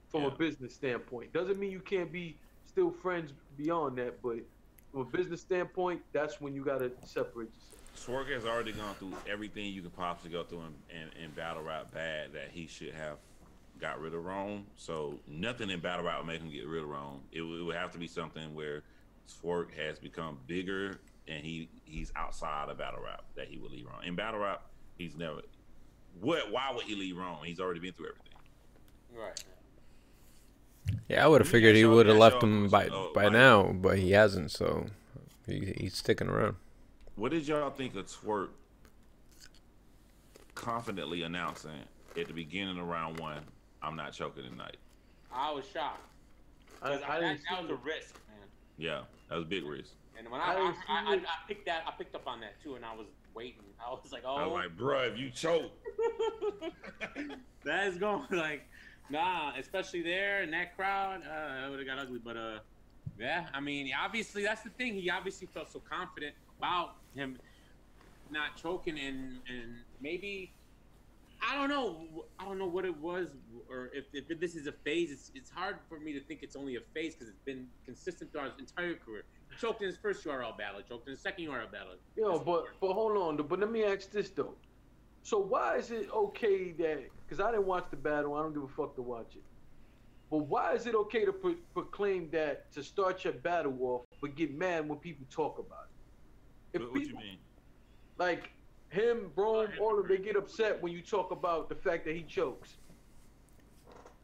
from a business standpoint. Doesn't mean you can't be still friends beyond that, but from a business standpoint, that's when you got to separate yourself. Twerk has already gone through everything you could possibly go through in battle rap bad that he should have got rid of Rome. So nothing in battle rap would make him get rid of Rome. It would have to be something where Twerk has become bigger and he's outside of battle rap that he would leave Rome. In battle rap, he's never. Why would he leave Rome? He's already been through everything. Right. Yeah, I would have figured he would have left him by now, but he hasn't. So he's sticking around. What did y'all think of Twerk confidently announcing at the beginning of round one, "I'm not choking tonight"? I was shocked. That was a risk, man. Yeah, that was a big risk. And when I picked up on that too, and I was waiting. I was like, oh. I was like, bro, if you choke. That is going like, nah, especially there in that crowd, it would have got ugly. But yeah, I mean, obviously that's the thing. He obviously felt so confident about him not choking, and maybe I don't know what it was, or if this is a phase. It's hard for me to think it's only a phase because it's been consistent throughout his entire career. He choked in his first URL battle, choked in his second URL battle. Yo, but hold on, but let me ask this though. So why is it okay that, because I didn't watch the battle, I don't give a fuck to watch it. But why is it okay to proclaim that to start your battle off, but get mad when people talk about it? What you mean? Like him, Rome, all of them, they get upset when you talk about the fact that he chokes.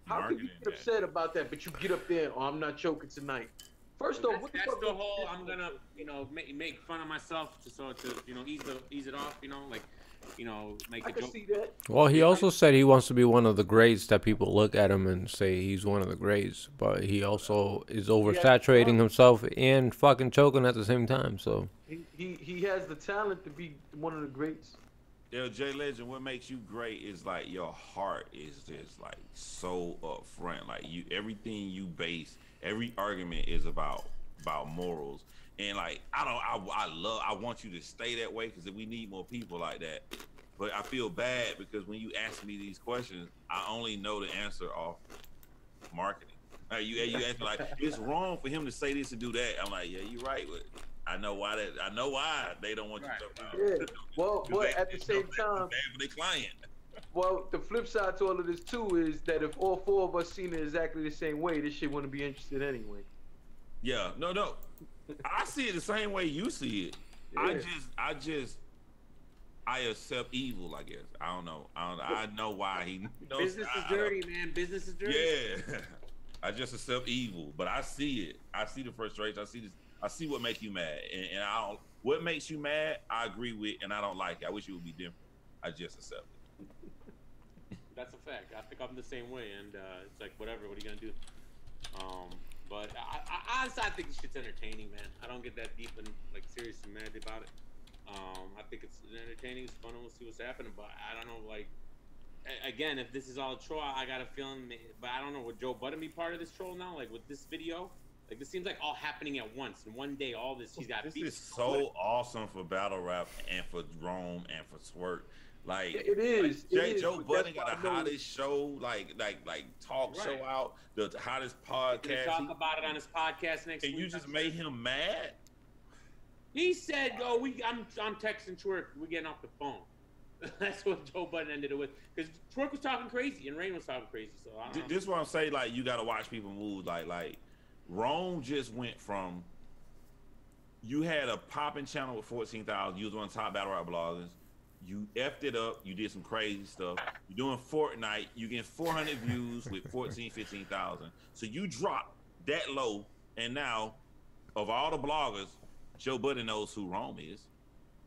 How can you get upset about that, but you get up there, oh, I'm not choking tonight? First off, what that's the whole. I'm gonna, make fun of myself to ease it off, like, make I a can joke. see that. Well, he also said he wants to be one of the greats that people look at him and say he's one of the greats, but he also is oversaturating himself and fucking choking at the same time. So he has the talent to be one of the greats. Yeah, Jay Legend, what makes you great is like your heart is just like so upfront. Like everything you base, every argument is about morals. And like I want you to stay that way because we need more people like that. But I feel bad because when you ask me these questions, I only know the answer off marketing. You ask me like, it's wrong for him to say this and do that. I'm like, yeah, you're right. But I know why they don't want you to talk about. Yeah. Well, but at the same time, for their client. Well, the flip side to all of this too is that if all four of us seen it exactly the same way, this shit wouldn't be interested anyway. Yeah, no. I see it the same way you see it. Yeah. I accept evil, I guess. I don't know. I know why he knows. Business is dirty, man. Business is dirty. Yeah. I just accept evil, but I see it. I see the frustration. I see this. I see what makes you mad, and I don't. What makes you mad, I agree with, and I don't like it. I wish it would be different. I just accept it. That's a fact. I think I'm the same way, and it's like whatever. What are you gonna do? But I think this shit's entertaining, man. I don't get that deep and like serious and mad about it. I think it's entertaining. It's fun, and we'll see what's happening. But I don't know, like, again, if this is all a troll, I got a feeling. But I don't know, would Joe Budden be part of this troll now? Like with this video, like this seems like all happening at once in one day. All this, he's got. This is so awesome for battle rap and for Rome and for Twerk. Like it is. Joe Budden got the hottest show, like talk show out, the hottest podcast. He's gonna talk about it on his podcast next week. And you just made him mad. He said, "Yo, I'm texting Twerk. We're getting off the phone." That's what Joe Budden ended it with, because Twerk was talking crazy and Rain was talking crazy. So I don't know. This is what I'm saying. Like you got to watch people move. Like Rome just went from. You had a popping channel with 14,000. You was one of the top battle rap bloggers. You effed it up. You did some crazy stuff. You're doing Fortnite. You get 400 views with 15,000. So you drop that low, and now, of all the bloggers, Joe Budden knows who Rome is.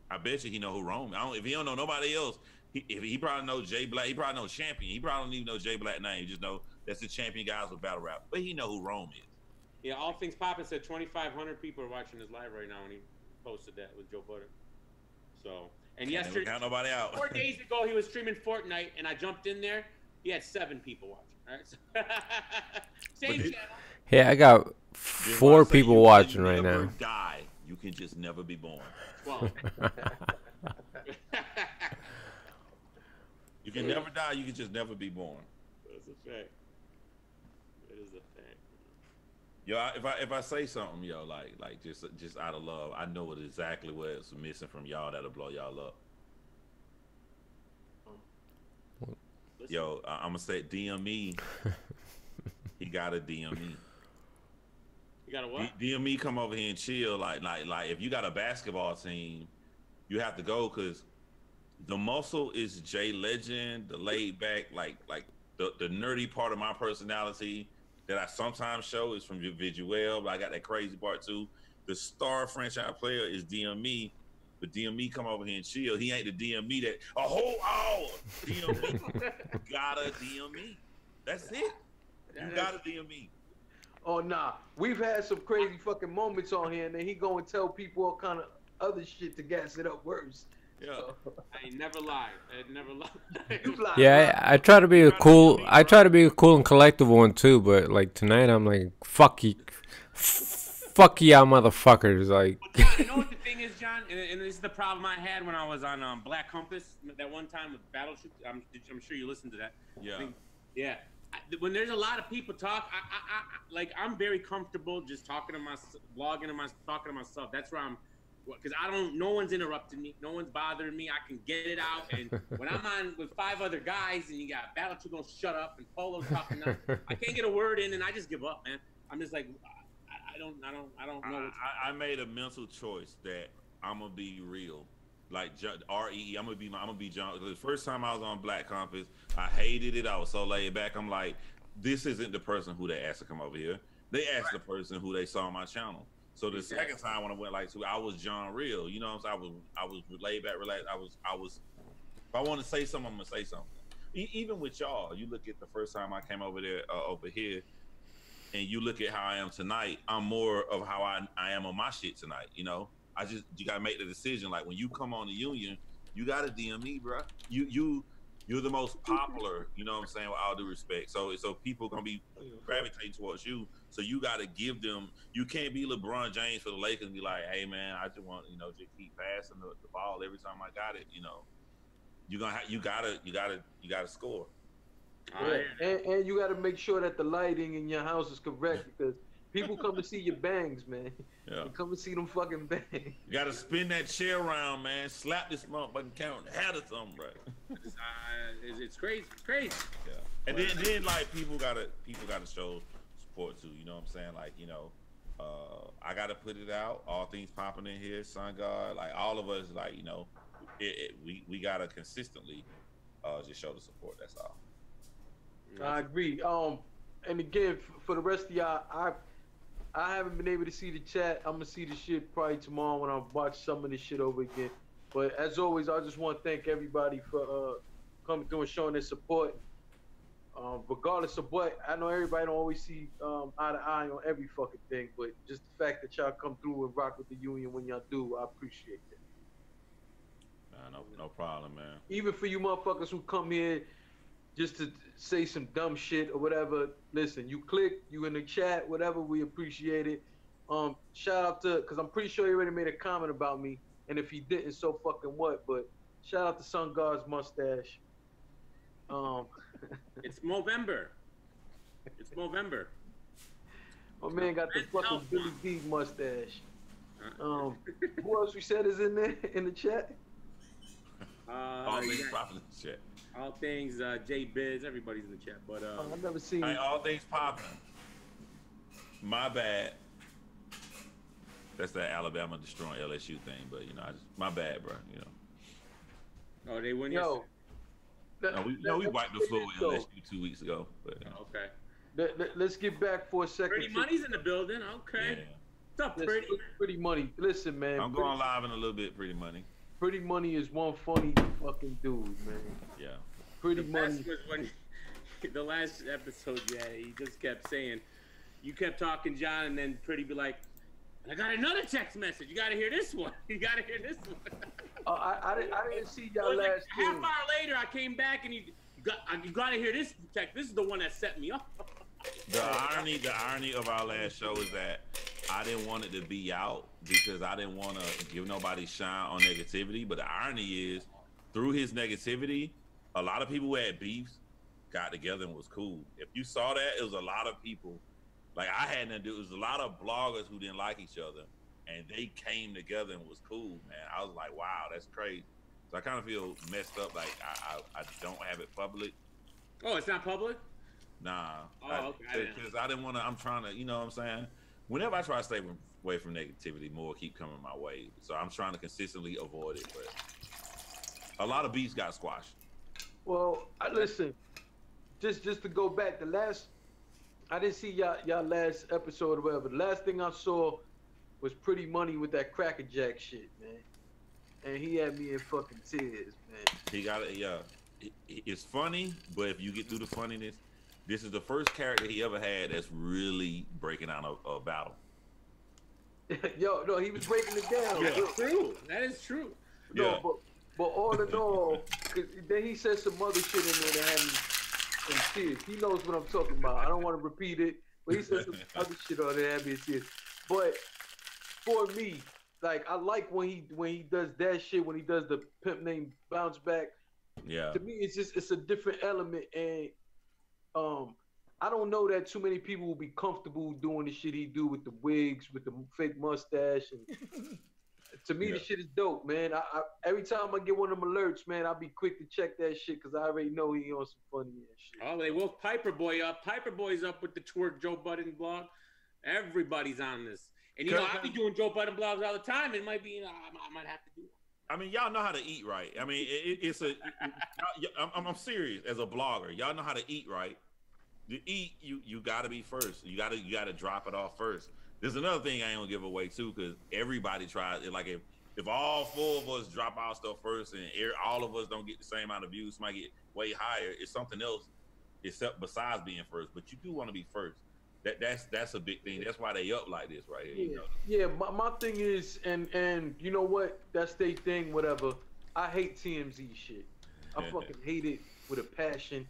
I bet you he know who Rome is. If he don't know nobody else, he probably knows Jay Black. He probably knows Champion. He probably don't even know Jay Black name. He just know that's the Champion guys with battle rap. But he know who Rome is. Yeah, All Things Poppin' said 2,500 people are watching his live right now when he posted that with Joe Budden. So, and yesterday, count nobody out. 4 days ago, he was streaming Fortnite, and I jumped in there. He had 7 people watching. All right, same channel. Yeah, I got 4 people watching right now. Die. You can just never be born. 12. You can never die. You can just never be born. That's a fact. That is a fact. Yo, if I say something, yo, like just out of love, I know exactly what's missing from y'all that'll blow y'all up. Yo, I'm gonna say DM me. He gotta DM me. You got a what? DM me, come over here and chill. Like if you got a basketball team, you have to go, because the muscle is Jay Legend, the laid back, like the nerdy part of my personality that I sometimes show is from Visuel, but I got that crazy part too. The star franchise player is DM me, but DM me come over here and chill. He ain't the DM me that a whole hour. DM me. Gotta DM me. That's it. You gotta DM me. Oh nah, we've had some crazy fucking moments on here, and then he go and tell people all kind of other shit to gas it up worse. Yeah, I ain't never lied. I never lied. Yeah, I try to be a cool. I try to be a cool and collective one too. But like tonight, I'm like, fuck you, y'all motherfuckers. Like, you know what the thing is, John, and this is the problem I had when I was on Black Compass that one time with Battleship. I'm sure you listened to that. Yeah. When there's a lot of people talk, I'm very comfortable just talking to talking to myself. That's where I'm because no one's interrupting me, no one's bothering me. I can get it out, and when I'm on with 5 other guys, and you got Battle True gonna shut up, and Polo's talking, I can't get a word in, and I just give up, man. I'm just like, I don't know. I made a mental choice that I'm gonna be real, like REE. I'm gonna be John. The first time I was on Black Compass, I hated it. I was so laid back. I'm like, this isn't the person who they asked to come over here. They asked the person who they saw on my channel. So the second time when I went I was John Real. You know what I'm saying? I was laid back, relaxed. I was. If I want to say something, I'm gonna say something. Even with y'all, you look at the first time I came over there, over here, and you look at how I am tonight. I'm more of how I am on my shit tonight. You know, you gotta make the decision. Like when you come on the Union, you gotta DM me, bro. You're the most popular, you know what I'm saying, with all due respect. So people gonna be gravitating towards you. So you gotta give them. You can't be LeBron James for the Lakers and be like, hey man, I just want just keep passing the ball every time I got it. You know, you gotta score. Yeah. And you gotta make sure that the lighting in your house is correct because people come to see your bangs, man. Yeah. They come to see them fucking bangs. You gotta spin that chair around, man. Slap this motherfucking count. Had it something, bro. It's crazy. It's crazy. Yeah. And then like people gotta show support too. You know what I'm saying? Like I gotta put it out. All things popping in here, Sun God. Like all of us, like we gotta consistently just show the support. That's all. I agree. And again, for the rest of y'all, I haven't been able to see the chat. I'm gonna see the shit probably tomorrow when I watch some of this shit over again. But as always, I just want to thank everybody for coming through and showing their support. Regardless of what, I know everybody don't always see eye to eye on every fucking thing, but just the fact that y'all come through and rock with the Union when y'all do, I appreciate that. No problem, man. Even for you motherfuckers who come here just to say some dumb shit or whatever, listen, you click, you in the chat, whatever, we appreciate it. Shout out to, because I'm pretty sure he already made a comment about me, and if he didn't, so fucking what, but shout out to Sun God's mustache. It's Movember. It's Movember. My man got the fucking Billy D mustache. Who else we said is in there, in the chat? All things popping in the chat. All things J Biz, everybody's in the chat. But I've never seen. All things popping. My bad. That's that Alabama destroying LSU thing, but my bad, bro. Oh, they win. Yo, we wiped the floor with LSU 2 weeks ago. But, Okay. Let's get back for a second. Pretty Money's in the building. Okay. Yeah. What's up, Pretty? Pretty Money. Listen, man. I'm going live in a little bit. Pretty Money. Pretty Money is one funny fucking dude, man. Yeah. Pretty Money. Best was when the last episode, he just kept saying, you kept talking, John, and then Pretty be like, I got another text message. You got to hear this one. You got to hear this one. I didn't see y'all last like half hour later, I came back and you got to hear this text. This is the one that set me off. The irony of our last show is that I didn't want it to be out because I didn't want to give nobody shine on negativity. But the irony is, through his negativity, a lot of people who had beefs got together and was cool. If you saw that, it was a lot of people. Like I had to do. It was a lot of bloggers who didn't like each other, and they came together and was cool, man. I was like, wow, that's crazy. So I kind of feel messed up. Like I don't have it public. Oh, it's not public? Nah. Oh, okay. Because I didn't want to. I'm trying to. You know what I'm saying? Whenever I try to stay away from negativity, more keep coming my way. So I'm trying to consistently avoid it. But a lot of beats got squashed. Well, listen. Just to go back, I didn't see y'all last episode or whatever. The last thing I saw was Pretty Money with that Cracker Jack shit, man. And he had me in fucking tears, man. He got it, yeah. It's funny, but if you get through the funniness, this is the first character he ever had that's really breaking out a battle. Yo, no, he was breaking it down. Yeah. That's true. That is true. No, yeah. but all in all, cause then he said some other shit in there that had me in tears. He knows what I'm talking about. I don't want to repeat it, but he said some other shit on there that had me in tears. But for me, like I like when he does that shit, when he does the pimp name bounce back. Yeah. To me, it's a different element, and I don't know that too many people will be comfortable doing the shit he do with the wigs, with the fake mustache, and To me, the shit is dope, man. Every time I get one of them alerts, man, I'll be quick to check that shit because I already know he on some funny ass shit. Oh, they woke Piper Boy up. Piper Boy's up with the Twerk Joe Budden blog. Everybody's on this. And, you know, I be doing Joe Budden blogs all the time. It might be, you know, I might have to do it. I mean, y'all know how to eat right. I mean, I'm serious. As a blogger, y'all know how to eat right. To eat, you got to be first. You got to drop it off first. There's another thing I ain't gonna give away too, because everybody tries it. Like if all 4 of us drop our stuff first and all of us don't get the same amount of views, might get way higher. It's something else, except besides being first. But you do want to be first. That's a big thing. That's why they up like this right here. Yeah, you know? yeah. My thing is, and you know what? That's their thing. Whatever. I hate TMZ shit. I fucking hate it with a passion,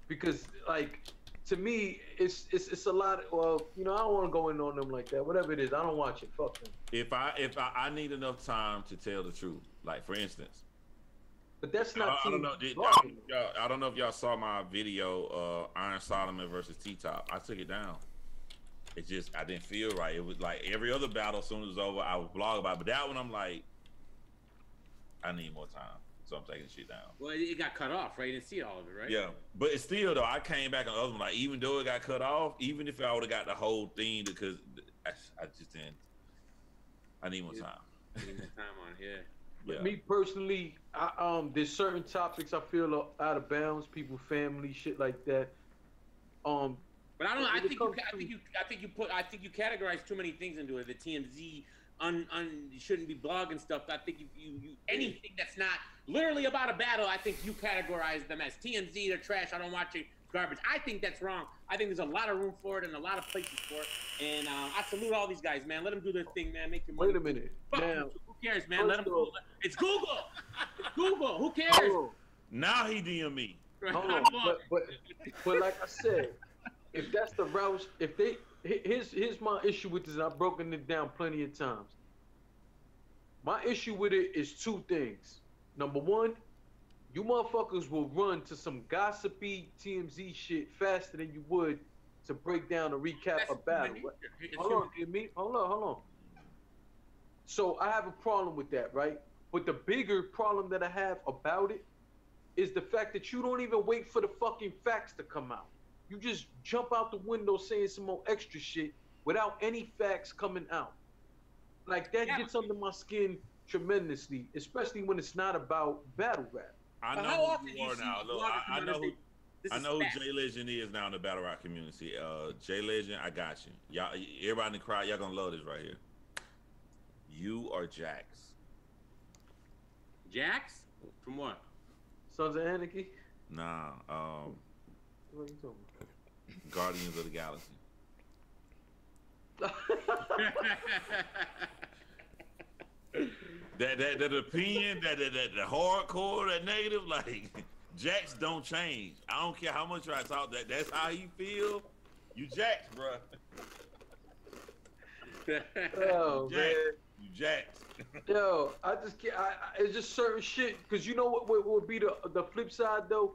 because like. To me, it's a lot. Well, you know, I don't want to go in on them like that. Whatever it is, I don't watch it. Fuck them. If I need enough time to tell the truth, like for instance. But that's not. I don't know. I don't know if y'all saw my video, Iron Solomon versus T-Top. I took it down. It just I didn't feel right. It was like every other battle. As soon as it was over, I would blog about it. But that one, I'm like, I need more time. So I'm taking shit down. Well, it got cut off, right? You didn't see all of it, right? Yeah, but it's still though. I came back on the other one. Like even though it got cut off, even if I would have got the whole thing, because I just didn't. I need more time. I need more time on it. Yeah. Yeah. Me personally, there's certain topics I feel are out of bounds. People, family, shit like that. But I don't know. I think you categorize too many things into it. The TMZ. You shouldn't be blogging stuff. I think you anything that's not literally about a battle, I think you categorize them as TMZ, they're trash, I don't watch it, garbage. I think that's wrong. I think there's a lot of room for it and a lot of places for it. And I salute all these guys, man. Let them do their thing, man. Make your money. Wait a minute. Now, who cares, man? Let them go. It's Google. It's Google. Who cares? Now he DM me. Hold on. But like I said, if that's the route, if they here's my issue with this, and I've broken it down plenty of times. My issue with it is 2 things. Number 1, you motherfuckers will run to some gossipy TMZ shit faster than you would to break down and recap a battle. Hold on. So I have a problem with that, right? But the bigger problem that I have about it is the fact that you don't even wait for the fucking facts to come out. You just jump out the window saying some more extra shit without any facts coming out. Like, that gets under my skin tremendously, especially when it's not about battle rap. I know who you are now. Look, I know who Jay Legend is now in the battle rap community. Jay Legend, I got you. Y'all, everybody in the crowd, y'all gonna love this right here. You are Jax. Jax? From what? Sons of Anarchy? Nah. What are you talking about? Guardians of the Galaxy. that opinion, that hardcore, that negative, like Jax don't change. I don't care how much I talk. That's how you feel. You Jax, bro. Oh Jax. man, you Jax. Yo, I just can't. It's just certain shit. Cause you know what would be the flip side though.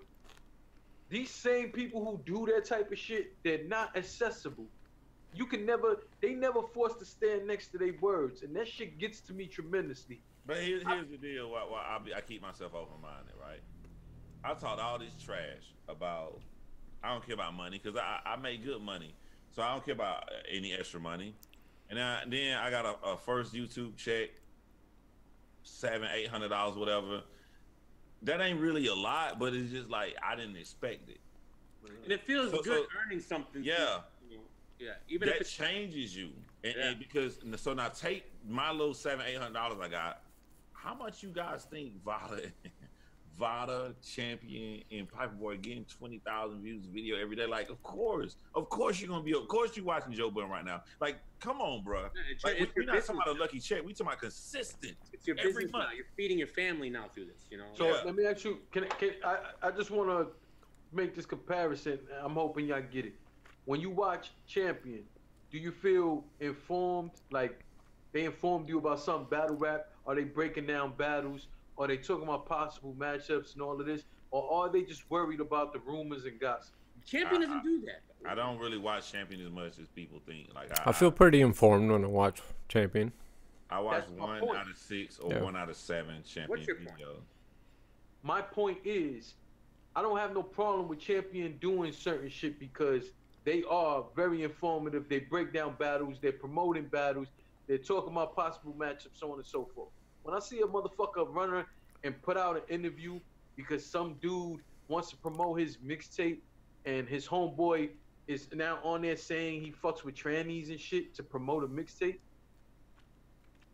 These same people who do that type of shit, they're not accessible. They never forced to stand next to their words, and that shit gets to me tremendously. But here's the deal. Why I keep myself open-minded, right? I talk all this trash about. I don't care about money because I make good money, so I don't care about any extra money. And then I got a first YouTube check, $700-800, whatever. That ain't really a lot, but it's just like I didn't expect it. And it feels good earning something. Yeah. Yeah, even that if it changes you, and because so now take my little $700-800 I got. How much you guys think Vada, Champion, and Piper Boy getting 20,000 views video every day? Like, of course you're gonna be. Of course you watching Joe Budden right now. Like, come on, bro. Like, we're not talking about a lucky check. We talking about consistent. It's your business now. You're feeding your family now through this. You know. So let me ask you. I just want to make this comparison. I'm hoping y'all get it. When you watch Champion, do you feel informed? Like they informed you about some battle rap? Are they breaking down battles? Are they talking about possible matchups and all of this? Or are they just worried about the rumors and gossip? Champion doesn't do that. I don't really watch Champion as much as people think. Like I feel pretty informed when I watch Champion. I watched That's my 1 point. out of 6 or Yeah. 1 out of 7 champion What's your point? videos. My point is, I don't have no problem with Champion doing certain shit because they are very informative. They break down battles. They're promoting battles. They're talking about possible matchups, so on and so forth. When I see a motherfucker runner and put out an interview because some dude wants to promote his mixtape and his homeboy is now on there saying he fucks with trannies and shit to promote a mixtape,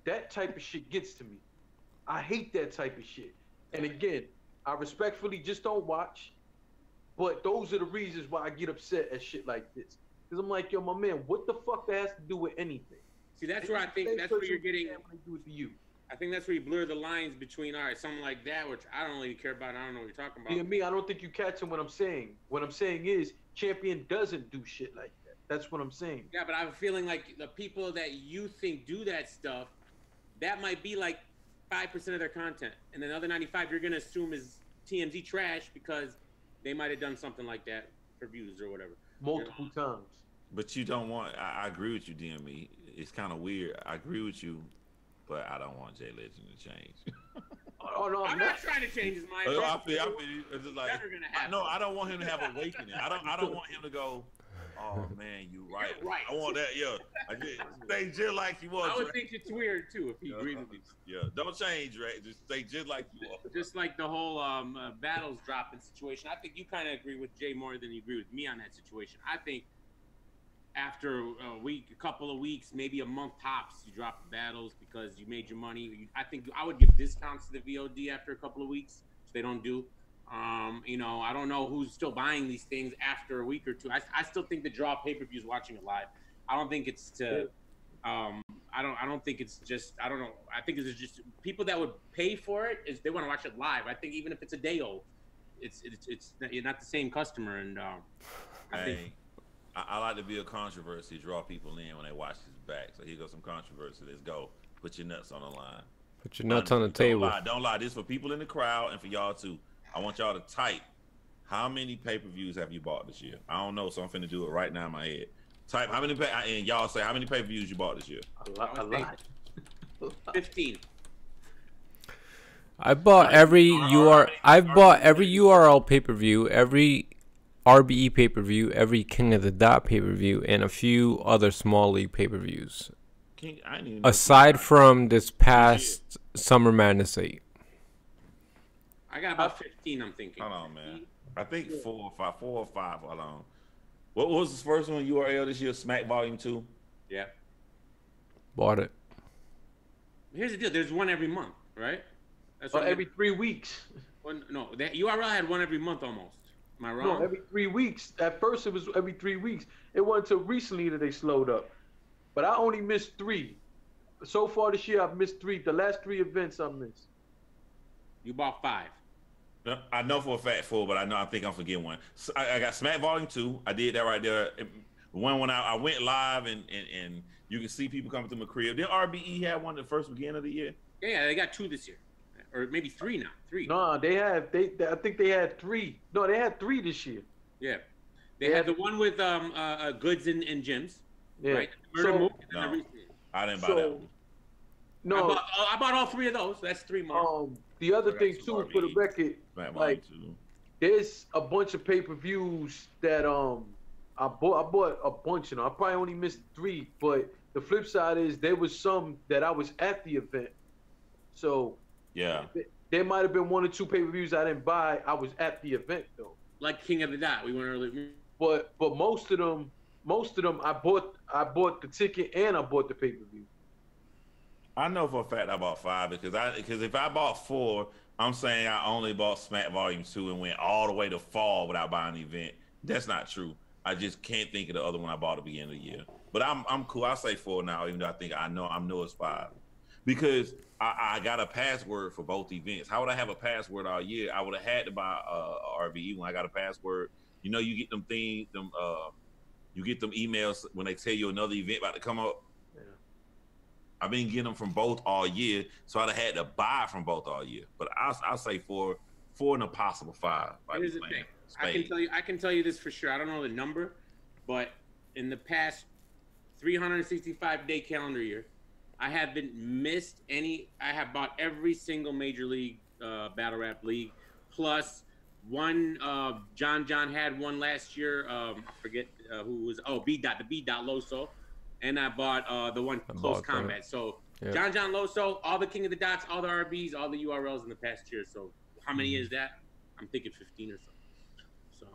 that type of shit gets to me. I hate that type of shit. And again, I respectfully just don't watch. But those are the reasons why I get upset at shit like this. Because I'm like, yo, my man, what the fuck that has to do with anything? See, that's where I think that's where you're getting. Do it to you. I think that's where you blur the lines between something like that, which I don't really care about. I don't know what you're talking about. Yeah, me, I don't think you catching what I'm saying. What I'm saying is, Champion doesn't do shit like that. That's what I'm saying. Yeah, but I'm feeling like the people that you think do that stuff, that might be like 5% of their content, and then the other 95 you're gonna assume is TMZ trash because they might have done something like that for views or whatever. Multiple times. But you don't want. I agree with you, DME. It's kind of weird. I agree with you, but I don't want Jay Legend to change. Oh no, I'm not trying to change his mind. I feel it's just like never gonna happen. no. I don't want him to have awakening. I don't want him to go. Oh man, you right. You're right. I want that. Yeah, I just stay just like you are. I would Dre. think it's weird too if he agreed with me. Yeah, don't change, right? Just stay just like you are. Just like the whole battles dropping situation. I think you kind of agree with Jay more than you agree with me on that situation. I think after a couple of weeks, maybe a month tops, you drop the battles because you made your money. I think I would give discounts to the VOD after a couple of weeks, which they don't do. I don't know who's still buying these things after a week or two. I still think the draw pay-per-views watching it live. I don't think it's to. I don't think it's just. I don't know. I think it's just people that would pay for it is they want to watch it live. I think even if it's a day old, it's you're not the same customer. And I think. I like to be a controversy, draw people in when they watch his back. So here goes some controversy. Let's go. Put your nuts on the line. Put your nuts on the table. Don't lie. This is for people in the crowd and for y'all too. I want y'all to type how many pay-per-views have you bought this year? I don't know, so I'm finna do it right now in my head. Type how many and y'all say how many pay-per-views you bought this year. A lot. 15. I've bought every URL pay-per-view, every RBE pay-per-view, every King of the Dot pay-per-view, and a few other small league pay-per-views. Aside from this past Summer Madness 8. I got about 15, I'm thinking. Hold on, man. I think 4 or 5. Hold on. What was the first one URL this year? Smack Volume 2? Yeah. Bought it. Here's the deal. There's one every month, right? That's every 3 weeks. No, that URL had one every month almost. Am I wrong? No, every 3 weeks. At first, it was every 3 weeks. It wasn't until recently that they slowed up. But I only missed 3. So far this year, I've missed 3. The last 3 events I missed. You bought 5. No, I know for a fact 4, but I think I'm forgetting one. So I got Smack Volume 2. I did that right there. One when I went live and you can see people coming through my crib. Then RBE had one the first beginning of the year. Yeah, they got 2 this year. Or maybe 3 now. 3. No, I think they had 3. No, they had 3 this year. Yeah. They had the one with goods and gyms. Yeah. Right? I didn't buy that one. No. I bought all 3 of those. That's 3 more. The other thing too, for the record, like there's a bunch of pay-per-views that I bought a bunch. I probably only missed 3, but the flip side is there was some that I was at the event. So yeah, there might have been 1 or 2 pay-per-views I didn't buy. I was at the event though. Like King of the Dot, we went earlier. But most of them, I bought the ticket and I bought the pay-per-view. I know for a fact I bought 5 because if I bought 4, I'm saying I only bought Smack Volume 2 and went all the way to fall without buying the event. That's not true. I just can't think of the other one I bought at the beginning of the year. But I'm cool. I'll say 4 now, even though I know it's 5. Because I got a password for both events. How would I have a password all year? I would have had to buy a RVE when I got a password. You know, you get them things, you get them emails when they tell you another event about to come up. I've been getting them from both all year, so I'd have had to buy from both all year. But I'll say 4 and a possible 5. Here's the thing. I can tell you this for sure. I don't know the number, but in the past 365-day calendar year, I haven't missed any. I have bought every single major league battle rap league, plus one. John had one last year. I forget who was. Oh, the B Dot Loso, and I bought the one I Close bought that. Combat. So Yep. John Loso, all the King of the Dots, all the RBs, all the URLs in the past year. So how many is that? I'm thinking 15 or so. So,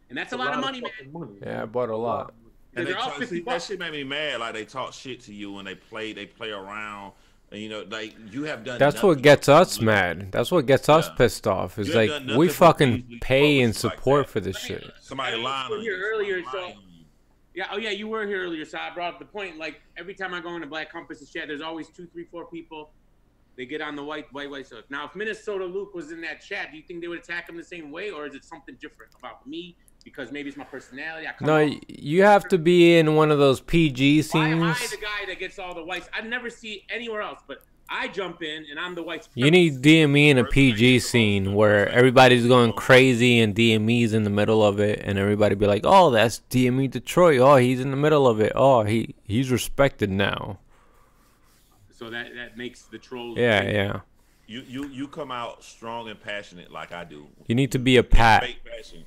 and that's a lot of money, man. Yeah, I bought a lot. And they They're all talk, 50 see, that bucks. shit made me mad. Like they talk shit to you and they play around. And you know, like you have done. That's what nothing gets for us Beasley. mad. That's what gets us Yeah. pissed off. Is You have like done nothing we for fucking Beasley pay and folks like support that. for this shit. Somebody I lying was on here you. earlier, Somebody so- lying on you. Yeah, oh yeah, you were here earlier, so I brought up the point. Like every time I go into Black Compass's chat, there's always 2, 3, 4 people. They get on the white stuff. Now, if Minnesota Luke was in that chat, do you think they would attack him the same way, or is it something different about me? Because maybe it's my personality. I come No, off- you have to be in one of those PG Why am I scenes. the guy that gets all the whites? I never see anywhere else, but I jump in and I'm the whites. You need DME in a PG scene where everybody's going crazy and DME's in the middle of it, and everybody be like, "Oh, that's DME Detroit. Oh, he's in the middle of it. Oh, he's respected now." So that makes the trolls. Yeah. You come out strong and passionate like I do. You need to be a Pat. Fake passion.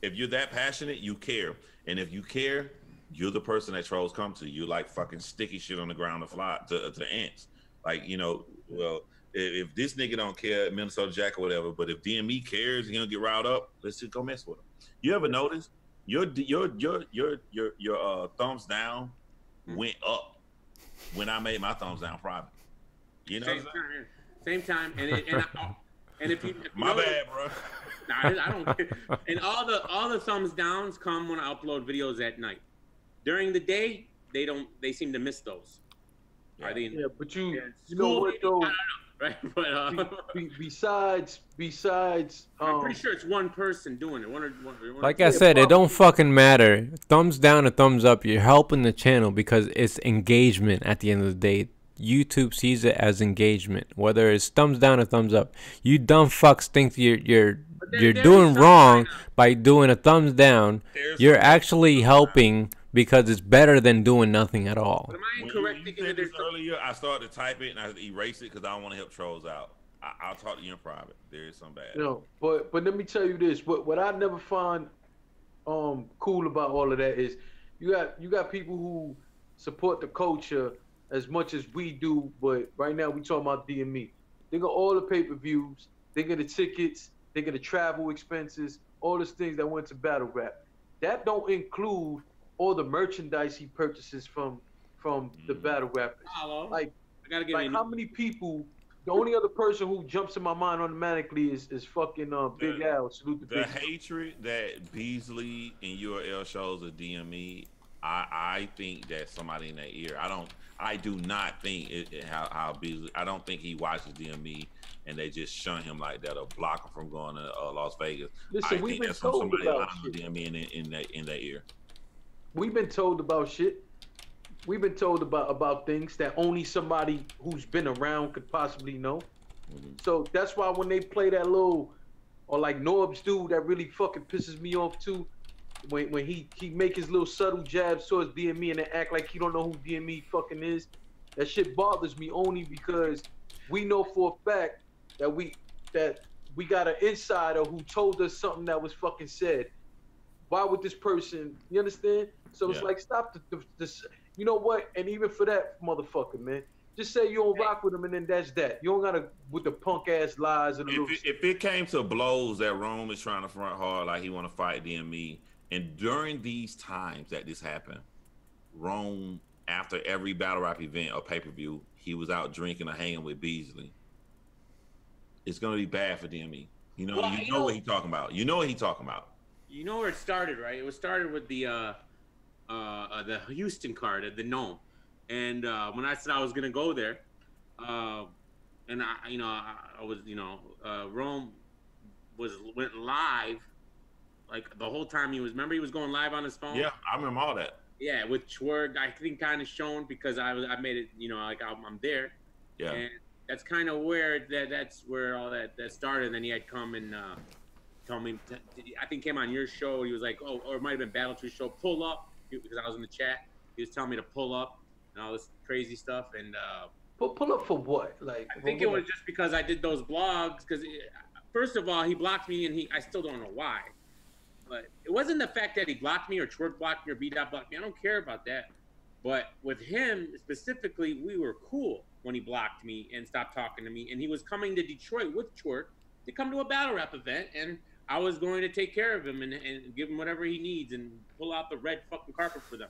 If you're that passionate, you care. And if you care, you're the person that trolls come to. You like fucking sticky shit on the ground to fly to ants. Like, you know, well, if this nigga don't care, Minnesota Jack or whatever, but if DME cares, he don't get riled up, let's just go mess with him. You ever notice your thumbs down went up when I made my thumbs down private? You know, Same time, and if you my bad, bro. Nah, I don't. And all the thumbs downs come when I upload videos at night. During the day, they seem to miss those. Are they? Yeah, but you School, know what though? I don't know, right? But Besides, I'm pretty sure it's one person doing it. One Like I said, it don't fucking matter. Thumbs down or thumbs up, you're helping the channel because it's engagement at the end of the day. YouTube sees it as engagement, whether it's thumbs down or thumbs up. You dumb fucks think you're doing wrong by doing a thumbs down. You're actually helping because it's better than doing nothing at all. But am I incorrect When thinking you that said there's this earlier, I started to type it and I erased it because I don't want to help trolls out. I'll talk to you in private. There is some bad. No, but let me tell you this. What I never find cool about all of that is you got people who support the culture as much as we do, but right now we talking about DME. They got all the pay-per-views, they get the tickets, they get the travel expenses, all those things that went to battle rap. That don't include all the merchandise he purchases from the battle rappers. Hello. Like, I gotta get like how many people? The only other person who jumps in my mind automatically is fucking Big Al. Salute the The Big Al. hatred that Beasley and URL shows of DME, I think that somebody in their ear. I do not think how Beasley. I don't think he watches DME and they just shun him like that or block him from going to Las Vegas. Listen, I we've think been that's from told somebody about lying to shit. DME in their ear. We've been told about shit. We've been told about things that only somebody who's been around could possibly know. So that's why when they play that little, or like Norb's dude, that really fucking pisses me off too. When he make his little subtle jabs towards DME and they act like he don't know who DME fucking is. That shit bothers me only because we know for a fact that we got an insider who told us something that was fucking said. Why would this person? You understand? So it's like, stop this. You know what? And even for that motherfucker, man, just say you don't rock with him, and then that's that. You don't gotta with the punk ass lies and the If it came to blows that Rome is trying to front hard, like he want to fight DME, and during these times that this happened, Rome, after every battle rap event or pay-per-view, he was out drinking or hanging with Beasley. It's gonna be bad for DME. You know, Well, you know what he talking about. You know what he talking about. You know where it started, right? It was started with the Houston card at the Gnome, and when I said I was gonna go there, and I was, Rome went live, like the whole time he was. Remember, he was going live on his phone. Yeah, I remember all that. Yeah, with Schwerg, I think kind of shown because I made it, like I'm there. Yeah. And that's kind of where that's where all that started. And then he had come and told me, I think came on your show. He was like, oh, or it might have been Battle Tree show. Pull up because I was in the chat. He was telling me to pull up and all this crazy stuff. And Pull up for what? Like, I think it was just because I did those blogs. Because first of all, he blocked me, and I still don't know why. But it wasn't the fact that he blocked me or Twerk blocked me or B-Dot blocked me. I don't care about that. But with him specifically, we were cool when he blocked me and stopped talking to me. And he was coming to Detroit with Twerk to come to a battle rap event. And I was going to take care of him and give him whatever he needs and pull out the red fucking carpet for them.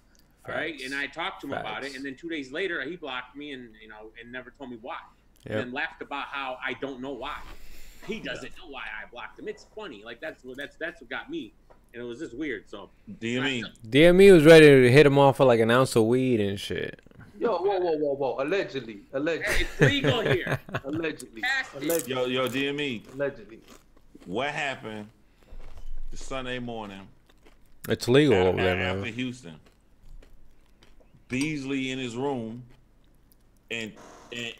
All right. And I talked to him about it. And then 2 days later, he blocked me and, and never told me why. Yep. And then laughed about how I don't know why. He doesn't know why I blocked him. It's funny. Like, that's what got me. And it was just weird. So DME was ready to hit him off for like an ounce of weed and shit. Yo, whoa. Allegedly. Hey, it's legal here. Allegedly. Yo, DME. Allegedly. What happened the Sunday morning? It's legal over there, man. After Houston, Beasley in his room, and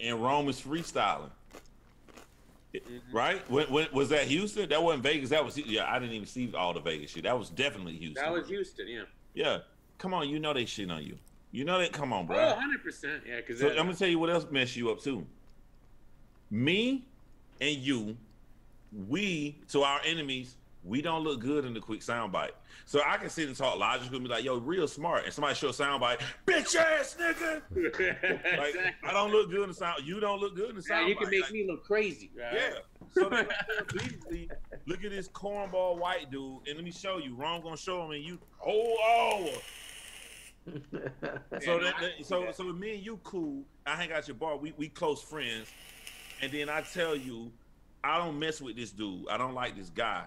Rome is freestyling. Right? When was that Houston? That wasn't Vegas. That was I didn't even see all the Vegas shit. That was definitely Houston. That was Houston, yeah. Yeah. Come on, you know they shit on you. You know that. Come on, bro. Oh, 100%. Yeah, because so I'm gonna tell you what else messed you up too. Me and you, we to our enemies, we don't look good in the quick soundbite. So I can sit and talk logically and be like, yo, real smart. And somebody show a soundbite, bitch ass nigga. Like, I don't look good in the sound. You don't look good in the soundbite. You can make me look crazy. Right? Yeah. So then look at this cornball white dude, and let me show you. Ron gonna show him, and you So with me and you cool. I hang out your bar. We close friends, and then I tell you, I don't mess with this dude. I don't like this guy.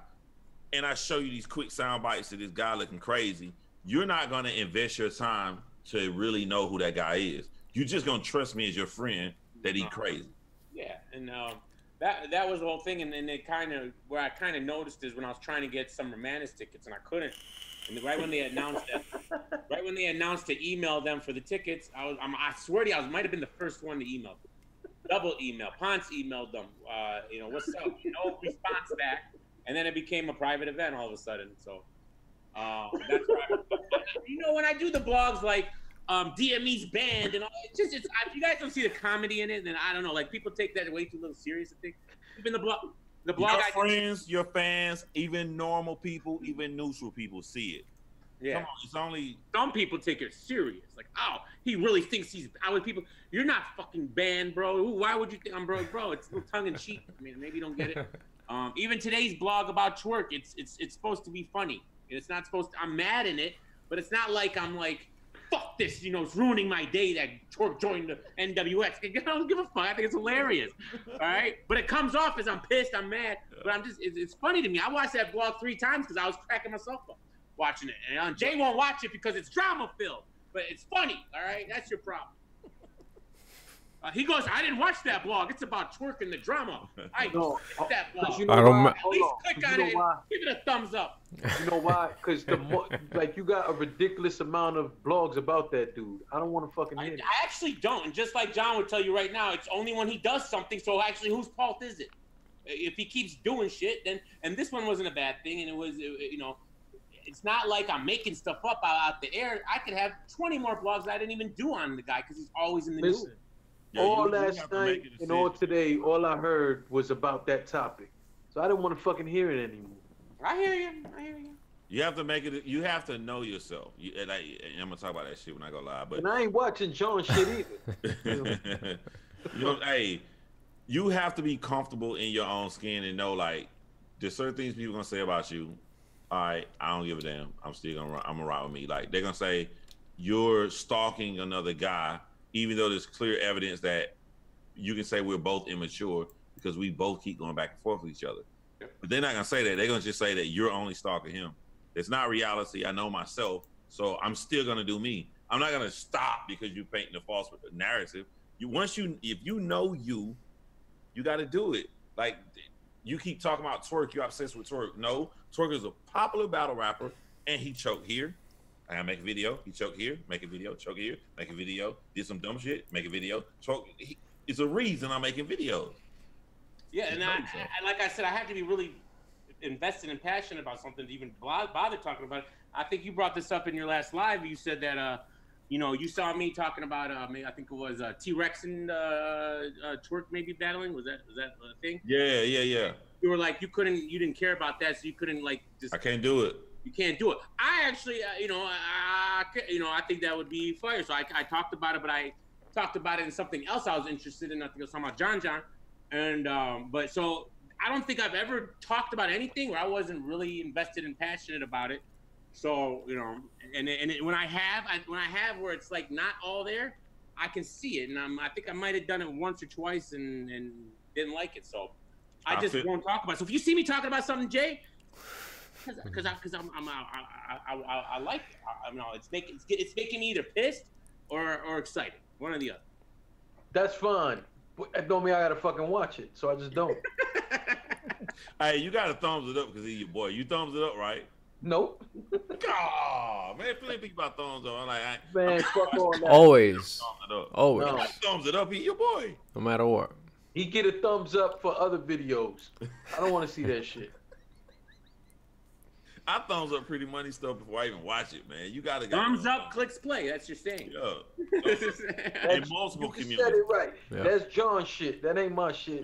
And I show you these quick sound bites of this guy looking crazy. You're not gonna invest your time to really know who that guy is. You're just gonna trust me as your friend that he's crazy. Yeah, and that was the whole thing. And then it kind of where I kind of noticed is when I was trying to get some Romantis tickets and I couldn't. And right when they announced to email them for the tickets, I swear to you, I might have been the first one to email them. Double email. Ponce emailed them. What's up? No response back. And then it became a private event all of a sudden. So that's why. When I do the blogs like DME's band and all, it's if you guys don't see the comedy in it, then I don't know. Like people take that way too little serious. I think even the blog. Your friends, your fans, even normal people, even neutral people see it. Yeah. Come on, it's only some people take it serious. Like, oh, he really thinks he's out with people. You're not fucking banned, bro. Why would you think I'm bro? It's a little tongue in cheek. I mean, maybe you don't get it. Even today's blog about Twerk, it's supposed to be funny. It's not supposed to. I'm mad in it, but it's not like I'm like, fuck this. It's ruining my day that Twerk joined the NWX. I don't give a fuck. I think it's hilarious. All right, but it comes off as I'm pissed, I'm mad, but I'm just. It's funny to me. I watched that blog 3 times because I was cracking myself up watching it, and Jay won't watch it because it's drama filled. But it's funny. All right, that's your problem. He goes, I didn't watch that blog. It's about Twerk and the drama. I know that blog. You know why? At least click on it. Give it a thumbs up. You know why? Because you got a ridiculous amount of blogs about that dude. I don't want to fucking hear it. I actually don't. And just like John would tell you right now, it's only when he does something. So actually, whose fault is it? If he keeps doing shit, then and this one wasn't a bad thing, and it was it's not like I'm making stuff up out the air. I could have 20 more blogs I didn't even do on the guy because he's always in the news. All last night and all today, all I heard was about that topic. So I didn't want to fucking hear it anymore. I hear you. You have to make it. You have to know yourself. And I'm gonna talk about that shit when I go live. But and I ain't watching John shit either. Hey, you have to be comfortable in your own skin and know like there's certain things people gonna say about you. All right, I don't give a damn. I'm gonna ride with me. Like they're gonna say you're stalking another guy. Even though there's clear evidence that you can say we're both immature because we both keep going back and forth with each other. But they're not going to say that. They're going to just say that you're only stalking him. It's not reality. I know myself. So I'm still going to do me. I'm not going to stop because you're painting a false narrative. If you know you got to do it. Like you keep talking about Twerk. You're obsessed with Twerk. No, Twerk is a popular battle rapper and he choked here. I gotta make a video. He choked here, make a video, choke here, make a video, did some dumb shit, make a video, choke. It's a reason I'm making videos. Yeah, and like I said, I have to be really invested and passionate about something to even bother talking about it. I think you brought this up in your last live. You said that you know, you saw me talking about maybe, I think it was T-Rex and Twerk maybe battling. Was that a thing? Yeah. You were like, you didn't care about that, so you couldn't like just. I can't do it. You can't do it. I actually, you know, I think that would be fire. So I talked about it, but I talked about it in something else I was interested in. I think I was talking about John, and but so I don't think I've ever talked about anything where I wasn't really invested and passionate about it. So you know, and when I have where it's like not all there, I can see it, and I think I might have done it once or twice and didn't like it. So I just won't talk about it. So if you see me talking about something, Jay. Because I like it. I know it's making me either pissed or excited, one or the other. That's fine. That don't mean I gotta fucking watch it, so I just don't. Hey, you gotta thumbs it up because he's your boy. You thumbs it up, right? Nope. Oh man, plenty think about thumbs up. I'm like, man, fuck all that. Always. Always. No. Thumbs it up. He your boy. No matter what. He get a thumbs up for other videos. I don't want to see that shit. I thumbs up Pretty Money stuff before I even watch it, man. You gotta thumbs up, clicks play. That's your saying. Yeah. In multiple communities. You said it right. Yeah. That's John shit. That ain't my shit.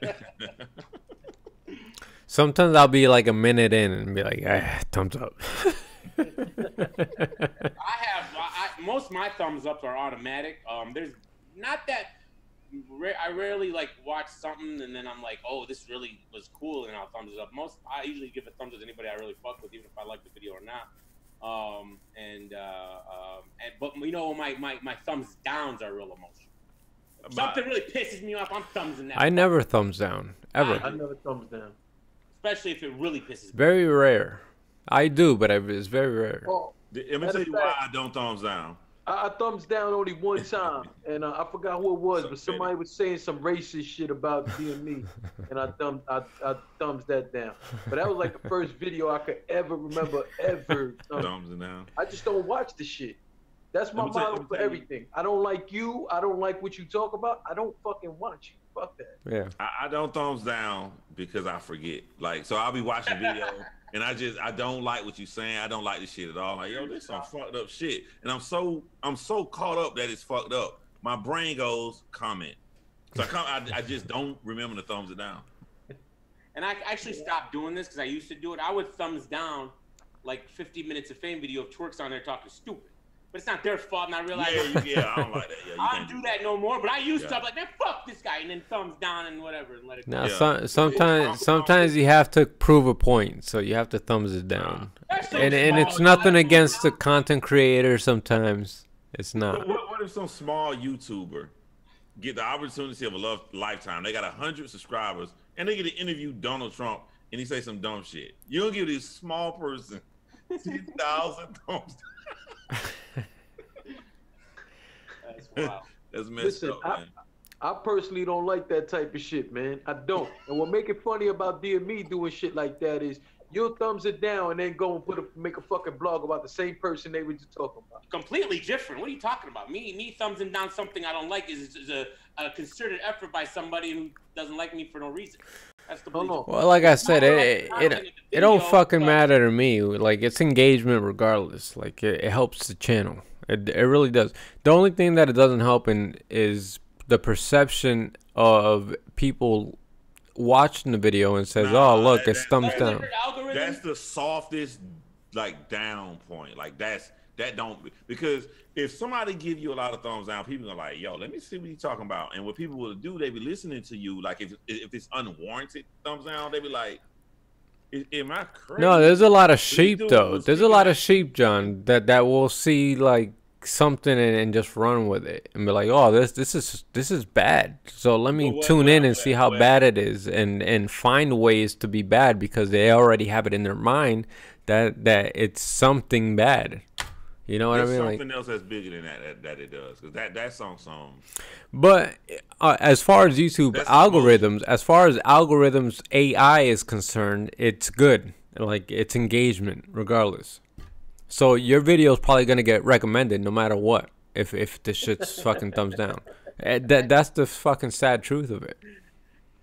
Yeah. Sometimes I'll be like a minute in and be like, thumbs up. Most of my thumbs ups are automatic. There's not that. I rarely like watch something and then I'm like, oh, this really was cool, and I'll thumbs it up. I usually give a thumbs up to anybody I really fuck with, even if I like the video or not. But you know, my thumbs downs are real emotional. If something really pisses me off, I'm thumbsing that. I never thumbs down ever. I never thumbs down, especially if it really pisses me. Very rare. I do, but it's very rare. Well, let me tell you why I don't thumbs down. I thumbs down only one time, and I forgot who it was, but somebody was saying some racist shit about DME, and I thumbs that down. But that was like the first video I could ever remember thumbsing down. I just don't watch the shit. That's my model for everything. I don't like you. I don't like what you talk about. I don't fucking watch you. Fuck that. Yeah. I don't thumbs down because I forget. Like, so I'll be watching video. And I don't like what you're saying. I don't like this shit at all. I'm like, yo, this some fucked up shit. And I'm so caught up that it's fucked up. My brain goes comment. So I just don't remember to thumbs it down. And I actually stopped doing this because I used to do it. I would thumbs down like 50 minutes of fame video of Twerks on there talking stupid. But it's not their fault, and I realize yeah, I don't like that. Yeah, I don't do that no more. But I used to. I'm like, man, fuck this guy, and then thumbs down and whatever, and let it go. Now, sometimes you have to prove a point, so you have to thumbs it down. And it's nothing against the content creator. Sometimes it's not. What if some small YouTuber get the opportunity of a lifetime? They got 100 subscribers, and they get to interview Donald Trump, and he say some dumb shit. You gonna give this small person 10,000 thumbs? That's wild. That's messed up, man. I personally don't like that type of shit, man. I don't. And what make it funny about DME doing shit like that is you'll thumbs it down and then go and make a fucking blog about the same person they were just talking about. Completely different. What are you talking about? Me thumbsing down something I don't like is a concerted effort by somebody who doesn't like me for no reason. That's the well, like I said, it don't fucking matter to me. Like, it's engagement regardless. Like, it helps the channel. It really does. The only thing that it doesn't help in is the perception of people watching the video and says, "Oh, look, it's thumbs down." That's the softest, like, down point. Like, that don't, because if somebody give you a lot of thumbs down, people are like, yo, let me see what he's talking about. And what people will do, they be listening to you. Like, if it's unwarranted thumbs down, they be like, am I crazy? No, there's a lot of sheep though. There's a lot of sheep, John, that will see like something and just run with it and be like, oh, this is bad. So let me tune in and see how bad it is and find ways to be bad because they already have it in their mind that it's something bad. You know what I mean? Something else that's bigger than that it does, because that's on some. But as far as YouTube algorithms, AI is concerned, it's good. Like, it's engagement regardless. So your video is probably gonna get recommended no matter what. If the shit's fucking thumbs down, that's the fucking sad truth of it.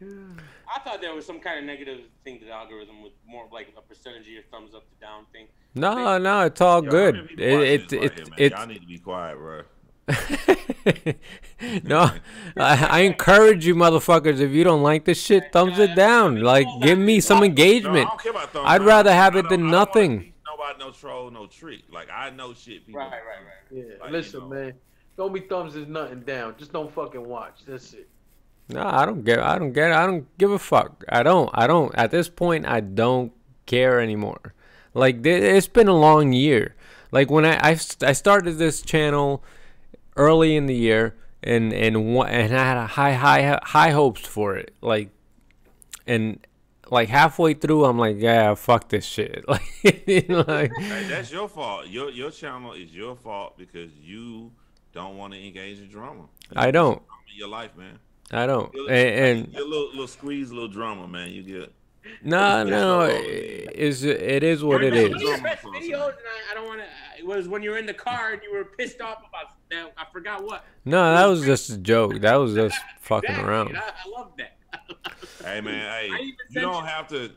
I thought there was some kind of negative thing to the algorithm with more like a percentage of your thumbs up to down thing. No, no, it's all Yo, how many good. people watch this right here, man? It's Y'all need to be quiet, bro. no, I encourage you motherfuckers, if you don't like this shit, thumbs it down. Like, give me some No, I engagement. don't care about thumbs I'd down. rather have I it don't- than I don't wanna nothing. teach nobody no troll, no trick. Like, I know shit people. Right. Yeah, Like, listen, you know. man. Don't be thumbs is nothing down. Just don't fucking watch. That's it. No, I don't give a fuck. I don't. At this point, I don't care anymore. Like, it's been a long year. Like, when I started this channel early in the year, and I had high hopes for it. Like, and like halfway through, I'm like, yeah, fuck this shit. Like, like, Hey, that's your fault. Your channel is your fault because you don't want to engage in drama. I don't. Your life, man. I don't. You're, And you're a little squeeze, little drama, man. You get. no, it is what it One of is. your best videos, and I don't want to. It was when you were in the car and you were pissed off about that. I forgot what. No, that was just a joke. That was just fucking Exactly. around. I love that. Hey, man. I Hey, even you sent don't you- have to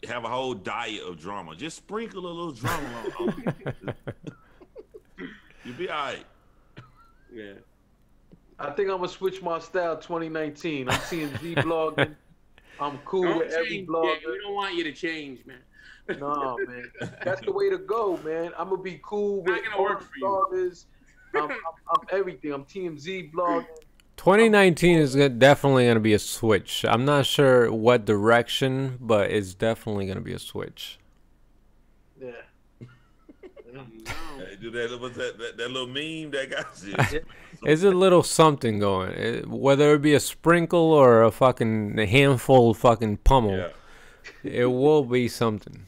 have a whole diet of drama. Just sprinkle a little drama on. You'll be all right. Yeah. I think I'm gonna switch my style 2019. I'm seeing Z blogging. I'm cool Don't with every change. Yeah, blogger. we don't want you to change, man. No, man. That's the way to go, man. I'm gonna be cool Not with gonna all work the for you. bloggers. I'm everything. I'm TMZ blogging. 2019 is definitely going to be a switch. I'm not sure what direction, but it's definitely going to be a switch. Yeah. No. Hey, do that. What's that little meme that got you? It's a little something going. Whether it be a sprinkle or a fucking handful of fucking pummel, Yeah. it will be something.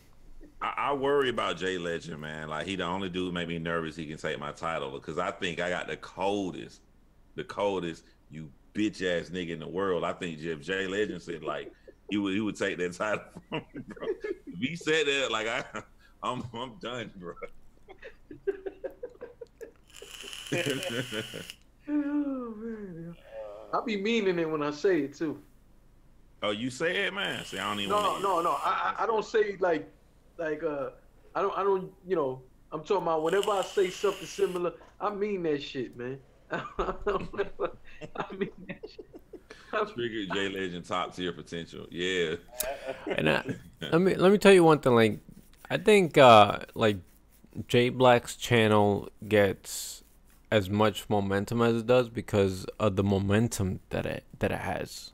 I worry about Jay Legend, man. Like, he the only dude make me nervous he can take my title because I think I got the coldest, you bitch ass nigga in the world. I think if Jay Legend said like he would take that title from me, bro. If he said that, like I'm done, bro. Oh, man. I be meaning it when I say it too. Oh, you say it, man. See, I don't even. No. wanna- I don't say like I don't. You know, I'm talking about whenever I say something similar, I mean that shit, man. I mean that shit. Trigger Jay Legend top tier potential. Yeah. And let me tell you one thing. Like, I think like Jay Black's channel gets as much momentum as it does because of the momentum that it has.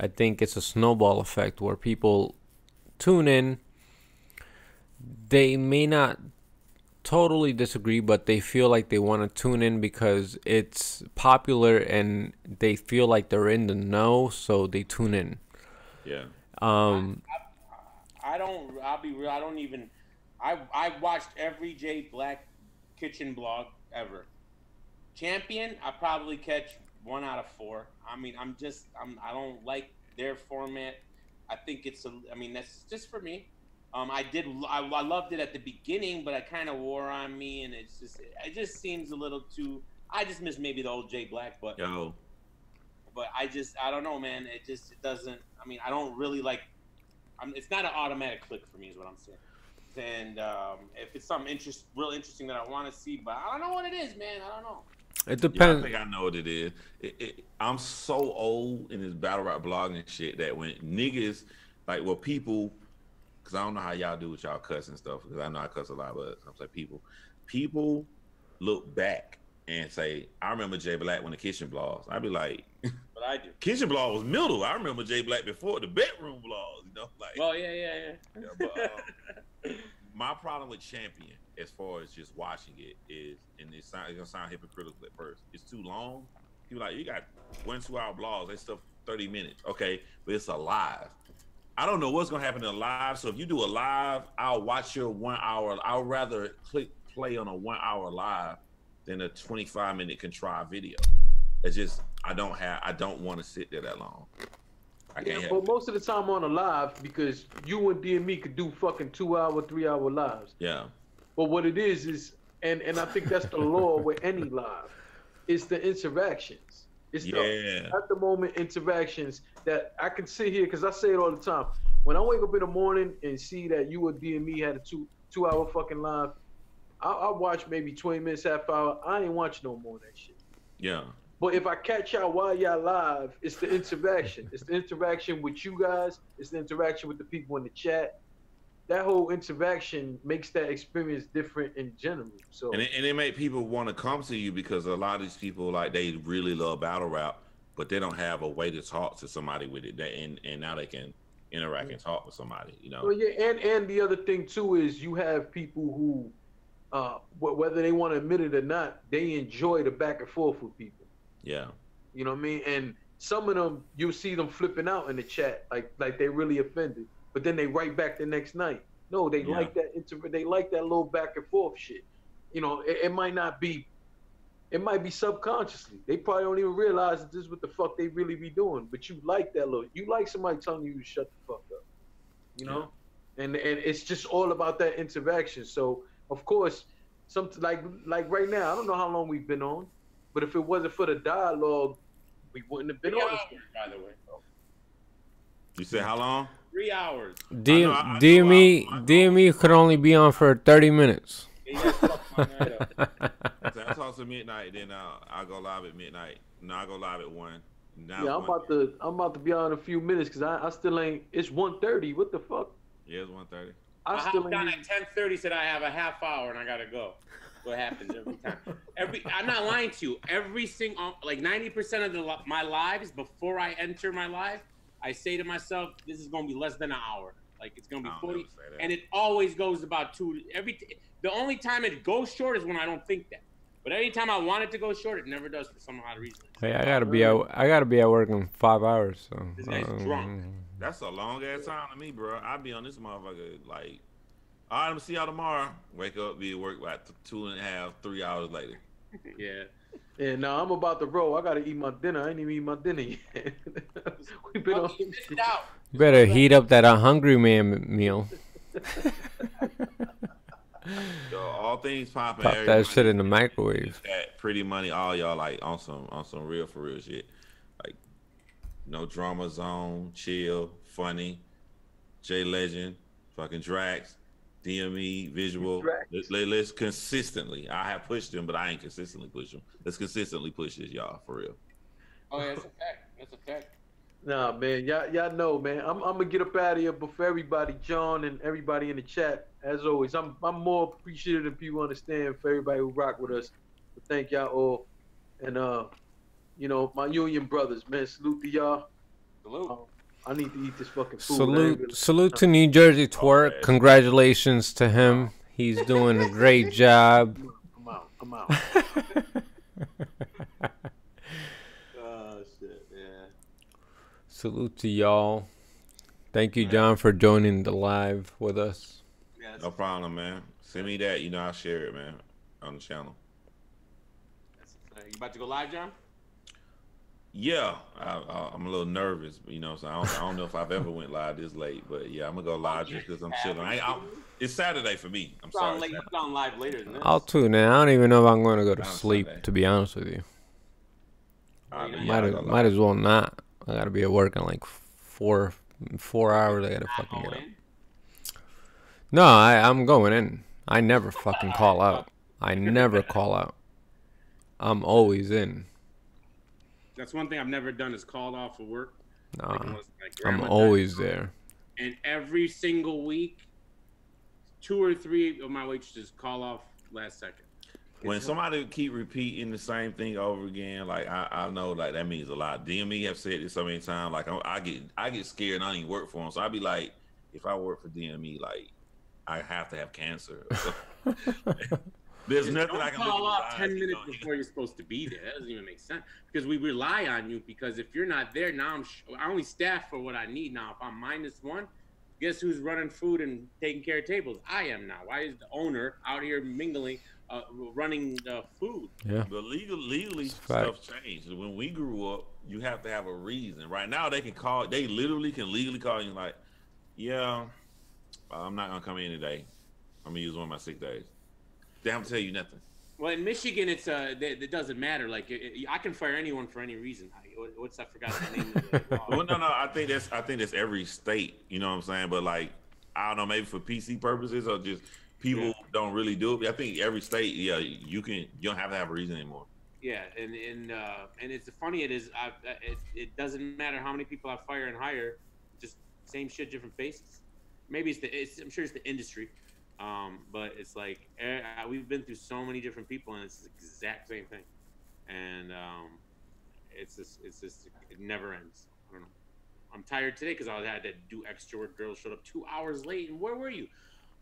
I think it's a snowball effect where people tune in. They may not totally disagree, but they feel like they want to tune in because it's popular and they feel like they're in the know, so they tune in. Yeah. I don't. I'll be real. I don't even. I watched every Jay Black kitchen blog ever. Champion, I probably catch 1 out of 4. I mean, I don't like their format. I think it's I mean, that's just for me. I loved it at the beginning, but it kind of wore on me, and it just seems a little too. I just miss maybe the old Jay Black, but Yo. I don't know, man. It doesn't. I mean, I don't really like. It's not an automatic click for me, is what I'm saying. And if it's something real interesting that I want to see, but I don't know what it is, man. I don't know. It Yeah, depends. I think I know what it is. I'm so old in this battle rap blogging shit that when niggas like, well, people, because I don't know how y'all do with y'all cuss and stuff, because I know I cuss a lot, but I'm saying people look back and say, I remember Jay Black when the kitchen blogs. I'd be like, But I do. kitchen blog was middle. I remember Jay Black before the bedroom blogs, you know, like. Well, yeah. Yeah, but, my problem with Champion, as far as just watching it, is, and it's gonna sound hypocritical at first, it's too long. People like, you got 1-2 hour blogs, they stuff 30 minutes. Okay, but it's a live. I don't know what's gonna happen in a live. So if you do a live, I'll watch your 1 hour. I'll rather click play on a 1 hour live than a 25-minute contrived video. It's just I don't want to sit there that long. I can't have but it. most of the time on a live, because you and DME could do fucking 2 hour, 3 hour lives. Yeah. But what it is, and I think that's the law with any live, it's the interactions. It's the Yeah. at the moment interactions that I can sit here because I say it all the time. When I wake up in the morning and see that you or DME had a two hour fucking live, I'll watch maybe 20 minutes, half hour. I ain't watching no more of that shit. Yeah. But if I catch y'all while y'all live, it's the interaction. It's the interaction with you guys. It's the interaction with the people in the chat. That whole interaction makes that experience different in general. So And it make people want to come to you because a lot of these people like they really love battle rap, but they don't have a way to talk to somebody with it. And now they can interact and talk with somebody. You know. well, yeah, and the other thing too is you have people who, whether they want to admit it or not, they enjoy the back and forth with people. Yeah. You know what I mean? And some of them, you'll see them flipping out in the chat, like they really offended, but then they write back the next night. No, they like that. They like that little back and forth shit. You know, it might not be. It might be subconsciously. They probably don't even realize that this is what the fuck they really be doing. But you like that little. You like somebody telling you to shut the fuck up. You know, and it's just all about that interaction. So of course, something like right now, I don't know how long we've been on. But if it wasn't for the dialogue, we wouldn't have been on this. By the way, You said how long? 3 hours. DME could only be on for 30 minutes. Yeah, So I talk to midnight, then I go live at midnight. No, I go live at 1. Now Yeah, I'm about to be on in a few minutes because I still ain't. It's 1:30. What the fuck? Yeah, it's 1:30. I still down at 10:30. Said I have a half hour and I gotta go. What happens every time? I'm not lying to you. Every single, like 90% of my lives, before I enter my live, I say to myself, "This is gonna be less than an hour. Like it's gonna be 40." And it always goes about 2. The only time it goes short is when I don't think that. But anytime I want it to go short, it never does for some odd reason. Hey, I gotta be at work in 5 hours. So this guy's drunk. That's a long ass time to me, bro. I be on this motherfucker like, all right, I'm gonna see y'all tomorrow. Wake up, be at work about 2.5, 3 hours later. Yeah. Yeah, now I'm about to roll. I gotta eat my dinner. I ain't even eat my dinner yet. We've been on. You better heat up that hungry man meal. Yo, all things popping. Pop that shit in the microwave. That Pretty Money, all y'all like on some real for real shit. Like no drama zone, chill, funny. J Legend, fucking Drax, DME, Visual. Let's consistently. I have pushed them, but I ain't consistently push them. Let's consistently push this, y'all, for real. Oh, yeah, that's a fact. That's a fact. Nah, man, y'all know, man. I'm gonna get up out of here, but for everybody, John and everybody in the chat, as always, I'm more appreciative than people understand for everybody who rock with us. But thank y'all all, and you know, my union brothers, man, salute to y'all. Salute. I need to eat this fucking food. Salute to New Jersey Twerk. Congratulations to him. He's doing a great job. I'm out. Oh shit, yeah. Salute to y'all. Thank you, John, for joining the live with us. Yeah, No problem, man. Send me that. You know, I'll share it, man, on the channel. You about to go live, John? Yeah, I'm a little nervous, but you know, so I don't know if I've ever went live this late, but yeah, I'm gonna go live just because I'm chilling. It's Saturday for me. I'm sorry. You're on live later than this. I'll tune in. I don't even know if I'm going to go to sleep, to be honest with you. Might as well not. I gotta be at work in like 4 hours. I gotta fucking get up. No, I'm going in. I never fucking call out. I never call out. I'm always in. That's one thing I've never done is called off for work. Nah, I'm always there. And every single week, 2 or 3 of my waitresses call off last second. When somebody keep repeating the same thing over again, like I know, like that means a lot. DME have said this so many times. Like I get scared and I don't even work for them. So I be like, if I work for DME, like I have to have cancer. There's nothing I can call off 10 minutes before you're supposed to be there. That doesn't even make sense because we rely on you. Because if you're not there now, I only staff for what I need now. If I'm -1, guess who's running food and taking care of tables? I am now. Why is the owner out here mingling, running the food? Yeah. But legally stuff changed. When we grew up, you have to have a reason. Right now, they literally can legally call you like, yeah, I'm not gonna come in today. I'm gonna use one of my sick days. They don't tell you nothing. Well, in Michigan, it's it doesn't matter. Like I can fire anyone for any reason. I forgot the name of the law. Well, no, I think that's every state. You know what I'm saying? But like, I don't know, maybe for PC purposes or just people don't really do it. I think every state, you don't have to have a reason anymore. Yeah, and it's funny. It doesn't matter how many people I fire and hire, just same shit, different faces. Maybe I'm sure it's the industry, but it's like we've been through so many different people, and it's the exact same thing, and it's just it never ends. I don't know. I'm tired today because I had to do extra work. Girls showed up 2 hours late, and where were you?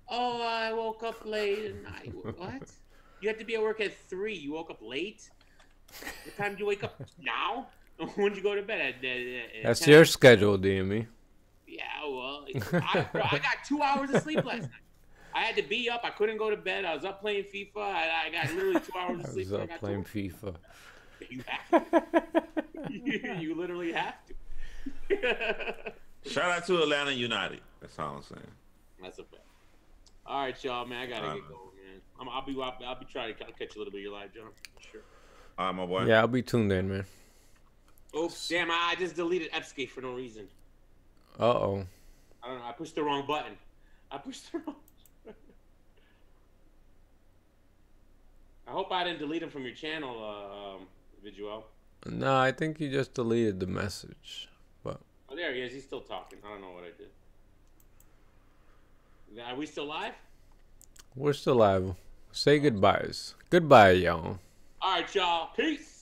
Oh, I woke up late, and what? You had to be at work at 3. You woke up late. What time do you wake up now? When did you go to bed? That's 10? your schedule, DME. Yeah, well, I got 2 hours of sleep last night. I had to be up. I couldn't go to bed. I was up playing FIFA. I got literally 2 hours of sleep. I was up playing FIFA. You have to. You literally have to. Shout out to Atlanta United. That's all I'm saying. That's a fact. All right, y'all, man. I gotta get going, man. I'll be trying to catch a little bit of your live, John. Sure. All right, my boy. Yeah, I'll be tuned in, man. Oops, damn! I just deleted Epscape for no reason. Uh-oh. I don't know. I pushed the wrong button. I hope I didn't delete him from your channel, Visual. No, I think you just deleted the message. But Oh, there he is. He's still talking. I don't know what I did. Are we still live? we're still live. Say goodbyes. Goodbye, y'all. All right, y'all. Peace.